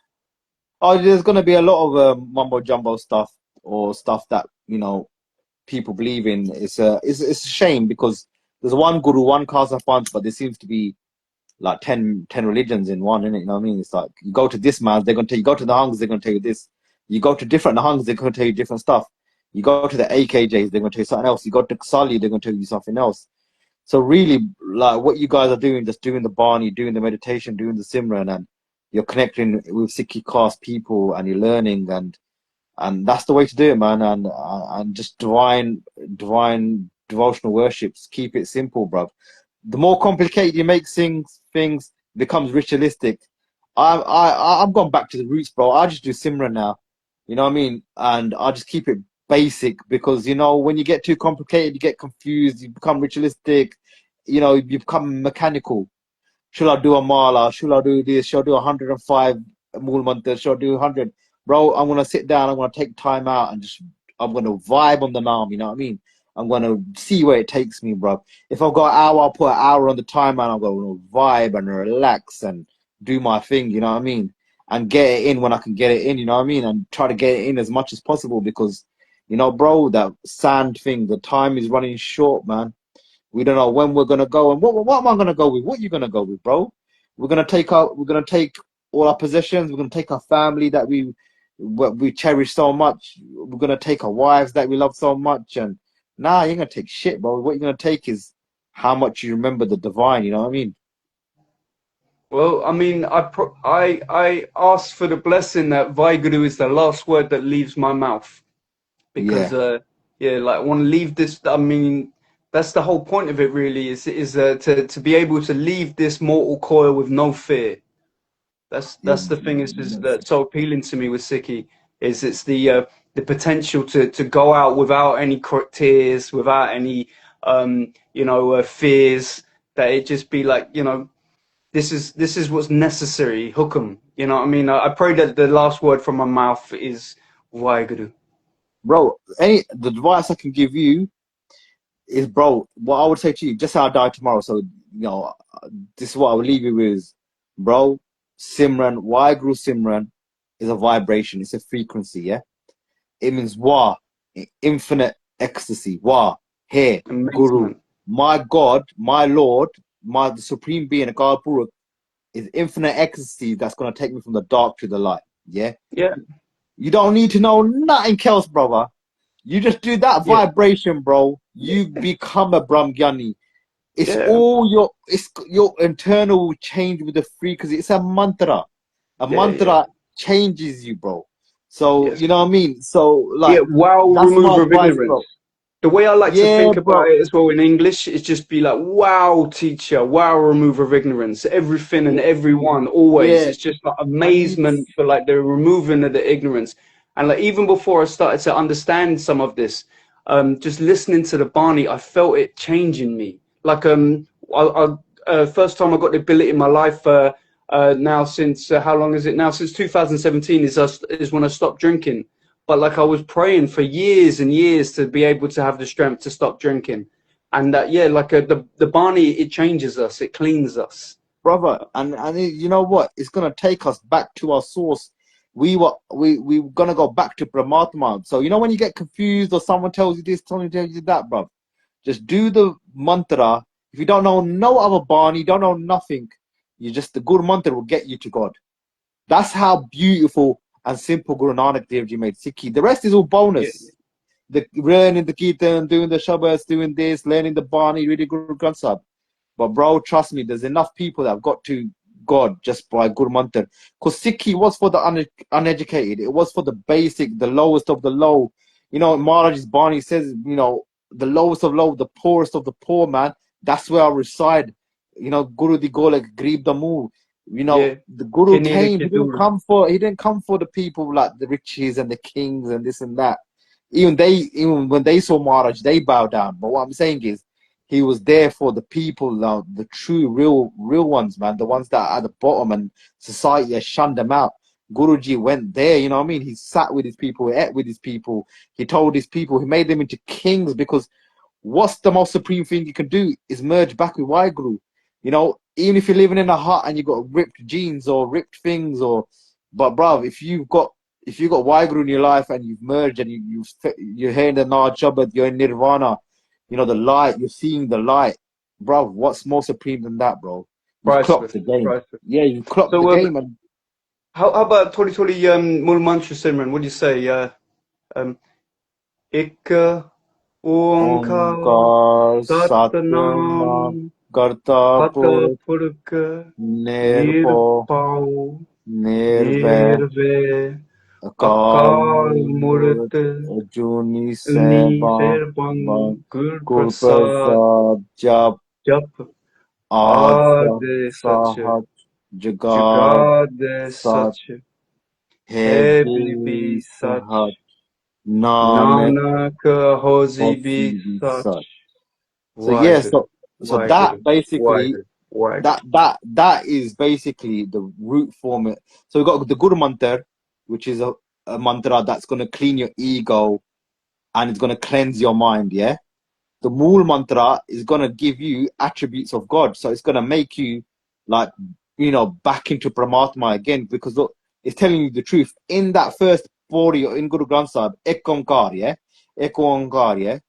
[SPEAKER 1] Oh, there's gonna be a lot of mumbo jumbo stuff or stuff that people believe in. It's a shame because there's one guru, one caste of punch, but there seems to be like 10 religions in one, innit? You know what I mean? It's like you go to this man, they're gonna tell you, go to the Hungs, they're gonna tell you this. You go to different Hungs, they're gonna tell you different stuff. You go to the AKJs, they're gonna tell you something else. You go to Ksali, they're gonna tell you something else. So really, like what you guys are doing, just doing the Barney, doing the meditation, doing the Simran, and you're connecting with Sikhicast people, and you're learning, and that's the way to do it, man. And just divine devotional worships. Keep it simple, bro. The more complicated you make things becomes ritualistic. I've gone back to the roots, bro. I just do Simran now. You know what I mean? And I just keep it basic because when you get too complicated, you get confused, you become ritualistic, you become mechanical. Should I do a mala? Should I do this? Should I do 105 mool mantras? Should I do 100? Bro, I'm gonna sit down. I'm gonna take time out and I'm gonna vibe on the naam. You know what I mean? I'm gonna see where it takes me, bro. If I've got an hour, I'll put an hour on the timer and I'm gonna vibe and relax and do my thing. You know what I mean? And get it in when I can get it in. You know what I mean? And try to get it in as much as possible because, bro, that sand thing, the time is running short, man. We don't know when we're gonna go, and what am I gonna go with? What you gonna go with, bro? We're gonna take all our possessions. We're gonna take our family that we cherish so much. We're gonna take our wives that we love so much, and nah, you ain't gonna take shit, bro. What you're gonna take is how much you remember the divine. You know what I mean?
[SPEAKER 2] Well, I mean, I ask for the blessing that Vaheguru is the last word that leaves my mouth because
[SPEAKER 1] Yeah,
[SPEAKER 2] yeah, like I want to leave this. I mean, that's the whole point of it, really, is to be able to leave this mortal coil with no fear.
[SPEAKER 1] yeah,
[SPEAKER 2] That's the thing is that's so appealing to me with Sikhi is it's the potential to go out without any tears, without any fears, that it just be like this is what's necessary, hukum. You know what I mean? I pray that the last word from my mouth is Waheguru.
[SPEAKER 1] bro. The advice I can give you is, bro, what I would say to you, just say I die tomorrow. So, this is what I would leave you with, bro. Simran, why grew Simran is a vibration, it's a frequency, yeah? It means Wa, infinite ecstasy, Wa, here, Guru.
[SPEAKER 2] Amazement.
[SPEAKER 1] My God, my Lord, the Supreme Being, God Puruk, is infinite ecstasy that's going to take me from the dark to the light, yeah?
[SPEAKER 2] Yeah,
[SPEAKER 1] You don't need to know nothing else, brother. You just do that
[SPEAKER 2] yeah,
[SPEAKER 1] vibration, bro. You become a Brahmgyani.
[SPEAKER 2] yeah,
[SPEAKER 1] It's your internal change with the frequency. It's a mantra. A
[SPEAKER 2] yeah, yeah.
[SPEAKER 1] mantra changes you, bro. So
[SPEAKER 2] Yes.
[SPEAKER 1] you know what I mean? So
[SPEAKER 2] Yeah,
[SPEAKER 1] like
[SPEAKER 2] wow,
[SPEAKER 1] that's my
[SPEAKER 2] remover of
[SPEAKER 1] advice,
[SPEAKER 2] ignorance.
[SPEAKER 1] bro.
[SPEAKER 2] The way I like to
[SPEAKER 1] Yeah,
[SPEAKER 2] think about
[SPEAKER 1] bro.
[SPEAKER 2] it as well in English is just be like, wow, teacher, wow, remover of ignorance. Everything and
[SPEAKER 1] Yeah,
[SPEAKER 2] everyone, always.
[SPEAKER 1] yeah.
[SPEAKER 2] It's just like
[SPEAKER 1] And you
[SPEAKER 2] amazement for like the removing of the ignorance. And like even before I started to understand some of this, just listening to the Barney, I felt it changing me. Like first time I got the ability in my life now since how long is it now? Since 2017 is when I stopped drinking. But like I was praying for years and years to be able to have the strength to stop drinking, and yeah, like the Barney, it changes us, it cleans us.
[SPEAKER 1] brother, you know what? It's gonna take us back to our source. We were gonna go back to Brahmatma. So when you get confused or someone tells you this, someone tells you that, bro, just do the mantra. If you don't know no other Bani, don't know nothing, the good mantra will get you to God. That's how beautiful and simple Guru Nanak Dev Ji made Sikhi. The rest is all
[SPEAKER 2] Yeah,
[SPEAKER 1] bonus. The learning the Kirtan, doing the Shabbats, doing this, learning the Bani, reading Guru Granth Sahib. But bro, trust me, there's enough people that have got to God just by Guru Mantra. Because Sikhi was for the uneducated. It was for the basic, the lowest of the low. Maharaj's Bani says, the lowest of low, the poorest of the poor, man. That's where I reside. You know, Guru di Golek Grib Damu. You know,
[SPEAKER 2] Yeah.
[SPEAKER 1] the Guru
[SPEAKER 2] Kenere
[SPEAKER 1] came,
[SPEAKER 2] Keduru.
[SPEAKER 1] he didn't come for the people like the riches and the kings and this and that. Even when they saw Maharaj, they bowed down. But what I'm saying is, he was there for the people, the true, real ones, man. The ones that are at the bottom, and society has shunned them out. Guruji went there, you know what I mean? He sat with his people, he ate with his people, he told his people, he made them into kings, because what's the most supreme thing you can do is merge back with Waheguru. You know, even if you're living in a hut and you got ripped jeans or ripped things, but bruv, if you've got Waheguru in your life and you've merged and you're here in the Najabad, you're in Nirvana, you know, the light, you're seeing the light, bruv, what's more supreme than that, bro? You've clocked
[SPEAKER 2] Priceless.
[SPEAKER 1] the game.
[SPEAKER 2] Priceless.
[SPEAKER 1] Yeah, you've clocked the
[SPEAKER 2] So,
[SPEAKER 1] game. And
[SPEAKER 2] how about Tori Mul Mantra Simran? What do you say? Ik Onkar
[SPEAKER 1] Omkar Satnam
[SPEAKER 2] Satnam
[SPEAKER 1] Kartapur
[SPEAKER 2] Pata Purka
[SPEAKER 1] Nirpo
[SPEAKER 2] Nirpao
[SPEAKER 1] Nirve
[SPEAKER 2] Nirve
[SPEAKER 1] Akal
[SPEAKER 2] Akal
[SPEAKER 1] Murut
[SPEAKER 2] Murte
[SPEAKER 1] Juni
[SPEAKER 2] Ni
[SPEAKER 1] Seba
[SPEAKER 2] Serbang Gur Prasad
[SPEAKER 1] Gurprasad Jap
[SPEAKER 2] Jap
[SPEAKER 1] Asa
[SPEAKER 2] Ade Sache
[SPEAKER 1] Sahat Jagad
[SPEAKER 2] Jagade
[SPEAKER 1] Sat
[SPEAKER 2] Sache Hebi
[SPEAKER 1] Hebi
[SPEAKER 2] Bi
[SPEAKER 1] Sahat
[SPEAKER 2] Sach
[SPEAKER 1] Nanak
[SPEAKER 2] Nanak Hosi Bi
[SPEAKER 1] Hosi Sat.
[SPEAKER 2] Sach
[SPEAKER 1] So yeah,
[SPEAKER 2] Waheguru
[SPEAKER 1] so that
[SPEAKER 2] Waheguru
[SPEAKER 1] basically
[SPEAKER 2] Waheguru Waheguru
[SPEAKER 1] that is basically the root form. So we've got the Guru Mantra, which is a mantra that's going to clean your ego and it's going to cleanse your mind. Yeah. The Mool Mantra is going to give you attributes of God. So it's going to make you like, you know, back into Paramatma again, because look, it's telling you the truth. In that first body in Guru Granth Sahib, Ek Onkar, yeah? Ek Onkar, yeah?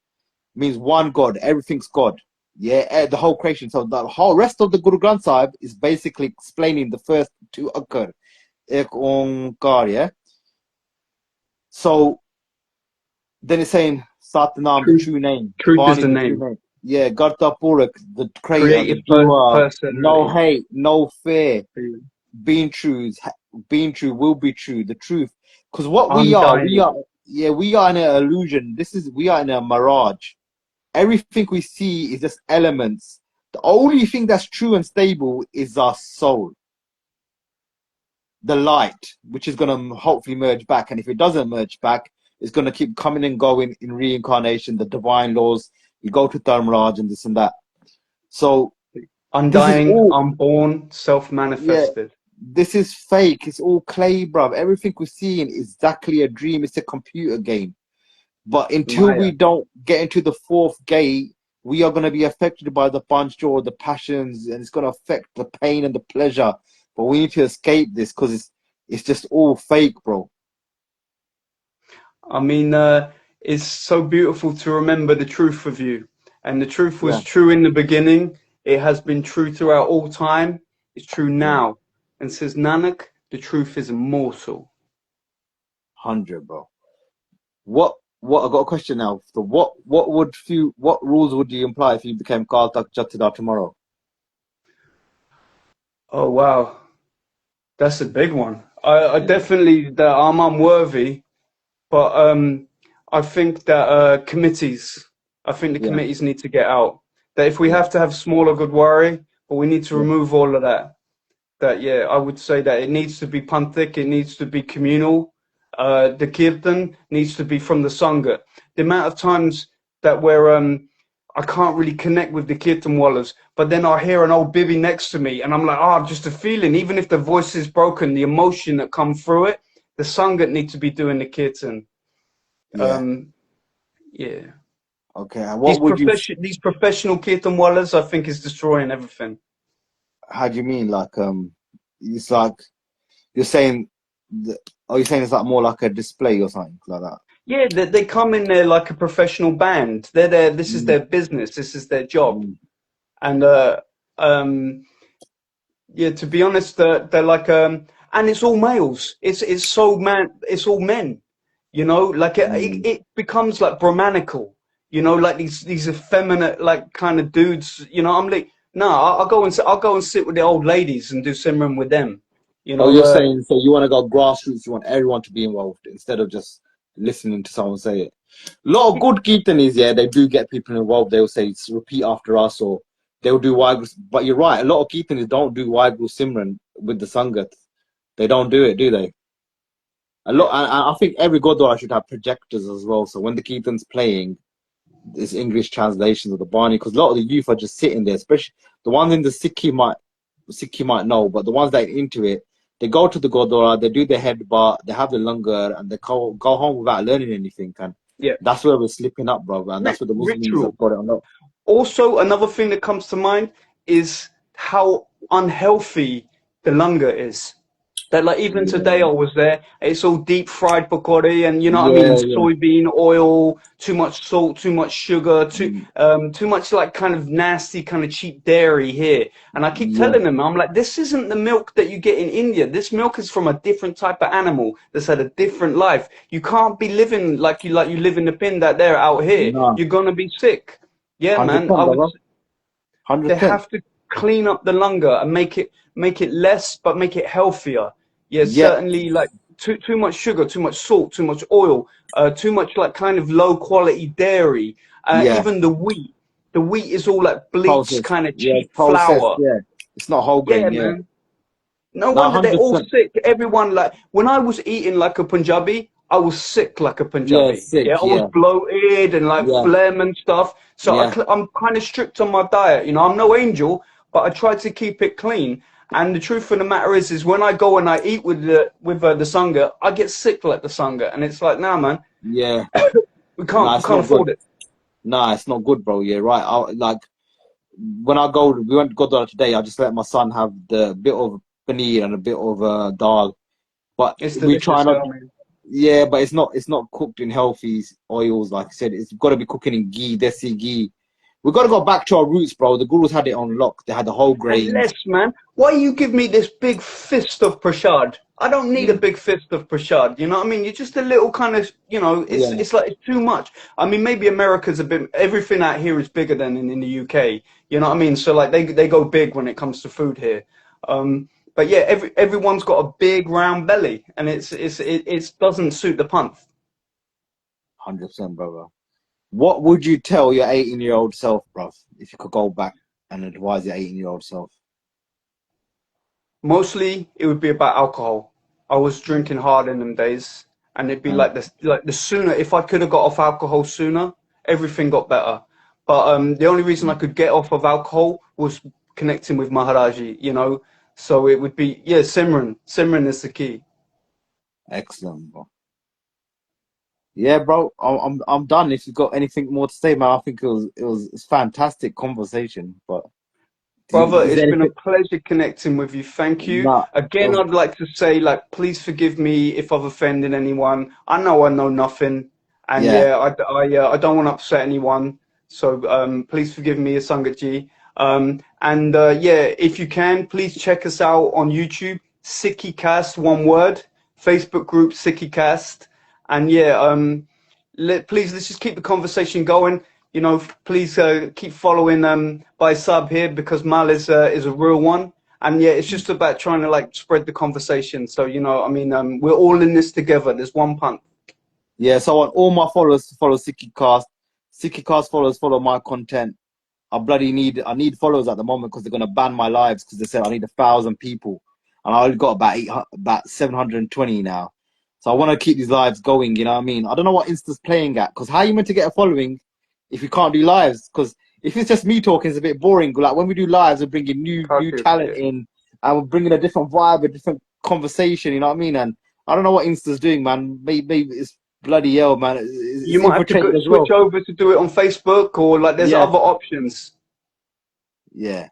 [SPEAKER 1] Means one God, everything's God. Yeah, the whole creation. So the whole rest of the Guru Granth Sahib is basically explaining the first two Akkar. Ek Onkar, yeah? So then it's saying Satnam, the
[SPEAKER 2] Truth
[SPEAKER 1] true name.
[SPEAKER 2] Truth is
[SPEAKER 1] Bani,
[SPEAKER 2] the
[SPEAKER 1] the true
[SPEAKER 2] name.
[SPEAKER 1] name. Yeah, Garta Purak, the creator, the
[SPEAKER 2] Creative
[SPEAKER 1] doer. No
[SPEAKER 2] personality.
[SPEAKER 1] hate, no fear. Being true, will be true, the truth. Because what
[SPEAKER 2] Undying.
[SPEAKER 1] we are in an illusion. We are in a mirage. Everything we see is just elements. The only thing that's true and stable is our soul, the light, which is going to hopefully merge back. And if it doesn't merge back, it's going to keep coming and going in reincarnation, the divine laws. You go to Dharmaraj and this and that. So this is
[SPEAKER 2] Undying,
[SPEAKER 1] all,
[SPEAKER 2] unborn,
[SPEAKER 1] yeah,
[SPEAKER 2] self-manifested.
[SPEAKER 1] this is fake. It's all clay, bruv. Everything we're seeing is exactly a dream. It's a computer game. But until we
[SPEAKER 2] Maya.
[SPEAKER 1] don't get into the fourth gate, we are going to be affected by the panchor, the passions, and it's going to affect the pain and the pleasure. But we need to escape this because it's just all fake, bro.
[SPEAKER 2] I mean, it's so beautiful to remember the truth of you. And the truth
[SPEAKER 1] Yeah,
[SPEAKER 2] was true in the beginning. It has been true throughout all time. It's true
[SPEAKER 1] yeah,
[SPEAKER 2] now. And says Nanak, the truth is immortal.
[SPEAKER 1] 100, bro. What? I got a question now. So what rules would you imply if you became Karl Tak Jatidar tomorrow?
[SPEAKER 2] Oh, wow. That's a big one. I
[SPEAKER 1] Yeah,
[SPEAKER 2] definitely, that I'm unworthy. But I think that I think the
[SPEAKER 1] yeah,
[SPEAKER 2] committees need to get out. That if we
[SPEAKER 1] yeah,
[SPEAKER 2] have to have smaller Gurdwara, but we need to
[SPEAKER 1] yeah,
[SPEAKER 2] remove all of that. That yeah, I would say that it needs to be panthic, it needs to be communal. The kirtan needs to be from the sangha. The amount of times that where I can't really connect with the kirtan wallahs, but then I hear an old bibby next to me, and I'm like, just a feeling. Even if the voice is broken, the emotion that come through it, the sangha need to be doing the kirtan.
[SPEAKER 1] yeah.
[SPEAKER 2] Um, yeah.
[SPEAKER 1] Okay, and what would you?
[SPEAKER 2] These professional kirtan wallahs, I think, is destroying everything.
[SPEAKER 1] How do you mean? Like, it's like you're saying. Are you saying it's like more like a display or something like that?
[SPEAKER 2] Yeah, they come in there like a professional band. They're there. This is
[SPEAKER 1] Mm,
[SPEAKER 2] their business. This is their job.
[SPEAKER 1] mm,
[SPEAKER 2] And um, yeah, to be honest, they're like and it's all males. It's so man. It's all men. You know, like
[SPEAKER 1] mm.
[SPEAKER 2] it becomes like Brahmanical. You know, like these effeminate like kind of dudes. You know, I'm like, no, I'll go and sit with the old ladies and do Simran with them. You
[SPEAKER 1] Oh,
[SPEAKER 2] know,
[SPEAKER 1] you're saying so you want to go grassroots, you want everyone to be involved instead of just listening to someone say it. A lot of good Kirtanis, yeah, they do get people involved. They'll say, repeat after us, or they'll do Waheguru. But you're right, a lot of Kirtanis don't do Waheguru Simran with the Sangat. They don't do it, do they? A lot, I think every Gurdwara should have projectors as well. So when the Kirtan's playing, it's English translations of the Bani, because a lot of the youth are just sitting there, especially the ones in the Sikhi might know, but the ones that are into it, they go to the Gurdwara, they do their headbutt, they have the langar, and they go home without learning anything. And
[SPEAKER 2] Yeah.
[SPEAKER 1] that's where we're slipping up, brother. And that's where the Muslims
[SPEAKER 2] Ritual.
[SPEAKER 1] have got it on up.
[SPEAKER 2] Also, another thing that comes to mind is how unhealthy the langar is. That like even today I was there, it's all deep fried pakodi and you know what I mean, soybean oil, too much salt, too much sugar, too much like kind of nasty, kind of cheap dairy here. And I keep telling them, I'm like, this isn't the milk that you get in India. This milk is from a different type of animal that's had a different life. You can't be living like you live in the pin that they're out here.
[SPEAKER 1] No.
[SPEAKER 2] You're gonna be sick. Yeah, man. I would. They have to clean up the langar and make it less, but make it healthier. Yeah, certainly like too much sugar, too much salt, too much oil, too much like kind of low quality dairy. Even the wheat is all like bleached, kind of cheap flour.
[SPEAKER 1] Yeah, it's not whole grain. Yeah,
[SPEAKER 2] man. No wonder they're all sick. Everyone, like when I was eating like a Punjabi, I was sick like a Punjabi. I was bloated and like phlegm and stuff. So I'm kind of strict on my diet. You know, I'm no angel, but I try to keep it clean. And the truth of the matter is when I go and I eat with the Sangha, I get sick like the Sangha. And it's like, nah, man.
[SPEAKER 1] Yeah.
[SPEAKER 2] we can't afford it.
[SPEAKER 1] Nah, it's not good, bro. Yeah, right. Like, when we went to Gurdwara today, I just let my son have the bit of paneer and a bit of dal. But we try not. Yeah, but it's not cooked in healthy oils, like I said. It's got to be cooking in ghee, desi ghee. We've got to go back to our roots, bro. The Gurus had it on lock. They had the whole grain.
[SPEAKER 2] Less, man. Why you give me this big fist of prasad? I don't need a big fist of prasad. You know what I mean? You're just a little kind of, you know, it's like it's too much. I mean, maybe America's a bit. Everything out here is bigger than in the UK. You know what I mean? So like they go big when it comes to food here. But yeah, everyone's got a big round belly, and it doesn't suit the punth.
[SPEAKER 1] 100%, brother. What would you tell your 18-year-old self, bruv, if you could go back and advise your 18-year-old self?
[SPEAKER 2] Mostly, it would be about alcohol. I was drinking hard in them days, and it'd be like the sooner, if I could have got off alcohol sooner, everything got better. But the only reason I could get off of alcohol was connecting with Maharaji, you know. So it would be Simran. Simran is the key.
[SPEAKER 1] Excellent, bro. Yeah, bro, I'm done. If you've got anything more to say, man, I think it was a fantastic conversation. But
[SPEAKER 2] brother, it's been a pleasure connecting with you. Thank you. Again, I'd like to say, like, please forgive me if I've offended anyone. I know nothing, and I don't want to upset anyone. So please forgive me, Sangatji. If you can, please check us out on YouTube, Sikhicast, one word, Facebook group Sikhicast. And please, let's just keep the conversation going. You know, please keep following by sub here, because Mal is a real one. And it's just about trying to like spread the conversation. So, you know, I mean, we're all in this together. There's one punt.
[SPEAKER 1] Yeah, so I want all my followers to follow Sikhicast. Sikhicast followers follow my content. I need followers at the moment because they're gonna ban my lives because they said I need 1,000 people, and I only got about 720 now. So I want to keep these lives going. You know what I mean? I don't know what Insta's playing at, because how are you meant to get a following if you can't do lives? Because if it's just me talking, it's a bit boring. Like when we do lives, we're bringing new talent in, and we're bringing a different vibe, a different conversation. You know what I mean? And I don't know what Insta's doing, man. Maybe it's bloody hell, man.
[SPEAKER 2] You might have to switch over to do it on Facebook, or like there's other options.
[SPEAKER 1] Yeah.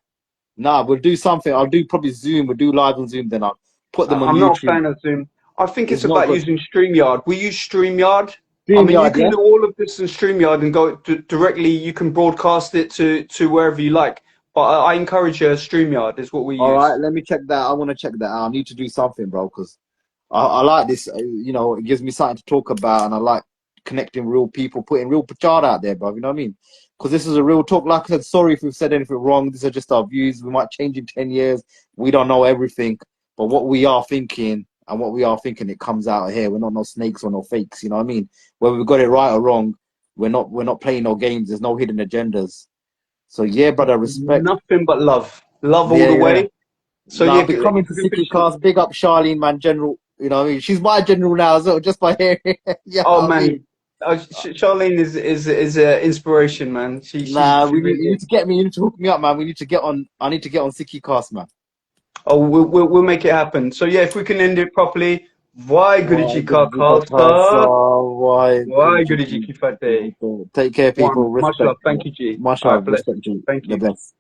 [SPEAKER 1] Nah, we'll do something. I'll do probably Zoom. We'll do live on Zoom. Then I'll put them on YouTube. I'm not a
[SPEAKER 2] fan of Zoom. I think it's about using StreamYard. We use StreamYard. I mean, you can do all of this in StreamYard and go directly. You can broadcast it to wherever you like. But I encourage StreamYard is what we use.
[SPEAKER 1] All right, let me check that. I want to check that out. I need to do something, bro, because I like this. You know, it gives me something to talk about, and I like connecting real people, putting real pachad out there, bro. You know what I mean? Because this is a real talk. Like I said, sorry if we've said anything wrong. These are just our views. We might change in 10 years. We don't know everything, but what we are thinking and what we are thinking, it comes out here. We're not no snakes or no fakes. You know what I mean? Whether we got it right or wrong, we're not playing no games. There's no hidden agendas. So yeah, brother, respect.
[SPEAKER 2] Nothing but love. Love all
[SPEAKER 1] Yeah,
[SPEAKER 2] the
[SPEAKER 1] yeah.
[SPEAKER 2] way. So
[SPEAKER 1] Now
[SPEAKER 2] yeah,
[SPEAKER 1] I'll be coming to Sikhicast. Big up Charlene, man. General, you know what I mean? She's my general now as well, just by hearing. You know
[SPEAKER 2] oh
[SPEAKER 1] what I mean?
[SPEAKER 2] man, Charlene is an inspiration, man.
[SPEAKER 1] Nah,
[SPEAKER 2] She
[SPEAKER 1] you
[SPEAKER 2] really
[SPEAKER 1] need
[SPEAKER 2] is.
[SPEAKER 1] to get me. You need to hook me up, man. We need to get on. I need to get on Sikhicast, man.
[SPEAKER 2] Oh, we'll make it happen. So yeah, if we can end it properly. Why
[SPEAKER 1] Why
[SPEAKER 2] Guruji
[SPEAKER 1] good
[SPEAKER 2] ka
[SPEAKER 1] you got
[SPEAKER 2] Khalsa?
[SPEAKER 1] Why
[SPEAKER 2] Why
[SPEAKER 1] good
[SPEAKER 2] Guruji
[SPEAKER 1] you
[SPEAKER 2] ki Fateh?
[SPEAKER 1] Take care,
[SPEAKER 2] One.
[SPEAKER 1] people.
[SPEAKER 2] Much
[SPEAKER 1] Respect.
[SPEAKER 2] love. Thank you, G.
[SPEAKER 1] Much
[SPEAKER 2] All right,
[SPEAKER 1] love.
[SPEAKER 2] bless.
[SPEAKER 1] Respect you.
[SPEAKER 2] Thank
[SPEAKER 1] The
[SPEAKER 2] you.
[SPEAKER 1] best.